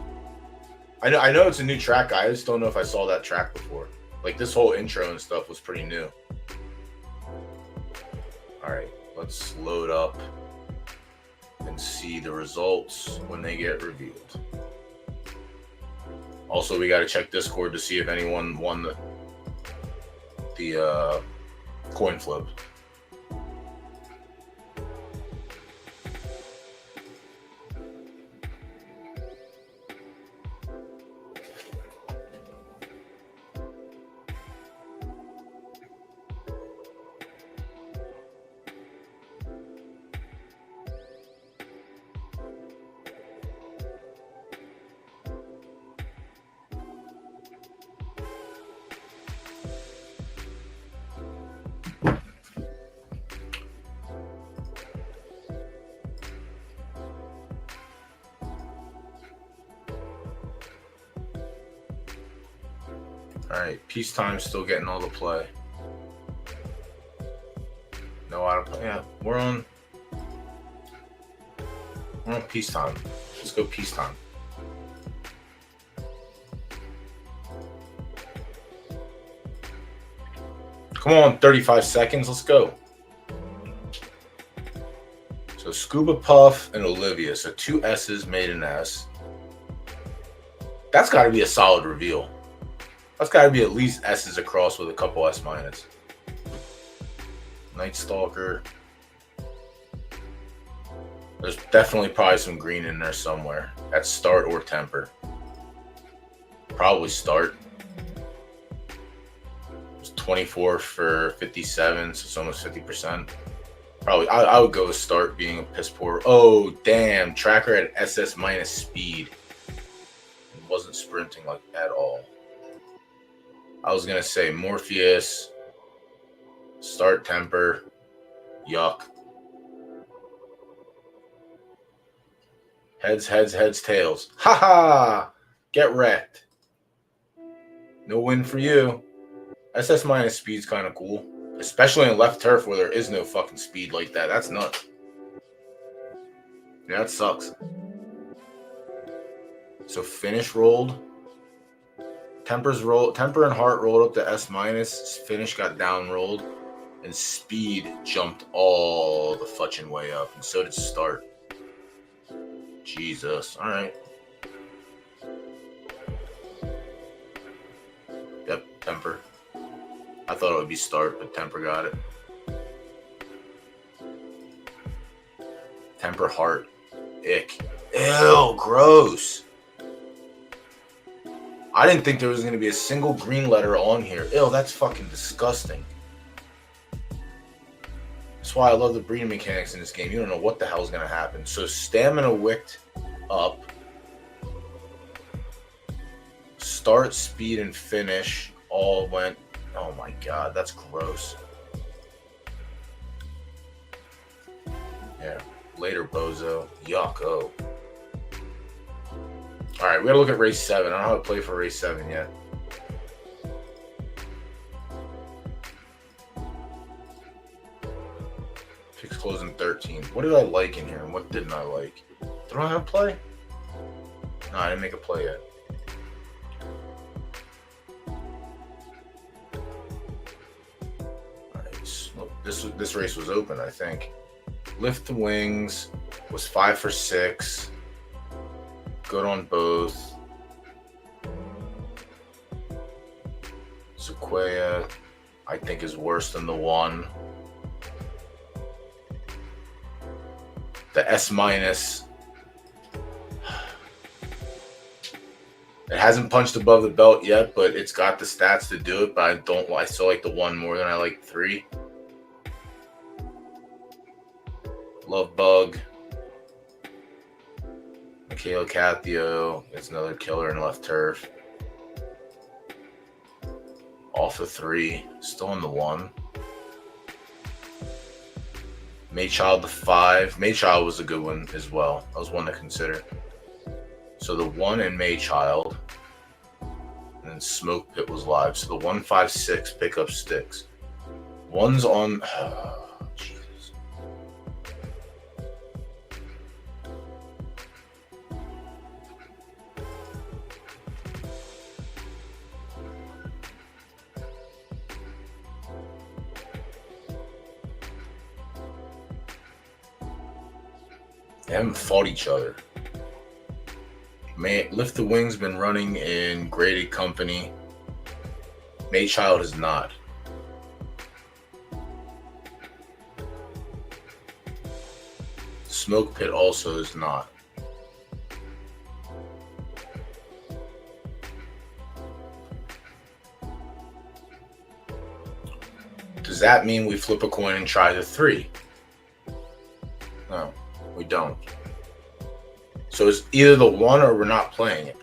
I know it's a new track. I just don't know if I saw that track before. Like, this whole intro and stuff was pretty new. All right, let's load up and see the results when they get revealed. Also, we got to check Discord to see if anyone won the coin flip. All right, Peacetime's still getting all the play. No out of play. Yeah, we're on. Peacetime. Let's go peacetime. Come on, 35 seconds. Let's go. So Scuba Puff and Olivia. So 2 S's made an S. That's got to be a solid reveal. That's got to be at least S's across with a couple S minus. Night Stalker. There's definitely probably some green in there somewhere. At start or temper. Probably start. It's 24 for 57, so it's almost 50%. Probably, I would go with start being a piss poor. Oh, damn. Tracker had SS minus speed. It wasn't sprinting like at all. I was going to say Morpheus, start temper, yuck. Heads, tails. Ha ha! Get wrecked. No win for you. SS minus speed's kind of cool. Especially in left turf where there is no fucking speed like that. That's nuts. Yeah, that sucks. So finish rolled. Temper and heart rolled up to S minus. Finish got down rolled. And speed jumped all the fucking way up. And so did start. Jesus. Alright. Yep, temper. I thought it would be start, but temper got it. Temper heart. Ick. Ew, gross. I didn't think there was going to be a single green letter on here. Ew, that's fucking disgusting. That's why I love the breeding mechanics in this game. You don't know what the hell's going to happen. So stamina wicked up. Start, speed, and finish all went... Oh my god, that's gross. Yeah. Later, bozo. Yuck, oh. Alright, we gotta look at race 7. I don't know how to play for race 7 yet. Picks closing 13. What did I like in here and what didn't I like? Did I have a play? No, I didn't make a play yet. This race was open, I think. Lift the Wings was 5 for 6. Good on both. Sequoia, I think, is worse than the 1. The S minus. It hasn't punched above the belt yet, but it's got the stats to do it. But I still like the 1 more than I like 3. Love Bug. Michaela Cathio. It's another killer in left turf. Off the 3. Still on the 1. Maychild the 5. Maychild was a good one as well. That was one to consider. So the 1 in Maychild. And then Smoke Pit was live. So the 156 pickup sticks. One's on... Jesus. They haven't fought each other. Lift the Wings been running in graded company. Maychild is not. Smoke Pit also is not. Does that mean we flip a coin and try the 3? No, we don't. So it's either the 1 or we're not playing it.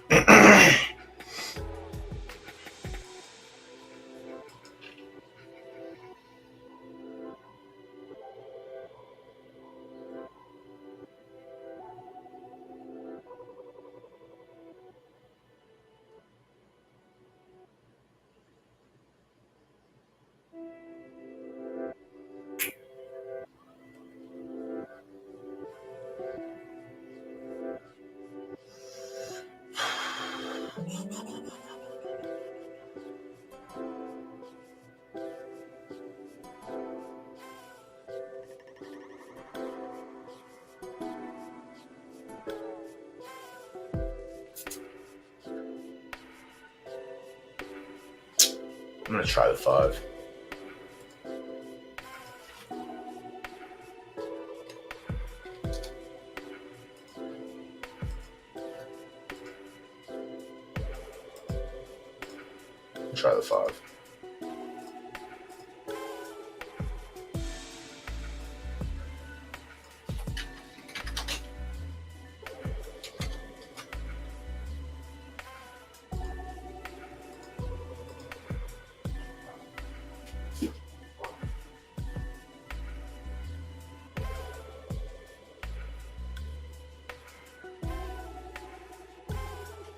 I'm going to try the 5. Try the 5.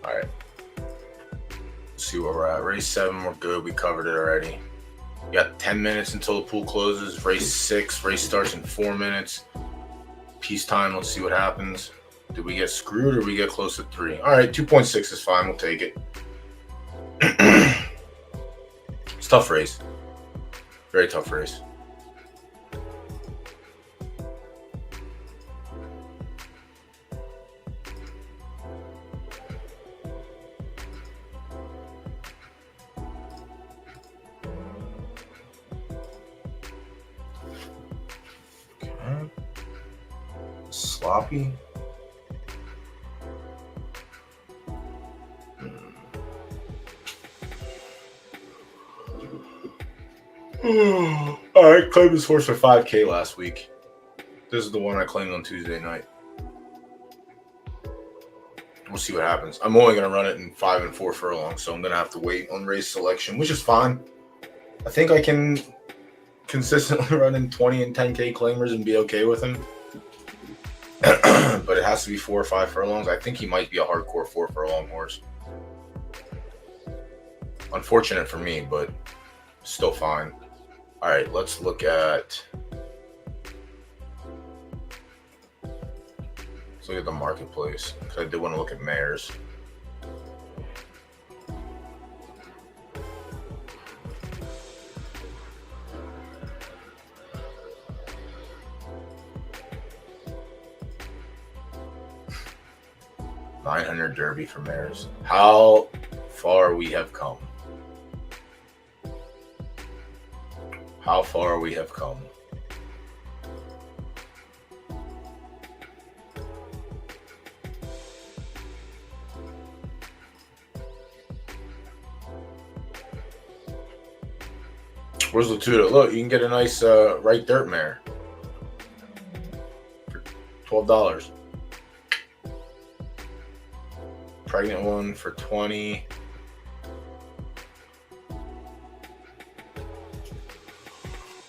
All right. Let's see where we're at. Race 7, we're good. We covered it already. You got 10 minutes until the pool closes. Race 6, race starts in 4 minutes. Peacetime, let's see what happens. Did we get screwed or we get close to 3? All right, 2.6 is fine. We'll take it. It's a tough race. Very tough race. Okay. Sloppy. All right, claimed this horse for 5K last week. This is the one I claimed on Tuesday night. We'll see what happens. I'm only going to run it in 5 and 4 furlongs, so I'm going to have to wait on race selection, which is fine. I think I can consistently run in 20 and 10K claimers and be okay with him. But it has to be 4 or 5 furlongs. I think he might be a hardcore 4 furlong horse. Unfortunate for me, but still fine. All right, let's look at the marketplace, because I did want to look at mares. $900 Derby for mares. How far we have come. How far we have come. Where's Latuda? Look, you can get a nice right dirt mare for $12. Pregnant one for $20.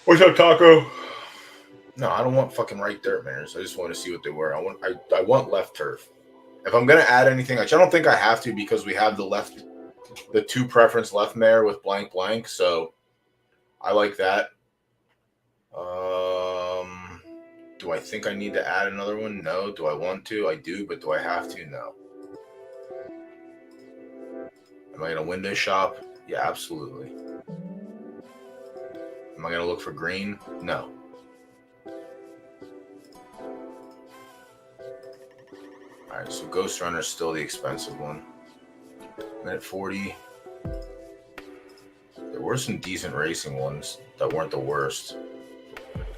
What's up, Taco? No, I don't want fucking right dirt mares. I just want to see what they were. I want left turf. If I'm gonna add anything, I don't think I have to, because we have the 2 preference left mare with blank blank. So I like that. Do I think I need to add another one? No. Do I want to? I do, but do I have to? No. Am I gonna window shop? Yeah, absolutely. Am I gonna look for green? No. Alright, so Ghost Runner is still the expensive one. Minute 40. There were some decent racing ones that weren't the worst.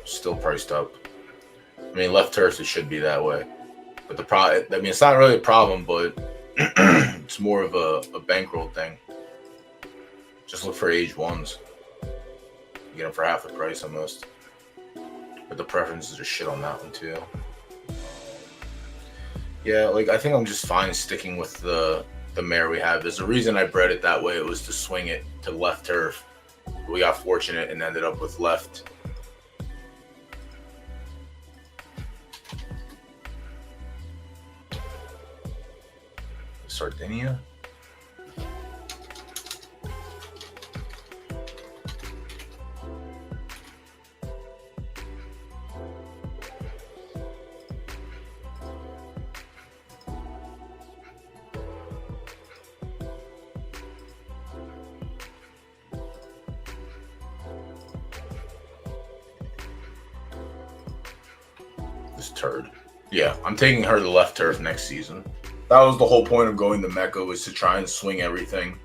Still priced up. I mean, left turf, it should be that way. But it's not really a problem, but it's more of a bankroll thing. Just look for age ones. You get them for half the price almost. But the preferences are shit on that one too. Yeah, I think I'm just fine sticking with the mare we have. There's a reason I bred it that way. It was to swing it to left turf. We got fortunate and ended up with left. Sardinia? This turd. Yeah, I'm taking her to left turf next season. That was the whole point of going to Mecca, was to try and swing everything.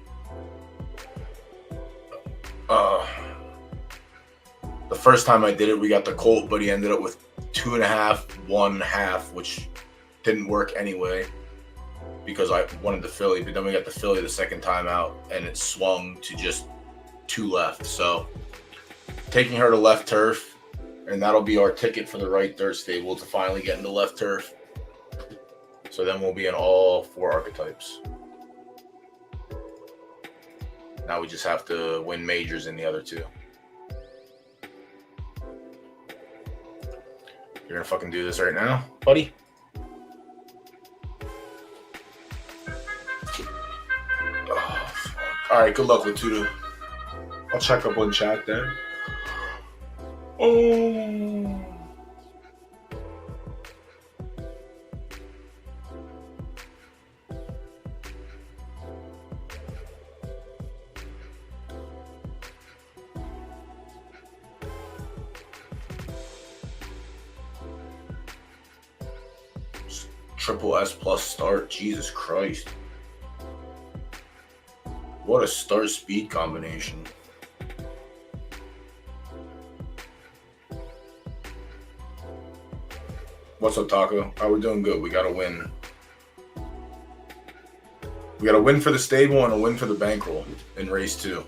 first time I did it, we got the colt, but he ended up with 2.5, 1.5, which didn't work anyway because I wanted the filly. But then we got the filly the second time out, and it swung to just 2 left. So taking her to left turf, and that'll be our ticket for the right dirt stable to finally get into left turf. So then we'll be in all 4 archetypes. Now we just have to win majors in the other 2. You're gonna fucking do this right now, buddy? Oh, fuck. All right, good luck, Latuda. I'll check up on chat then. Oh. Triple S plus start. Jesus Christ. What a start speed combination. What's up, Taco? Oh, we're doing good. We gotta win. We gotta win for the stable and a win for the bankroll in race 2.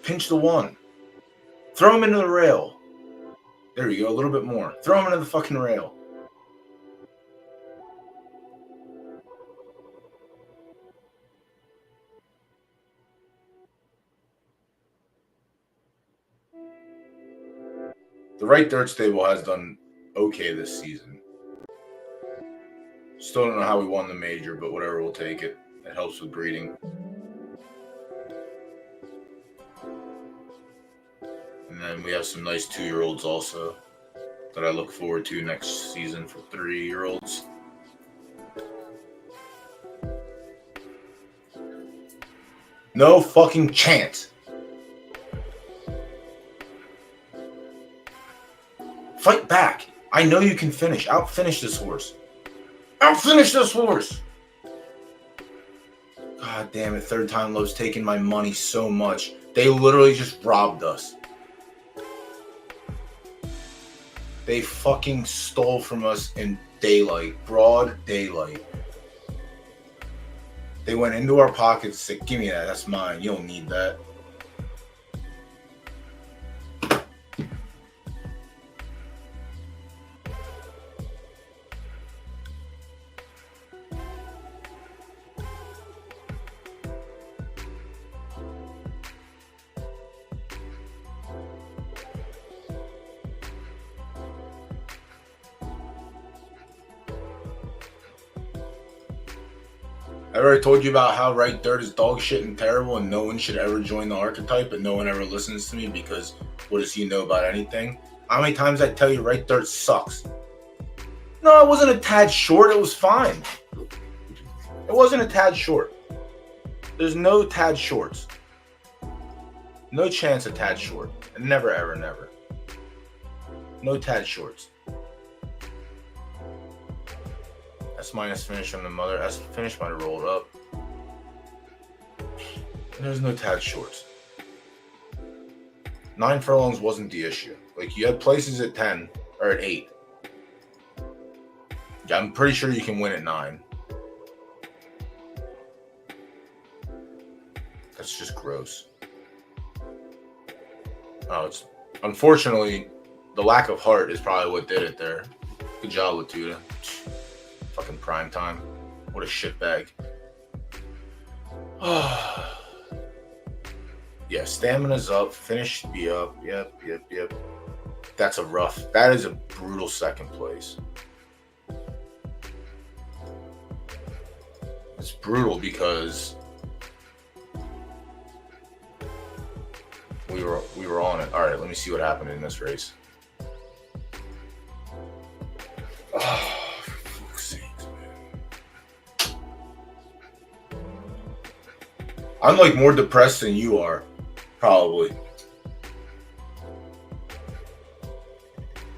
Pinch the 1. Throw him into the rail. There you go, a little bit more. Throw him into the fucking rail. The right dirt stable has done okay this season. Still don't know how we won the major, but whatever, we'll take it. It helps with breeding. And then we have some nice 2-year-olds also that I look forward to next season for 3-year-olds. No fucking chance. Fight back. I know you can finish. Outfinish this horse. Outfinish this horse. God damn it. Third Time Love's taking my money so much. They literally just robbed us. They fucking stole from us in daylight. Broad daylight. They went into our pockets and said, give me that. That's mine. You don't need that. I already told you about how right dirt is dog shit and terrible and no one should ever join the archetype, but no one ever listens to me because what does he know about anything? How many times I tell you right dirt sucks? No, it wasn't a tad short. It was fine. It wasn't a tad short. There's no tad shorts. No chance of tad short. Never, ever, never. No tad shorts. S minus finish on the mother. S finish might have rolled up. There's no tad shorts. 9 furlongs wasn't the issue. Like, you had places at 10 or at 8. Yeah, I'm pretty sure you can win at 9. That's just gross. Oh, it's unfortunately the lack of heart is probably what did it there. Good job, Latuda. Fucking prime time. What a shitbag. Yeah, stamina's up. Finish should be up. Yep. That's a rough. That is a brutal second place. It's brutal because we were on it. All right, let me see what happened in this race. Oh, for fuck's sake, man. I'm like more depressed than you are, probably.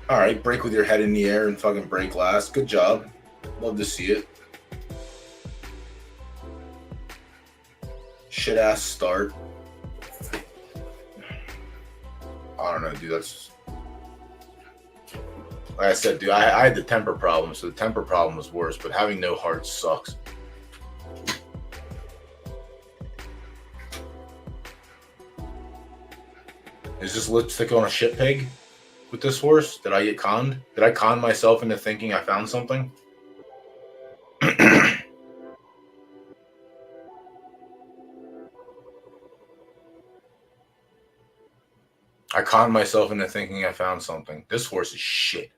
All right, break with your head in the air and fucking break last. Good job. Love to see it. Shit ass start. I don't know, dude. That's like I said, dude. I had the temper problem, so the temper problem was worse. But having no heart sucks. Is this lipstick on a shit pig with this horse? Did I get conned? Did I con myself into thinking I found something? I conned myself into thinking I found something. This horse is shit.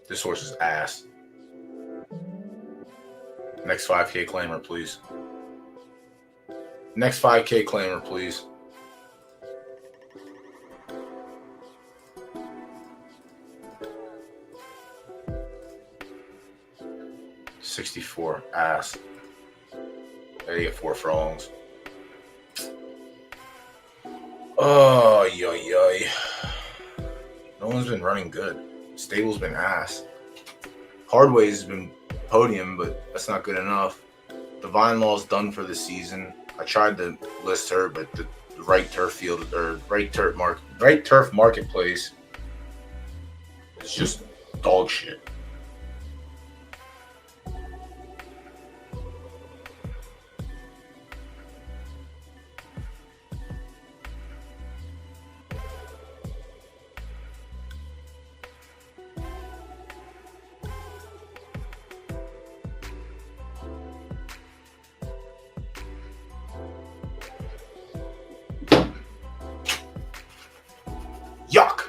This horse is ass. Next 5K claimer, please. Next 5K claimer, please. $64 ass. They get 4 furlongs. Oh, yoy. No one's been running good. Stable's been ass. Hardways has been podium, but that's not good enough. Divine Law's done for the season. I tried to list her, but the right turf field or right turf marketplace is just dog shit. Yuck.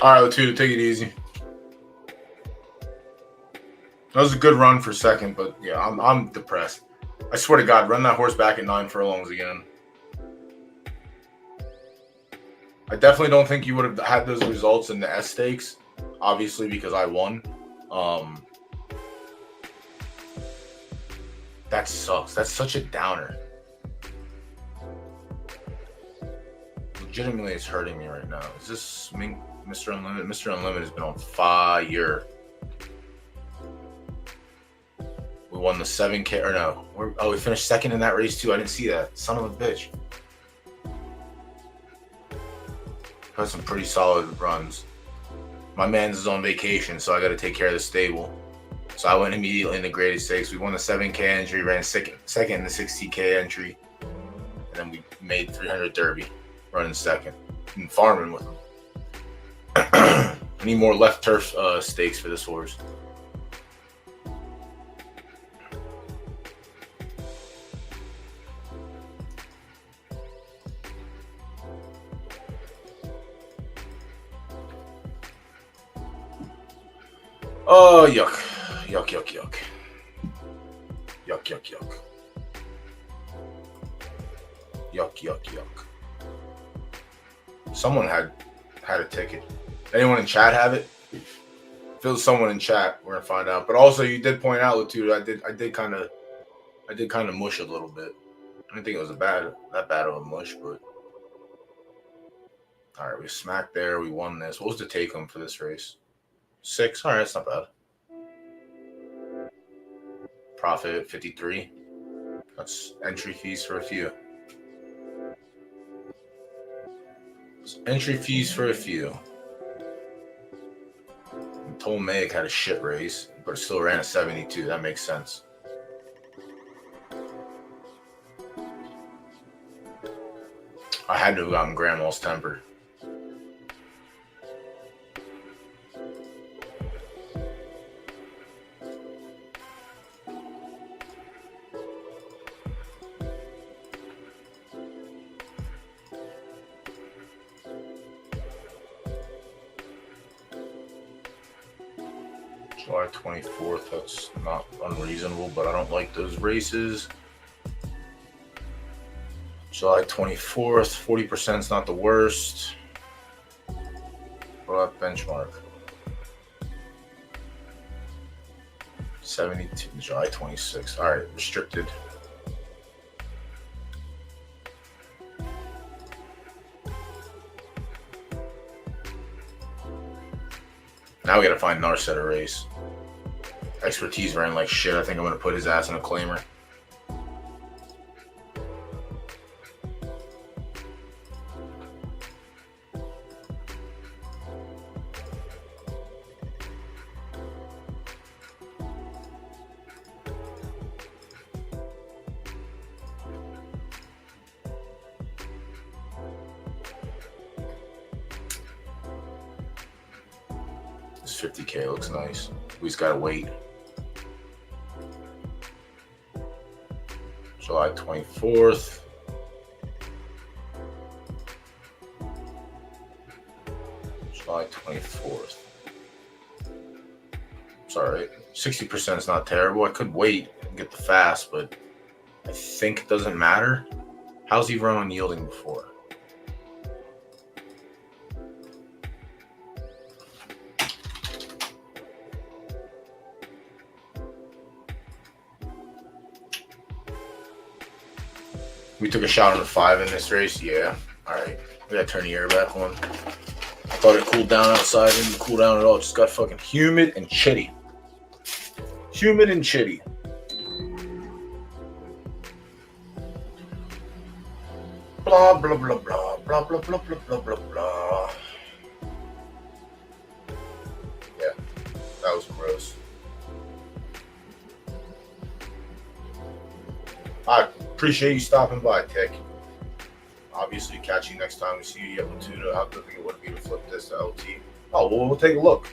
All right, Latuda, take it easy. That was a good run for second, but yeah, I'm depressed. I swear to God, run that horse back at 9 furlongs again. I definitely don't think you would have had those results in the S stakes, obviously because I won. That sucks. That's such a downer. Legitimately, it's hurting me right now. Is this Mr. Unlimited? Mr. Unlimited has been on fire. We won the 7K, or no. We finished second in that race too. I didn't see that. Son of a bitch. Had some pretty solid runs. My man's is on vacation, so I got to take care of the stable. So I went immediately in the graded stakes. We won the 7K entry, ran second in the 60K entry, and then we made 300 Derby, running second and farming with them. I need more left turf stakes for this horse. Oh, yuck. Yuck. Yuck. Someone had a ticket. Anyone in chat have it? If it was someone in chat, we're gonna find out. But also, you did point out, Latuda, I did kind of mush a little bit. I didn't think it was that bad of a mush, but all right, we smacked there. We won this. What was the take home for this race? 6. All right, that's not bad. Profit 53. That's entry fees for a few. Entry fees for a few. Meg had a shit race, but it still ran a 72. That makes sense. I had to have gotten Grandma's Temper. July 24th, that's not unreasonable, but I don't like those races. July 24th, 40% is not the worst. What about benchmark? 72, July 26th. All right, restricted. Now we gotta find Narset a race. Expertise ran like shit. I think I'm gonna put his ass in a claimer. This 50K looks nice. We just gotta wait. July 24th. July 24th. It's alright. 60% is not terrible. I could wait and get the fast, but I think it doesn't matter. How's he run on yielding before? We took a shot on the 5 in this race. Yeah. All right. We gotta turn the air back on. I thought it cooled down outside. It didn't cool down at all. It just got fucking humid and chitty. Humid and chitty. Blah, blah, blah, blah, blah, blah, blah, blah, blah, blah, blah. Yeah. That was gross. I appreciate you stopping by, Tick. Obviously, catch you next time we see you at Latuda. How good it would be to flip this to LT. Oh, well, we'll take a look.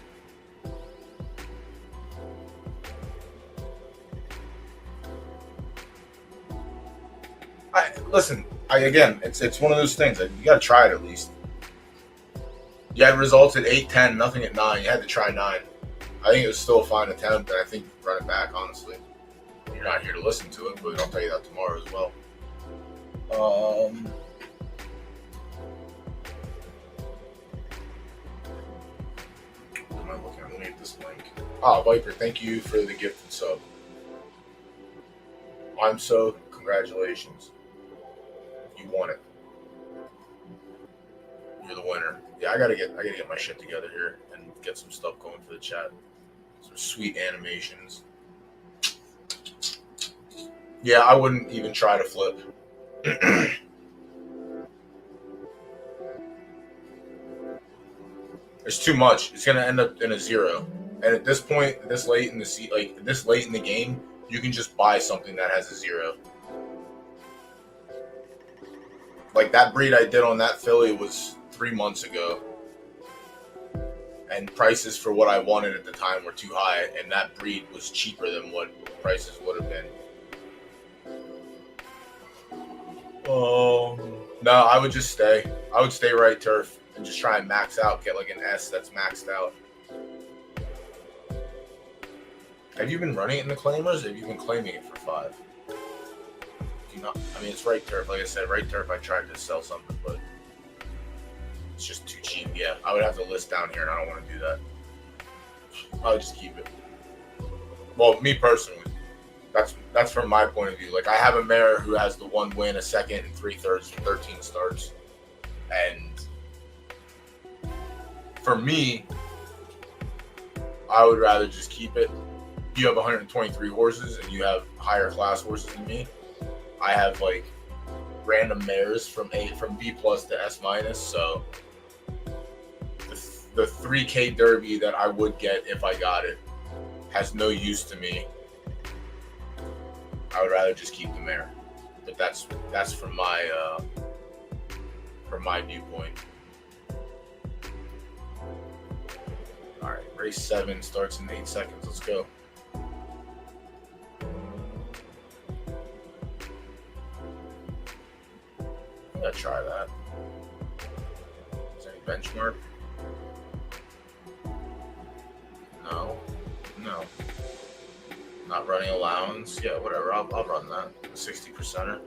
Listen, it's one of those things. You got to try it at least. You had results at 8, 10, nothing at 9. You had to try 9. I think it was still a fine attempt, and I think run it back, honestly. You're not here to listen to it, but I'll tell you that tomorrow as well. What am I looking at? Let me get this link. Viper, thank you for the gift and sub. I'm so congratulations. You won it. You're the winner. Yeah, I gotta get my shit together here and get some stuff going for the chat. Some sweet animations. Yeah, I wouldn't even try to flip. It's too much. It's gonna end up in a 0. And at this point, this late in the game, you can just buy something that has a 0. Like that breed I did on that filly was 3 months ago. And prices for what I wanted at the time were too high, and that breed was cheaper than what prices would have been. No, I would just stay. I would stay right turf and just try and max out, get like an S that's maxed out. Have you been running it in the claimers, or have you been claiming it for 5? Do you not? I mean, it's right turf. Like I said, right turf. I tried to sell something, but it's just too cheap. Yeah, I would have to list down here, and I don't want to do that. I would just keep it. Well, me personally. That's from my point of view. Like, I have a mare who has the 1 win, a second, and 3/3, 13 starts. And for me, I would rather just keep it. You have 123 horses, and you have higher class horses than me. I have like random mares from B plus to S minus. So the 3K Derby that I would get if I got it has no use to me. I would rather just keep the mare, but that's from my from my viewpoint. All right, race 7 starts in 8 seconds. Let's go. I'm gonna try that. Is there any benchmark? No. Not running allowance. Yeah, whatever. I'll run that. A 60%er.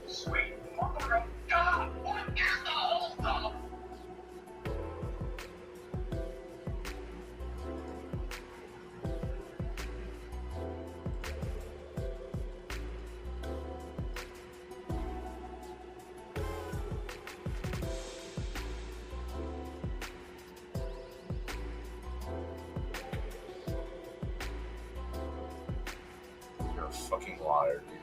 Sweet mother of God, what is the holdup? You're a fucking liar, dude.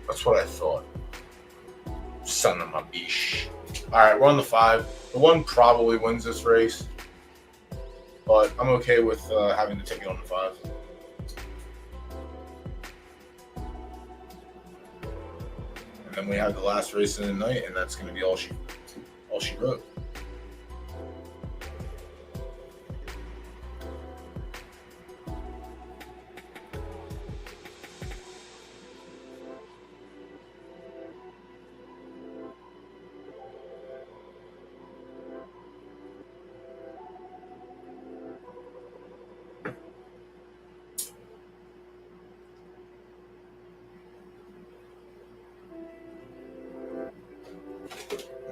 That's what I thought. Son of a bitch. Alright, we're on the 5. The 1 probably wins this race. But I'm okay with having the ticket on the 5. And then we have the last race of the night, and that's going to be all she wrote.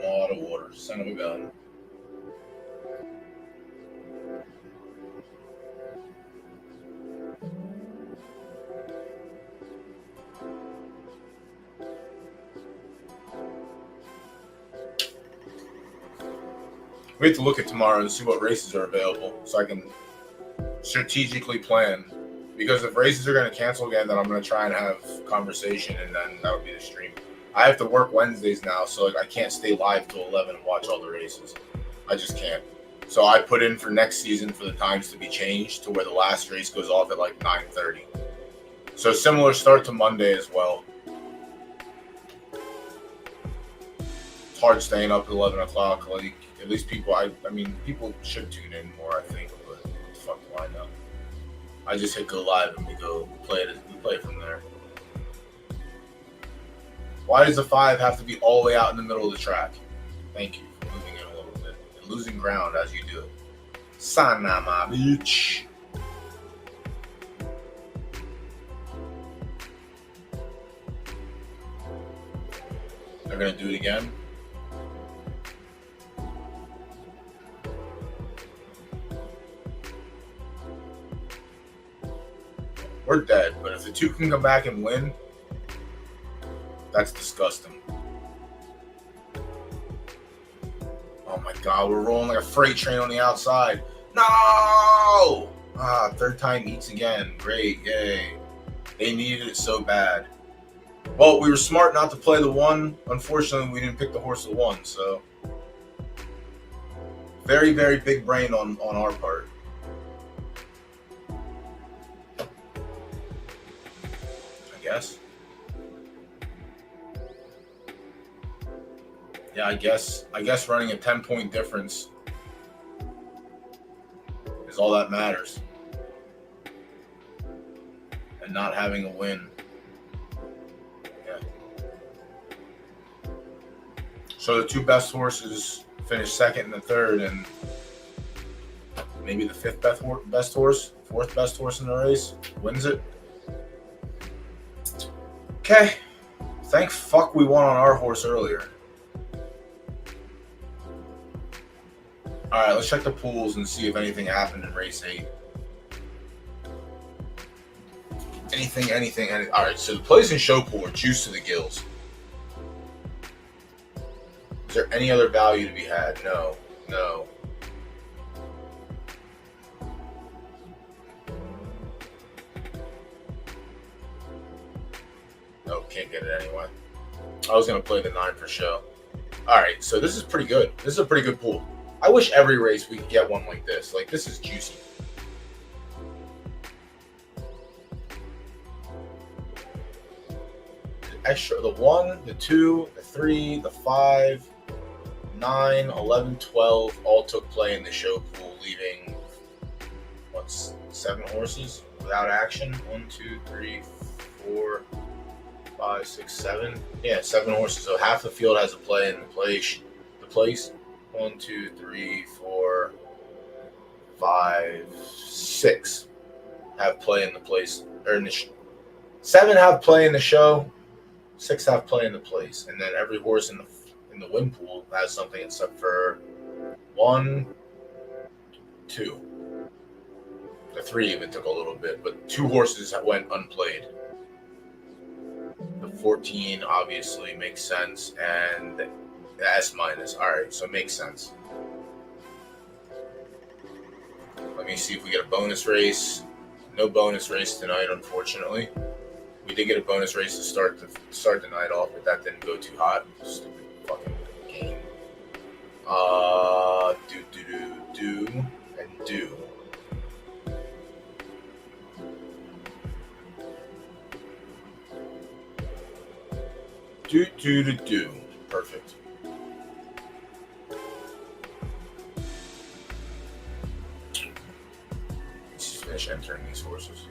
A lot of water, son of a gun. We have to look at tomorrow and see what races are available so I can strategically plan. Because if races are going to cancel again, then I'm going to try and have conversation, and then that would be the stream. I have to work Wednesdays now, so I can't stay live till 11 and watch all the races. I just can't. So I put in for next season for the times to be changed to where the last race goes off at like 9:30. So similar start to Monday as well. It's hard staying up at 11 o'clock. Like, at least people, I mean, people should tune in more, I think, but what the fuck do I know? I just hit go live and we play it from there. Why does the 5 have to be all the way out in the middle of the track? Thank you for moving in a little bit and losing ground as you do it. Son of a bitch. They're going to do it again. We're dead, but if the 2 can come back and win, that's disgusting. Oh my God, we're rolling like a freight train on the outside. No! Third time eats again. Great, yay. They needed it so bad. Well, we were smart not to play the 1. Unfortunately, we didn't pick the horse the 1, so. Very, very big brain on our part. I guess. Yeah, I guess running a 10-point difference is all that matters. And not having a win. Yeah. So the 2 best horses finished second and the third, and maybe the 5th best horse, 4th best horse in the race wins it. Okay. Thank fuck we won on our horse earlier. All right, let's check the pools and see if anything happened in race 8. Anything. All right, so the plays in show pool are juiced to the gills. Is there any other value to be had? No. No. Nope, can't get it anyway. I was going to play the 9 for show. Alright, so this is pretty good. This is a pretty good pool. I wish every race we could get one like this. Like, this is juicy. Extra, the 1, the 2, the 3, the 5, 9, 11, 12 all took play in the show pool, leaving, 7 horses without action? 1, 2, 3, 4, 5, 6, 7. Yeah, 7 horses. So half the field has a play in the place. 1, 2, 3, 4, 5, 6 have play in the place. Or in the 7 have play in the show. 6 have play in the place, and then every horse in the win pool has something except for 1, 2. The 3 even took a little bit, but 2 horses went unplayed. The 14 obviously makes sense, and the S minus. All right, so it makes sense. Let me see if we get a bonus race. No bonus race tonight, unfortunately. We did get a bonus race to start the night off, but that didn't go too hot. Stupid fucking game. Do. Do. Perfect. Let's just finish entering these horses.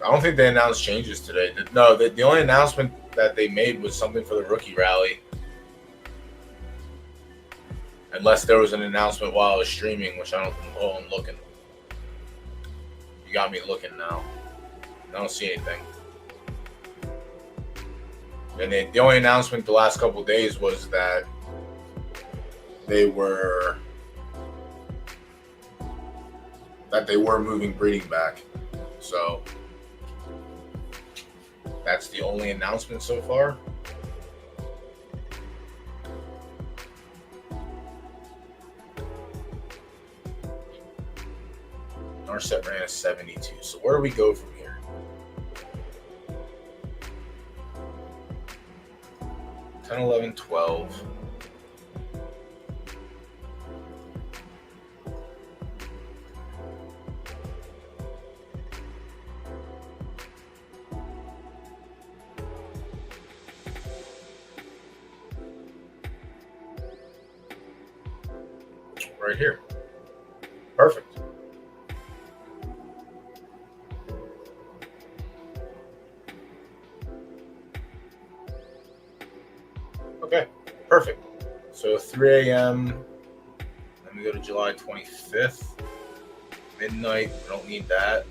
I don't think they announced changes today. No, the only announcement that they made was something for the rookie rally. Unless there was an announcement while I was streaming, which I don't know. Oh, I'm looking. You got me looking now. I don't see anything. And the only announcement the last couple of days was that they were moving breeding back. So that's the only announcement so far. Our set ran a 72. So where do we go from here? $10, $11, $12. Right here. Perfect. Okay, perfect. So 3 a.m. Let me go to July 25th. Midnight. We don't need that.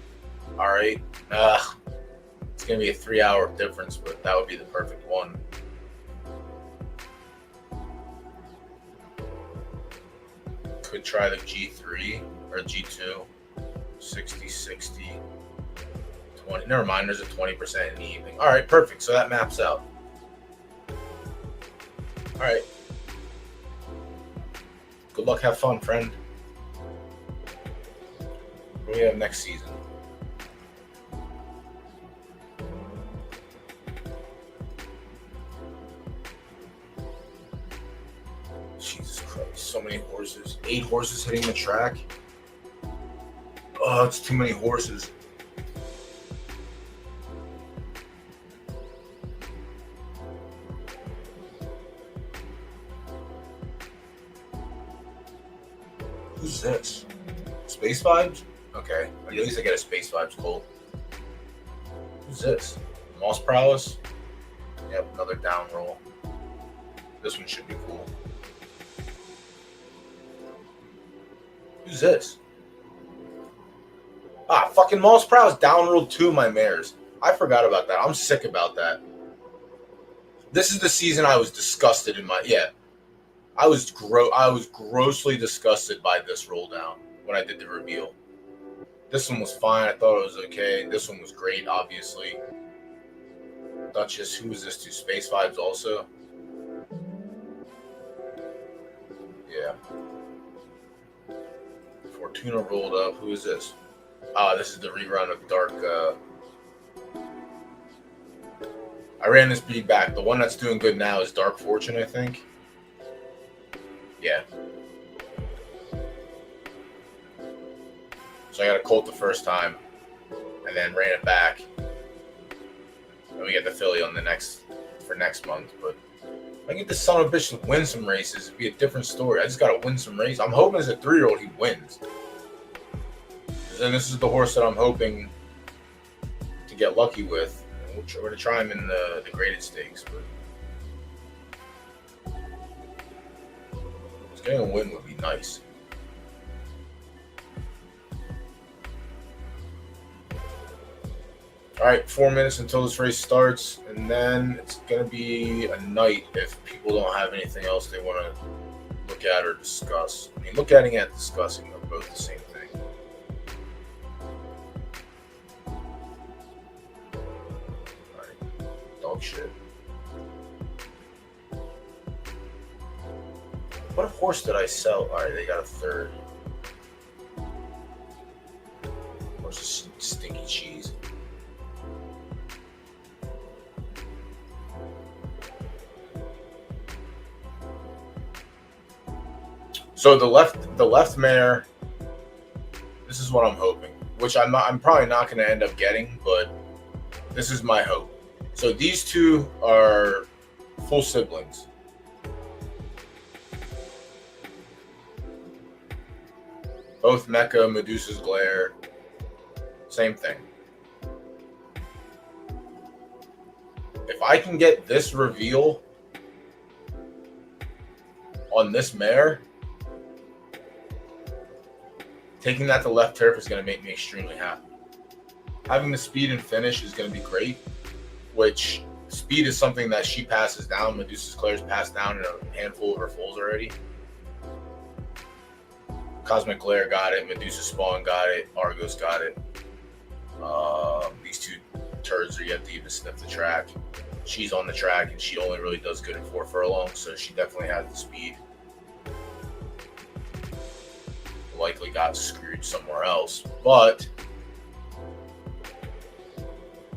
All right. It's going to be a 3-hour difference, but that would be the perfect one. Could try the G3 or G2. 60, 60, 20. Never mind, there's a 20% in the evening. All right, perfect. So that maps out. All right. Good luck. Have fun, friend. What do we have next season? Jesus Christ. So many horses. 8 horses hitting the track. Oh, it's too many horses. Who's this? Space Vibes? Okay. At least I get a Space Vibes gold. Who's this? Moss Prowess? Yep, another down roll. This one should be cool. Who's this? Ah, fucking Moss Prowess down rolled 2 of my mares. I forgot about that. I'm sick about that. This is the season I was disgusted in my... Yeah. I was grossly disgusted by this roll down when I did the reveal. This one was fine. I thought it was okay. This one was great, obviously. Duchess, who was this to? Space Vibes also. Fortuna rolled up. Who is this? This is the rerun of Dark. I ran this breed back. The one that's doing good now is Dark Fortune, I think. Yeah. So I got a colt the first time, and then ran it back. And we get the filly on the next month. But if I get this son of a bitch to win some races, it'd be a different story. I just gotta win some races. I'm hoping as a 3-year-old he wins. And this is the horse that I'm hoping to get lucky with. We're going to try him in the graded stakes, but getting a win would be nice. All right, 4 minutes until this race starts, and then it's going to be a night if people don't have anything else they want to look at or discuss. I mean, looking at discussing are both the same thing. Shit. What horse did I sell? All right, they got a third. Horse is stinky cheese. So the left mare. This is what I'm hoping, which I'm probably not going to end up getting, but this is my hope. So these two are full siblings. Both Mecca, Medusa's Glare, same thing. If I can get this reveal on this mare, taking that to left turf is going to make me extremely happy. Having the speed and finish is going to be great. Which speed is something that she passes down. Medusa's Claire's passed down in a handful of her foals already. Cosmic Glare got it. Medusa Spawn got it. Argos got it. These two turds are yet to even sniff the track. She's on the track, and she only really does good in 4 furlongs, so she definitely has the speed. Likely got screwed somewhere else, but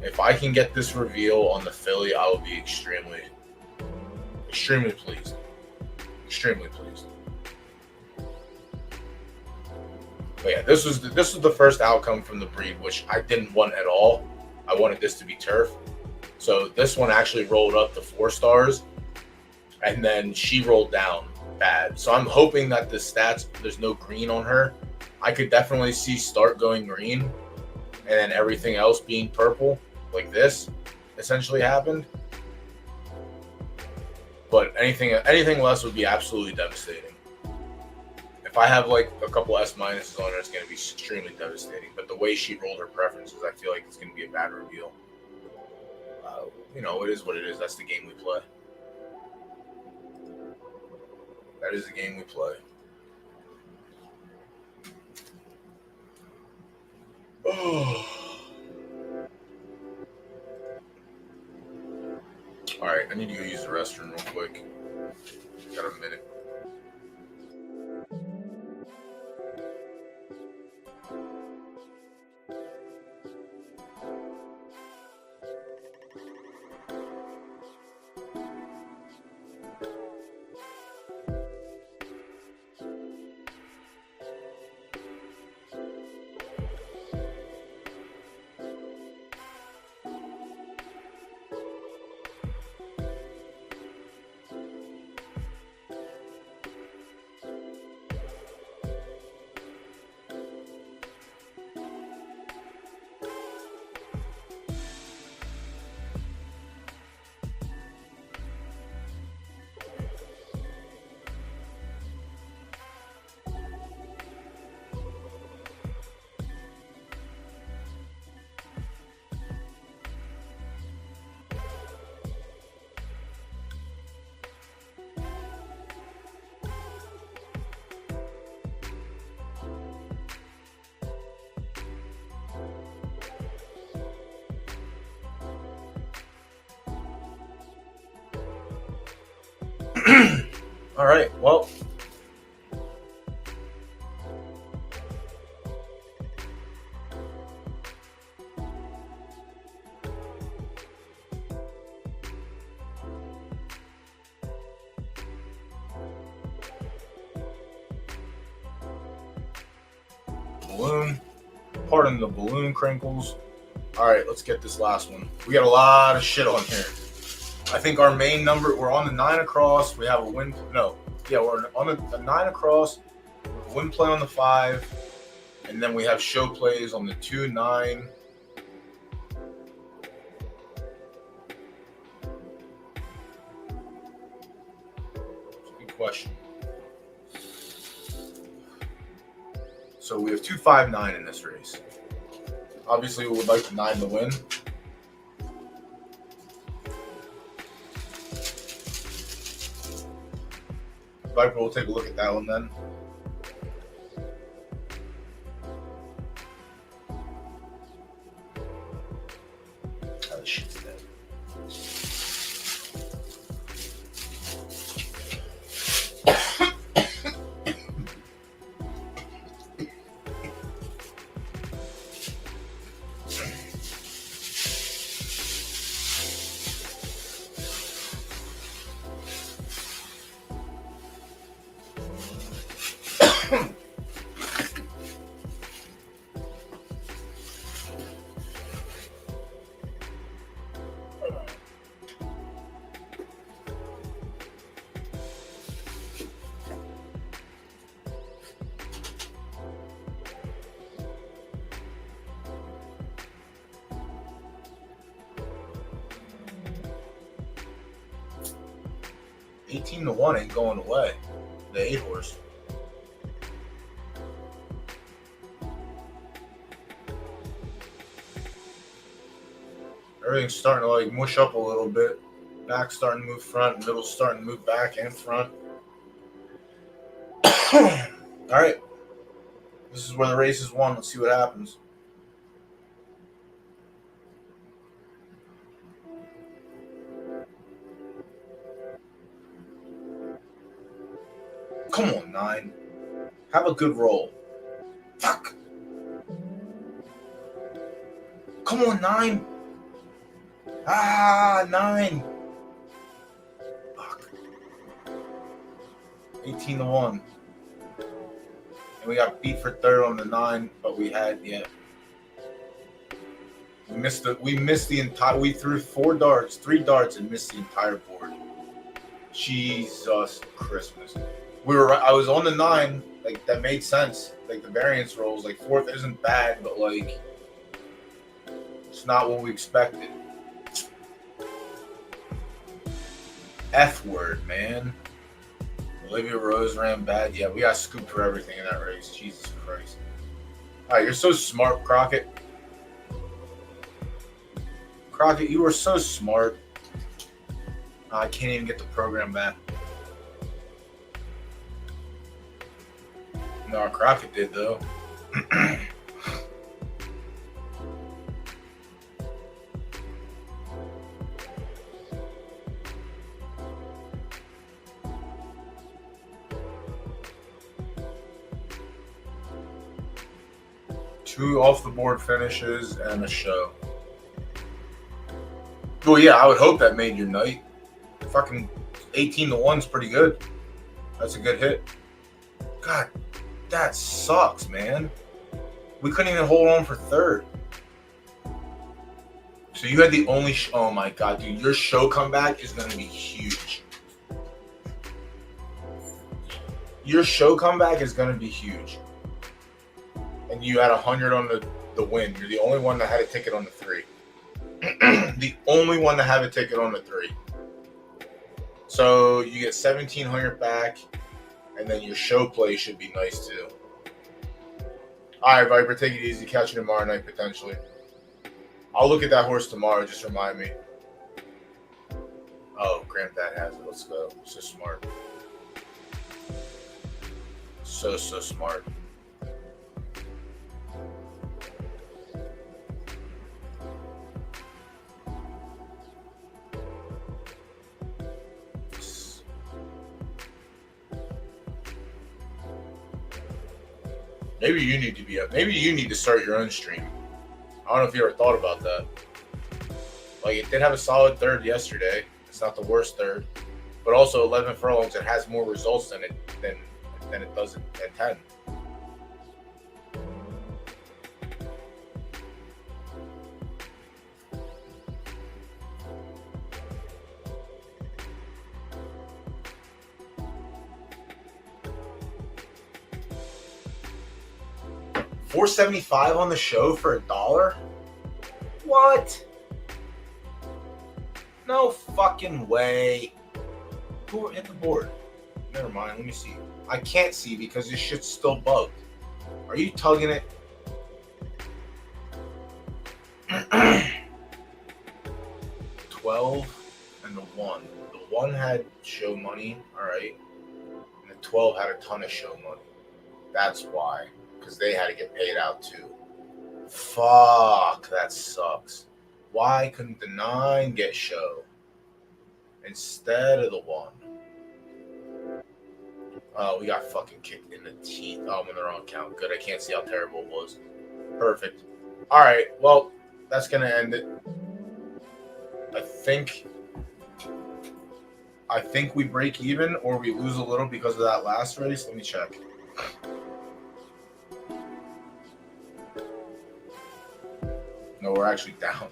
if I can get this reveal on the filly, I will be extremely pleased. Extremely pleased. But yeah, this was the first outcome from the breed, which I didn't want at all. I wanted this to be turf. So this one actually rolled up to 4 stars, and then she rolled down bad. So I'm hoping that the stats, there's no green on her. I could definitely see start going green, and then everything else being purple. Like this essentially happened, but anything less would be absolutely devastating. If I have like a couple S minuses on her, it's going to be extremely devastating. But the way she rolled her preferences, I feel like it's going to be a bad reveal. It is what it is. That's the game we play. That is the game we play. Oh. All right, I need to go use the restroom real quick. Got a minute. All right, well, balloon. Pardon the balloon crinkles. All right, let's get this last one. We got a lot of shit on here. I think our main number, we're on the 9 across. We have a win. No, yeah, we're on the 9 across. Win play on the 5. And then we have show plays on the 2, 9. Good question. So we have 2, 5, 9 in this race. Obviously, we would like the 9 to win. Viper will take a look at that one then. Oh, this shit's dead. $18-1 ain't going away. The 8 horse. Everything's starting to like mush up a little bit. Back's starting to move front, middle's starting to move back and front. All right. This is where the race is won. Let's see what happens. Come on, 9. Have a good roll. Fuck. Come on, 9. 9. Fuck. 18-1. And we got beat for third on the 9, but we had, yeah. We missed the entire, we threw 3 darts and missed the entire board. Jesus Christmas. I was on the 9, like that made sense. Like the variance rolls, like 4th isn't bad, but like it's not what we expected. F word, man. Olivia Rose ran bad. Yeah, we got scooped for everything in that race. Jesus Christ. All right, you're so smart, Crockett. Crockett, you are so smart. I can't even get the program back. No, Crockett did, though. Two off-the-board finishes and a show. Well, yeah, I would hope that made your night. Fucking 18-1 is pretty good. That's a good hit. God, that sucks, man. We couldn't even hold on for third. So you had the only... oh, my God, dude. Your show comeback is going to be huge. Your show comeback is going to be huge. And you had 100 on the win. You're the only one that had a ticket on the 3. The only one to have a ticket on the 3. So you get 1,700 back, and then your show play should be nice too. All right, Viper, take it easy. Catch you tomorrow night potentially. I'll look at that horse tomorrow. Just remind me. Oh, Granddad has it. Let's go. So smart. So smart. Maybe you need to be up. Maybe you need to start your own stream. I don't know if you ever thought about that. Like, it did have a solid third yesterday. It's not the worst third. But also 11 furlongs, it has more results than it does at 10. $4.75 on the show for $1? What? No fucking way. Who hit the board? Never mind, let me see. I can't see because this shit's still bugged. Are you tugging it? $12 and the 1. The 1 had show money, alright. And the 12 had a ton of show money. That's why. Because they had to get paid out too. Fuck, that sucks. Why couldn't the 9 get show instead of the 1? Oh, we got fucking kicked in the teeth. Oh, I'm in the wrong count. Good, I can't see how terrible it was. Perfect. Alright, well, that's going to end it. I think we break even or we lose a little because of that last race. Let me check. No, we're actually down.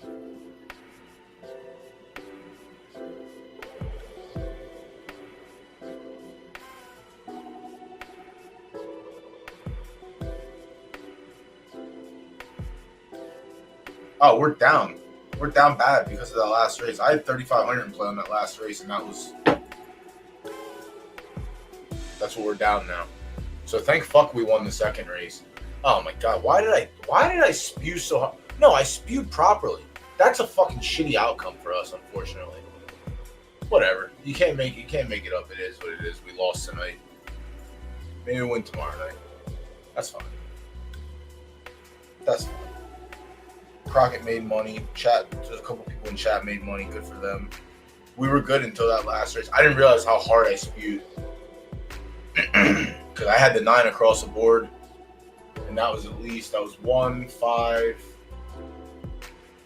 Oh, we're down. We're down bad because of that last race. I had 3,500 in play on that last race, and that's what we're down now. So thank fuck we won the second race. Oh my god, why did I spew so hard? No, I spewed properly. That's a fucking shitty outcome for us, unfortunately. Whatever. You can't make it up. It is what it is. We lost tonight. Maybe we'll win tomorrow night. That's fine. That's fine. Crockett made money. Chat. There's a couple people in chat made money. Good for them. We were good until that last race. I didn't realize how hard I spewed because I had the 9 across the board, and that was 1, 5.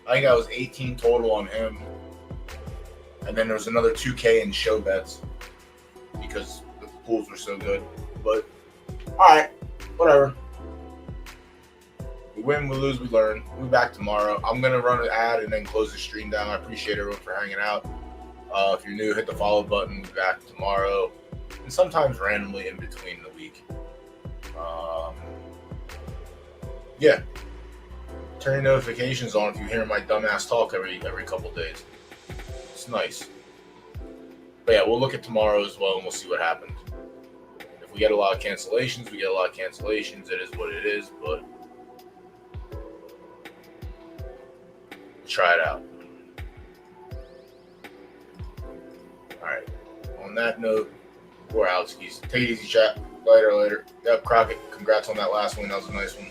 I think I was 18 total on him, and then there was another 2K in show bets because the pools were so good. But all right, whatever. We win, we lose, we learn. We'll be back tomorrow. I'm going to run an ad and then close the stream down. I appreciate everyone for hanging out. If you're new, hit the follow button. We'll be back tomorrow and sometimes randomly in between the week. Yeah. Turn your notifications on if you hear my dumbass talk every couple days. It's nice. But yeah, we'll look at tomorrow as well and we'll see what happens. If we get a lot of cancellations, we get a lot of cancellations. It is what it is, but try it out. Alright. On that note, we're out, skis. Take it easy, chat. Later. Yep, Crockett, congrats on that last one. That was a nice one.